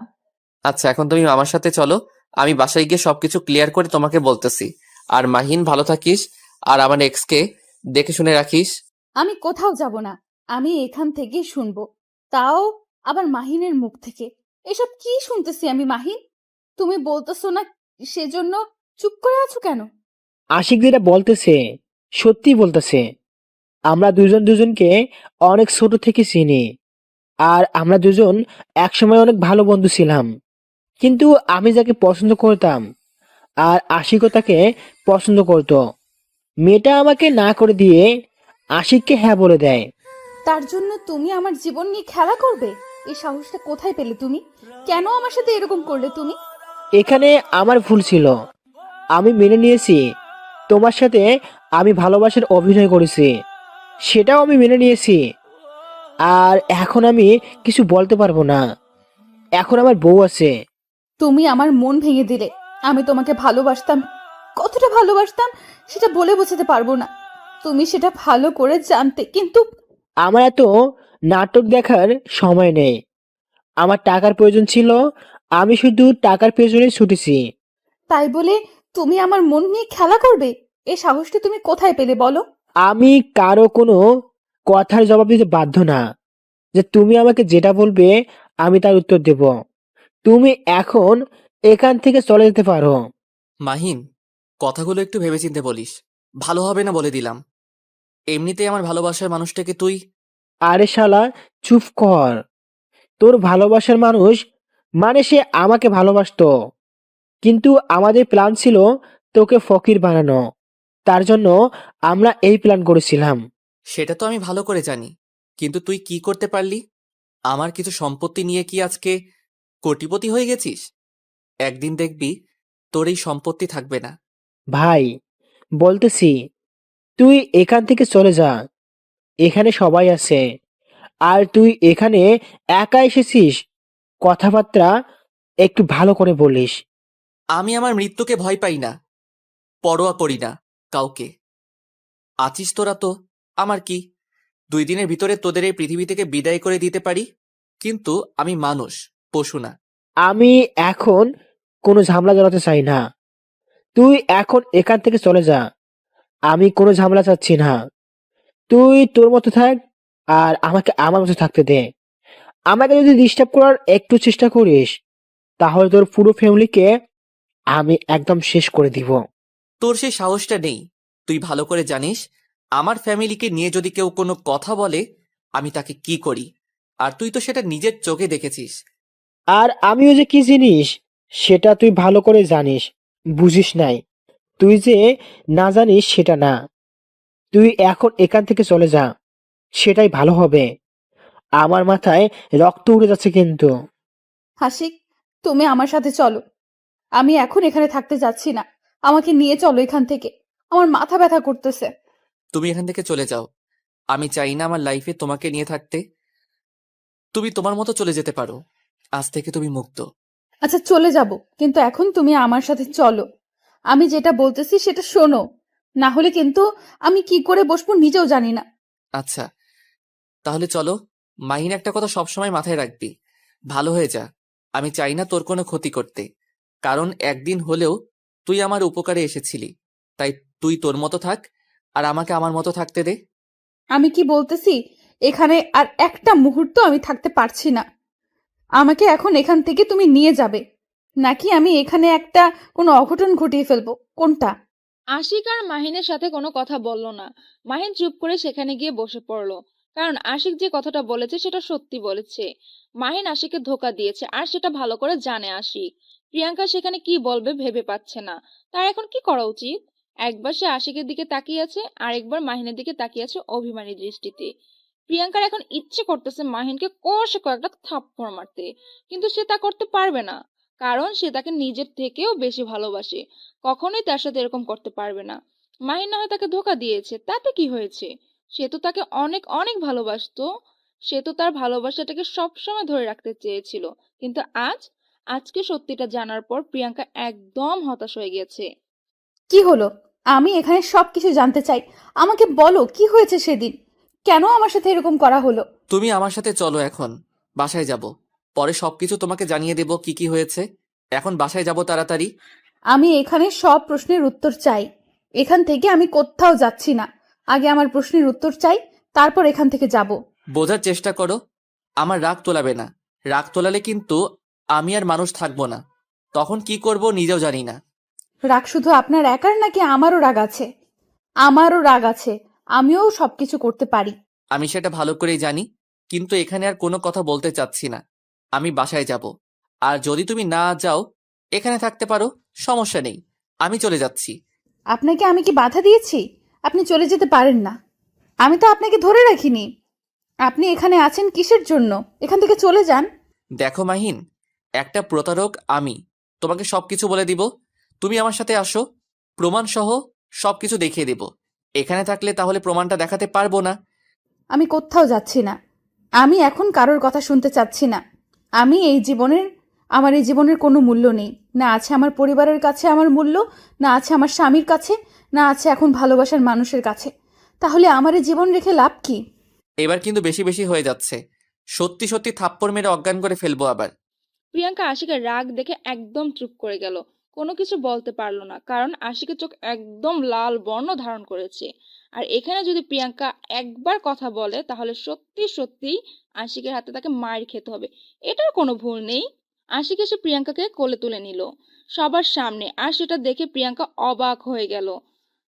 আচ্ছা, এখন তুমি আমার সাথে চলো। আমি বাসায় গিয়ে সবকিছু ক্লিয়ার করে তোমাকে বলতেছি। আর মাহিন, ভালো থাকিস। আর আমার এক্সকে দেখে শুনে রাখিস। আমি কোথাও যাব না, আমি এখান থেকেই শুনবো, তাও আবার মাহিনের মুখ থেকে। এসব কি শুনতেছি আমি মাহিন? তুমি বলতেছো না, সেজন্য চুপ করে আছো কেন? আশিক যেটা বলতেছে সত্যি বলতেছে। আমরা দুজন দুজনকে অনেক ছোট থেকে চিনি। আর আমরা দুজন একসময় অনেক ভালো বন্ধু ছিলাম। কিন্তু আমি যাকে পছন্দ করতাম আর আশিকও তাকে পছন্দ করতো, মেয়েটা আমাকে না করে দিয়ে আশিককে হ্যাঁ বলে দেয়। তার জন্য তুমি আমার জীবন নিয়ে খেলা করবে? এই সাহসটা কোথায় পেলে তুমি? কেন আমার সাথে এরকম করলে তুমি? এখানে আমার ভুল ছিল। আমি মেনে নিয়েছি তোমার সাথে আমি ভালোবাসার অভিনয় করেছি, সেটাও আমি মেনে নিয়েছি। আর এখন আমি কিছু বলতে পারবো না। এখন আমার বউ আছে। তুমি আমার মন ভেঙে দিলে। আমি তোমাকে ভালোবাসতাম, কতটা ভালোবাসতাম সেটা বলে বোঝাতে পারবো না। তুমি সেটা ভালো করে জানতে, কিন্তু আমার এত নাটক দেখার সময় নেই। আমার টাকার প্রয়োজন ছিল, আমি শুধু টাকার পেছনে ছুটেছি। তাই বলে তুমি আমার মন নিয়ে খেলা করবে? এই সাহসটা তুমি কোথায় পেলে বলো? আমি কারো কোনো কথার জবাব দিতে বাধ্য না। যে তুমি আমাকে যেটা বলবে আমি তার উত্তর দেব। তুমি এখন এখান থেকে চলে যেতে পারো। মাহিন, কথাগুলো একটু ভেবেচিন্তে বলিস। ভালো হবে না বলে দিলাম। এমনিতেই আমার ভালোবাসার মানুষটাকে তুই। আরে শালা, চুপ কর। তোর ভালোবাসার মানুষ মানে সে আমাকে ভালোবাসতো, কিন্তু আমাদের প্ল্যান ছিল তোকে ফকির বানানো। তার জন্য আমরা এই প্ল্যান করেছিলাম। সেটা তো আমি ভালো করে জানি, কিন্তু তুই কি করতে পারলি? আমার কিছু সম্পত্তি নিয়ে কি আজকে কোটিপতি হয়ে গেছিস? একদিন দেখবি তোর এই সম্পত্তি থাকবে না। ভাই, বলতেছি তুই এখান থেকে চলে যা। এখানে সবাই আছে, আর তুই এখানে একা এসেছিস। কথাবার্তা একটু ভালো করে বলিস। আমি আমার মৃত্যুকে ভয় পাই না, পরোয়া করি না কাউকে। আছিস তোরা তো, আমার কি? 2 দিনের ভিতরে তোদের এই পৃথিবী থেকে বিদায় করে দিতে পারি। কিন্তু আমি মানুষ, পশু না। আমি এখন কোনো ঝামেলা জড়াতে চাই না। তুই এখন এখান থেকে চলে যা। আমি কোনো ঝামেলা চাচ্ছি না। তুই তোর মতো থাক, আর আমাকে আমার মতো থাকতে দে। আমাকে যদি ডিস্টার্ব করার একটু চেষ্টা করিস, তাহলে তোর পুরো ফ্যামিলিকে আমি একদম শেষ করে দিব। তোর সেই সাহসটা নেই। তুই ভালো করে জানিস, আমার ফ্যামিলিকে নিয়ে যদি কেউ কোনো কথা বলে, আমি তাকে কি করি। আর তুই তো সেটা নিজের চোখে দেখেছিস। আর আমিও যে কি জিনিস সেটা তুই ভালো করে জানিস। বুঝিস নাই? তুই যে না জানিস সেটা না। তুই এখন এখান থেকে চলে যা, সেটাই ভালো হবে। আমার মাথায় রক্ত উড়ে যাচ্ছে কিন্তু। হাসিক, তুমি আমার সাথে চলো। আমি এখন এখানে থাকতে যাচ্ছি না, আমাকে নিয়ে চলো এখান থেকে। আমার মাথা ব্যথা করতেছে। তুমি এখান থেকে চলে যাও। আমি চাই না আমার লাইফে তোমাকে নিয়ে থাকতে। তুমি তোমার মতো চলে যেতে পারো। আজ থেকে তুমি মুক্ত। আচ্ছা চলে যাব, কিন্তু এখন তুমি আমার সাথে চলো। আমি যেটা বলতেছি সেটা শোনো, না হলে কিন্তু আমি কি করে বসবো নিজেও জানি না। আচ্ছা, তাহলে চলো। মাহিন, একটা কথা সবসময় মাথায় রাখবি, ভালো হয়ে যা। আমি চাই না তোর কোনো ক্ষতি করতে, কারণ একদিন হলেও তুই আমার উপকারে এসেছিলি, তাই তুই তোর মতো থাক আর আমাকে আমার মতো থাকতে দে। আমি কি বলতেছি, এখানে আর একটা মুহূর্ত আমি থাকতে পারছি না। আমাকে এখন এখান থেকে তুমি নিয়ে যাবে, নাকি আমি এখানে একটা কোনো অঘটন ঘটিয়ে ফেলবো, কোনটা? আশিক আর মাহিনের সাথে কোনো কথা বলল না। মাহিন চুপ করে সেখানে গিয়ে বসে পড়লো, কারণ আশিক যে কথাটা বলেছে সেটা সত্যি বলেছে। মাহিন আশিককে ধোকা দিয়েছে আর সেটা ভালো করে জানে আশিক। প্রিয়াঙ্কা সেখানে কি বলবে ভেবে পাচ্ছে না। তার এখন কি করা উচিত? একবার সে আশিকের দিকে তাকিয়ে আছে, আর একবার মাহিনের দিকে তাকিয়ে আছে অভিমানী দৃষ্টিতে। প্রিয়াঙ্কার এখন ইচ্ছে করতেছে মাহিনকে কষে কয়েকটা থাপ্পড় মারতে, কিন্তু সে তা করতে পারবে না, কারণ সে তাকে নিজের থেকেও বেশি ভালোবাসে। কখনোই তার সাথে এরকম করতে পারবে না। মাহিন না হয় তাকে ধোকা দিয়েছে, তাতে কি হয়েছে? সে তো তাকে অনেক অনেক ভালোবাসতো। সে তো তার ভালোবাসাটাকে সবসময় ধরে রাখতে চেয়েছিল, কিন্তু আজকে সত্যিটা জানার পর প্রিয়াঙ্কা একদম হতাশ হয়ে গেছে। কি হলো? আমি এখানে সবকিছু জানতে চাই। আমাকে বলো, কি হয়েছে সেদিন? কেন আমার সাথে এরকম করা হলো? তুমি আমার সাথে চলো, এখন বাসায় যাব, পরে সবকিছু তোমাকে জানিয়ে দেব কি কি হয়েছে। এখন বাসায় যাব তাড়াতাড়ি। আমি এখানে সব প্রশ্নের উত্তর চাই। এখান থেকে আমি কোথাও যাচ্ছি না। আগে আমার প্রশ্নের উত্তর চাই, তারপর এখান থেকে যাব। বোঝার চেষ্টা করো, আমার রাগ তোলাবে না। রাগ তোলালে কিন্তু আমি আর মানুষ থাকবো না, তখন কি করব নিজেও জানি না। রাগ শুধু আপনার একার, নাকি আমারও রাগ আছে? আমারও রাগ আছে, আমিও সবকিছু করতে পারি। আমি সেটা ভালো করেই জানি, কিন্তু এখানে আর কোনো কথা বলতে চাচ্ছি না। আমি বাসায় যাব, আর যদি তুমি না যাও, এখানে থাকতে পারো, সমস্যা নেই, আমি চলে যাচ্ছি। আপনাকে আমি কি বাধা দিয়েছি? আপনি চলে যেতে পারেন না। আমি তো আপনাকে ধরে রাখিনি। আপনি এখানে আছেন কিসের জন্য? এখান থেকে চলে যান। দেখো মাহিন, একটা প্রতারক আমি, তোমাকে সবকিছু বলে দিব। তুমি আমার সাথে আসো, প্রমাণ সহ সবকিছু দেখিয়ে দিব। এখানে থাকলে তাহলে প্রমাণটা দেখাতে পারবো না। আমি কোথাও যাচ্ছি না। আমি এখন কারোর কথা শুনতে চাচ্ছি না। আমার এই জীবনের কোনো মূল্য নেই। না আছে আমার পরিবারের কাছে আমার মূল্য, না আছে আমার স্বামীর কাছে, না আছে এখন ভালোবাসার মানুষের কাছে। তাহলে আমার এই জীবন রেখে লাভ কি? এবার কিন্তু বেশি বেশি হয়ে যাচ্ছে। সত্যি সত্যি থাপ্পড় মেরে অজ্ঞান করে ফেলবো আবার। প্রিয়াঙ্কা আশিকের রাগ দেখে একদম চুপ করে গেল, কোনো কিছু বলতে পারলো না, কারণ আশিকের চোখ একদম লাল বর্ণ ধারণ করেছে। আর এখানে যদি প্রিয়াঙ্কা একবার কথা বলে তাহলে সত্যি সত্যি আশিকের হাতে তাকে মার খেতে হবে। এটার কোনো ভুল নেই। আশিক এসে প্রিয়াঙ্কাকে কোলে তুলে নিল সবার সামনে, আর সেটা দেখে প্রিয়াঙ্কা অবাক হয়ে গেল,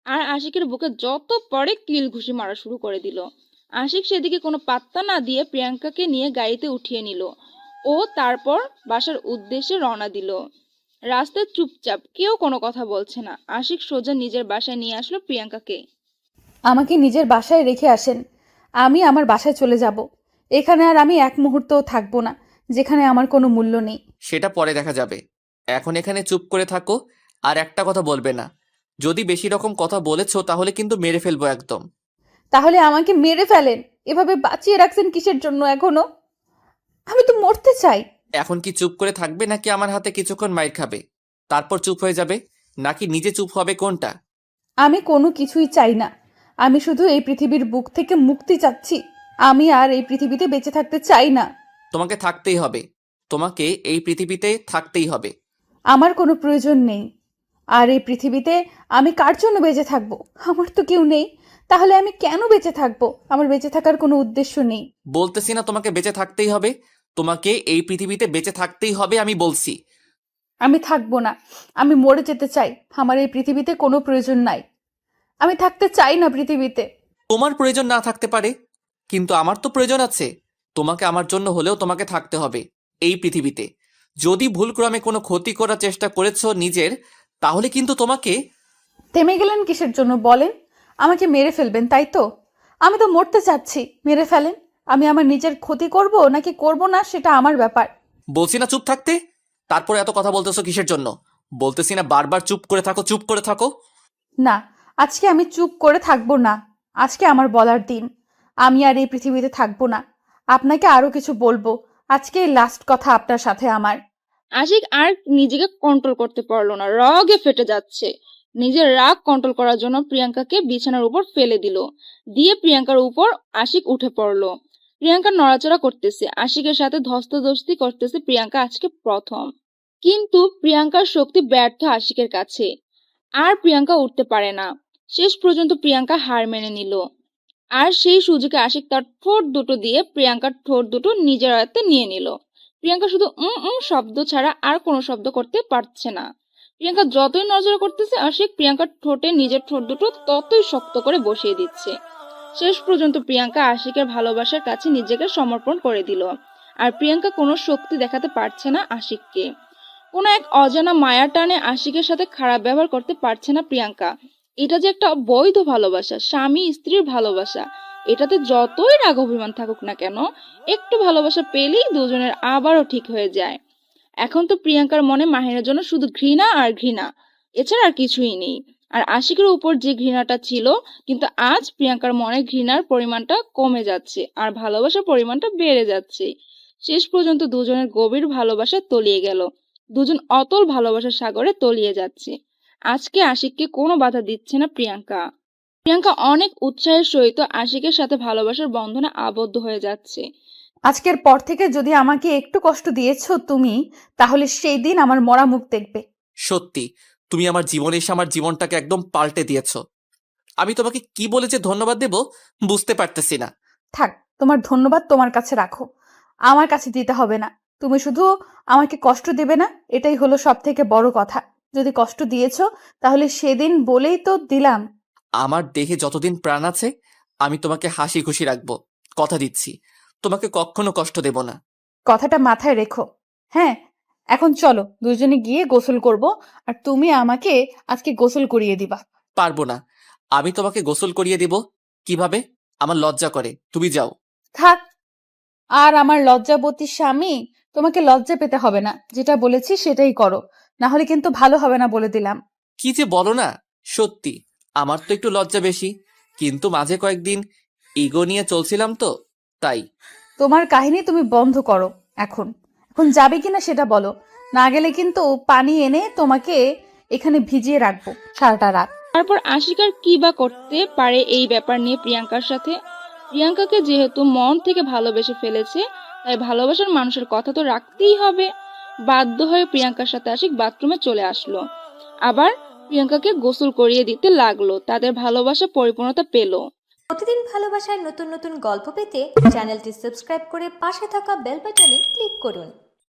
আর আশিকের বুকে যত পরে কিল ঘুষি মারা শুরু করে দিল। আশিক সেদিকে কোনো পাত্তা না দিয়ে প্রিয়াঙ্কাকে নিয়ে গাড়িতে উঠিয়ে নিল ও তারপর বাসার উদ্দেশ্যে রওনা দিল। রাস্তায় চুপচাপ, কেউ কোনো কথা বলছে না। আশিক সোজা নিজের বাসায় নিয়ে আসলো প্রিয়াঙ্কাকে। আমাকে নিজের বাসায় রেখে আসেন। আমি আমার বাসায় চলে যাব। এখানে আর আমি এক মুহূর্তও থাকবো না, যেখানে আমার কোনো মূল্য নেই। সেটা পরে দেখা যাবে, এখন এখানে চুপ করে থাকো, আর একটা কথা বলবে না। যদি বেশি রকম কথা বলেছো তাহলে কিন্তু মেরে ফেলবো একদম। তাহলে আমাকে মেরে ফেলেন। এভাবে বাঁচিয়ে রাখছেন কিসের জন্য এখনো? আমি তো মরতে চাই। এখন কি চুপ করে থাকবে, নাকি আমার হাতে কিছুক্ষণ মাইর খাবে তারপর চুপ হয়ে যাবে, নাকি নিজে চুপ হবে, কোনটা? আমি কোনো কিছুই চাই না। আমি শুধু এই পৃথিবীর বুক থেকে মুক্তি চাচ্ছি। আমি আর এই পৃথিবীতে বেঁচে থাকতে চাই না। তোমাকে থাকতেই হবে, তোমাকে এই পৃথিবীতে থাকতেই হবে। আমার কোনো প্রয়োজন নেই। আর এই পৃথিবীতে আমি কার জন্য বেঁচে থাকবো? আমার তো কেউ নেই। তাহলে আমি কেন বেঁচে থাকবো? আমার বেঁচে থাকার কোনো উদ্দেশ্য নেই। বলতেছি না তোমাকে বেঁচে থাকতেই হবে? তোমাকে এই পৃথিবীতে বেঁচে থাকতেই হবে, আমি বলছি। আমি থাকবো না। আমি মরে যেতে চাই। আমার এই পৃথিবীতে কোনো প্রয়োজন নাই। আমি থাকতে চাই না পৃথিবীতে। তোমার প্রয়োজন না থাকতে পারে, কিন্তু আমার তো প্রয়োজন আছে। তোমাকে আমার জন্য হলেও তোমাকে থাকতে হবে এই পৃথিবীতে। যদি ভুলক্রমে কোনো ক্ষতি করার চেষ্টা করেছো নিজের, তাহলে কিন্তু তোমাকে। থেমে গেলেন কিসের জন্য বলেন? আমাকে মেরে ফেলবেন, তাই তো? আমি তো মরতে চাচ্ছি, মেরে ফেলেন। আমি আমার নিজের ক্ষতি করব নাকি করব না সেটা আমার ব্যাপার। বলছি না চুপ থাকতে, তারপরে এত কথা বলতেছো কিসের জন্য? বলতেছি না বারবার চুপ করে থাকো, চুপ করে থাকো। না, আজকে আমি চুপ করে থাকবো না। আজকে আমার বলার দিন। আমি আর এই পৃথিবীতে থাকবো না। আপনাকে আরো কিছু বলবো। আজকে লাস্ট কথা আপনার সাথে আমার। আশিক আর নিজেকে কন্ট্রোল করতে পারলো না, রাগে ফেটে যাচ্ছে। নিজের রাগ কন্ট্রোল করার জন্য প্রিয়াঙ্কাকে বিছানার উপর ফেলে দিল, দিয়ে প্রিয়াঙ্কার উপর আশিক উঠে পড়লো। প্রিয়াঙ্কা নড়াচড়া করতেছে, আশিকের সাথে ধস্তাধস্তি করতেছে প্রিয়াঙ্কা আজকে প্রথম। কিন্তু প্রিয়াঙ্কার শক্তি ব্যর্থ আশিকের কাছে। আর প্রিয়াঙ্কা উঠতে পারে না। শেষ পর্যন্ত প্রিয়াঙ্কা হার মেনে নিল। আর সেই সুযোগে আশিক তার ঠোঁট দুটো দিয়ে প্রিয়াঙ্কার ঠোঁট দুটো নিজের আয়ত্তে নিয়ে নিল। প্রিয়াঙ্কা শুধু শব্দ ছাড়া আর কোনো শব্দ করতে পারছে না। প্রিয়াঙ্কা যতই নজর করতেছে আশিক প্রিয়াঙ্কার ঠোঁটে নিজের ঠোঁট দুটো ততই শক্ত করে বসিয়ে দিচ্ছে। শেষ পর্যন্ত প্রিয়াঙ্কা আশিকের ভালোবাসার কাছে নিজেকে সমর্পণ করে দিল। আর প্রিয়াঙ্কা কোনো শক্তি দেখাতে পারছে না আশিককে। কোনো এক অজানা মায়ার টানে আশিকের সাথে খারাপ ব্যবহার করতে পারছে না প্রিয়াঙ্কা। এটা যে একটা বৈধ ভালোবাসা, স্বামী স্ত্রীর ভালোবাসা, এটাতে যতই রাগ অভিমান থাকুক না কেন, একটু ভালোবাসা পেলেই দুজনের আবারও ঠিক হয়ে যায়। এখন তো প্রিয়াঙ্কার মনে মাহিনের জন্য শুধু ঘৃণা আর ঘৃণা, এছাড়া আর কিছুই নেই। আর আশিকের উপর যে ঘৃণাটা ছিল, কিন্তু আজ প্রিয়াঙ্কার মনে ঘৃণার পরিমাণটা কমে যাচ্ছে আর ভালোবাসার পরিমাণটা বেড়ে যাচ্ছে। শেষ পর্যন্ত দুজনের গভীর ভালোবাসা তলিয়ে গেল। দুজন অতল ভালোবাসার সাগরে তলিয়ে যাচ্ছে। আজকে আশিককে কোনো বাধা দিচ্ছে না প্রিয়াঙ্কা। প্রিয়াঙ্কা অনেক উৎসাহের সহিত আশিকের সাথে ভালোবাসার বন্ধনে আবদ্ধ হয়ে যাচ্ছে। আজকের পর থেকে যদি আমাকে একটু কষ্ট দিয়েছো তুমি, তাহলে সেই দিন আমার মরা মুখ দেখবে। সত্যি তুমি আমার জীবনে এসে আমার জীবনটাকে একদম পাল্টে দিয়েছো। আমি তোমাকে কি বলে যে ধন্যবাদ দেব বুঝতে পারতেছি না। থাক, তোমার ধন্যবাদ তোমার কাছে রাখো, আমার কাছে দিতে হবে না। তুমি শুধু আমাকে কষ্ট দেবে না, এটাই হলো সব থেকে বড় কথা। যদি কষ্ট দিয়েছো তাহলে সেদিন বলেই তো দিলাম। আমার দেহে যতদিন প্রাণ আছে আমি তোমাকে হাসি খুশি রাখবো, কথা দিচ্ছি। তোমাকে কখনো কষ্ট দেব না। কথাটা মাথায় রেখো। হ্যাঁ, এখন চলো দুজনে গিয়ে গোসল করব, আর তুমি আমাকে আজকে গোসল করিয়ে দিবা। পারবো না। আমি তোমাকে গোসল করিয়ে দেব কিভাবে? আমার লজ্জা করে, তুমি যাও। থাক, আর আমার লজ্জাবতী স্বামী, তোমাকে লজ্জা পেতে হবে না। যেটা বলেছি সেটাই করো, না হলে কিন্তু ভালো হবে না বলে দিলাম। কি যে বলো না, সত্যি আমার তো একটু লজ্জা বেশি, কিন্তু মাঝে কয়েকদিন ইগো নিয়ে চলছিলাম তো, তাই। তোমার কাহিনী তুমি বন্ধ করো। এখন এখন যাবে কিনা সেটা বলো, না গেলে কিন্তু পানি এনে তোমাকে এখানে ভিজিয়ে রাখবো সারাটা রাত। তারপর আশিক আর কি বা করতে পারে এই ব্যাপার নিয়ে প্রিয়াঙ্কার সাথে। প্রিয়াঙ্কাকে যেহেতু মন থেকে ভালোবেসে ফেলেছে, তাই ভালোবাসার মানুষের কথা তো রাখতেই হবে। বাধ্য হয়ে প্রিয়াঙ্কার সাথে আশিক বাথরুমে চলে আসলো। আবার প্রিয়াঙ্কাকে গোসল করিয়ে দিতে লাগলো। তাদের ভালোবাসা পরিপূর্ণতা পেল। প্রতিদিন ভালোবাসার নতুন নতুন গল্প পেতে চ্যানেলটি সাবস্ক্রাইব করে পাশে থাকা বেল বাটনে ক্লিক করুন।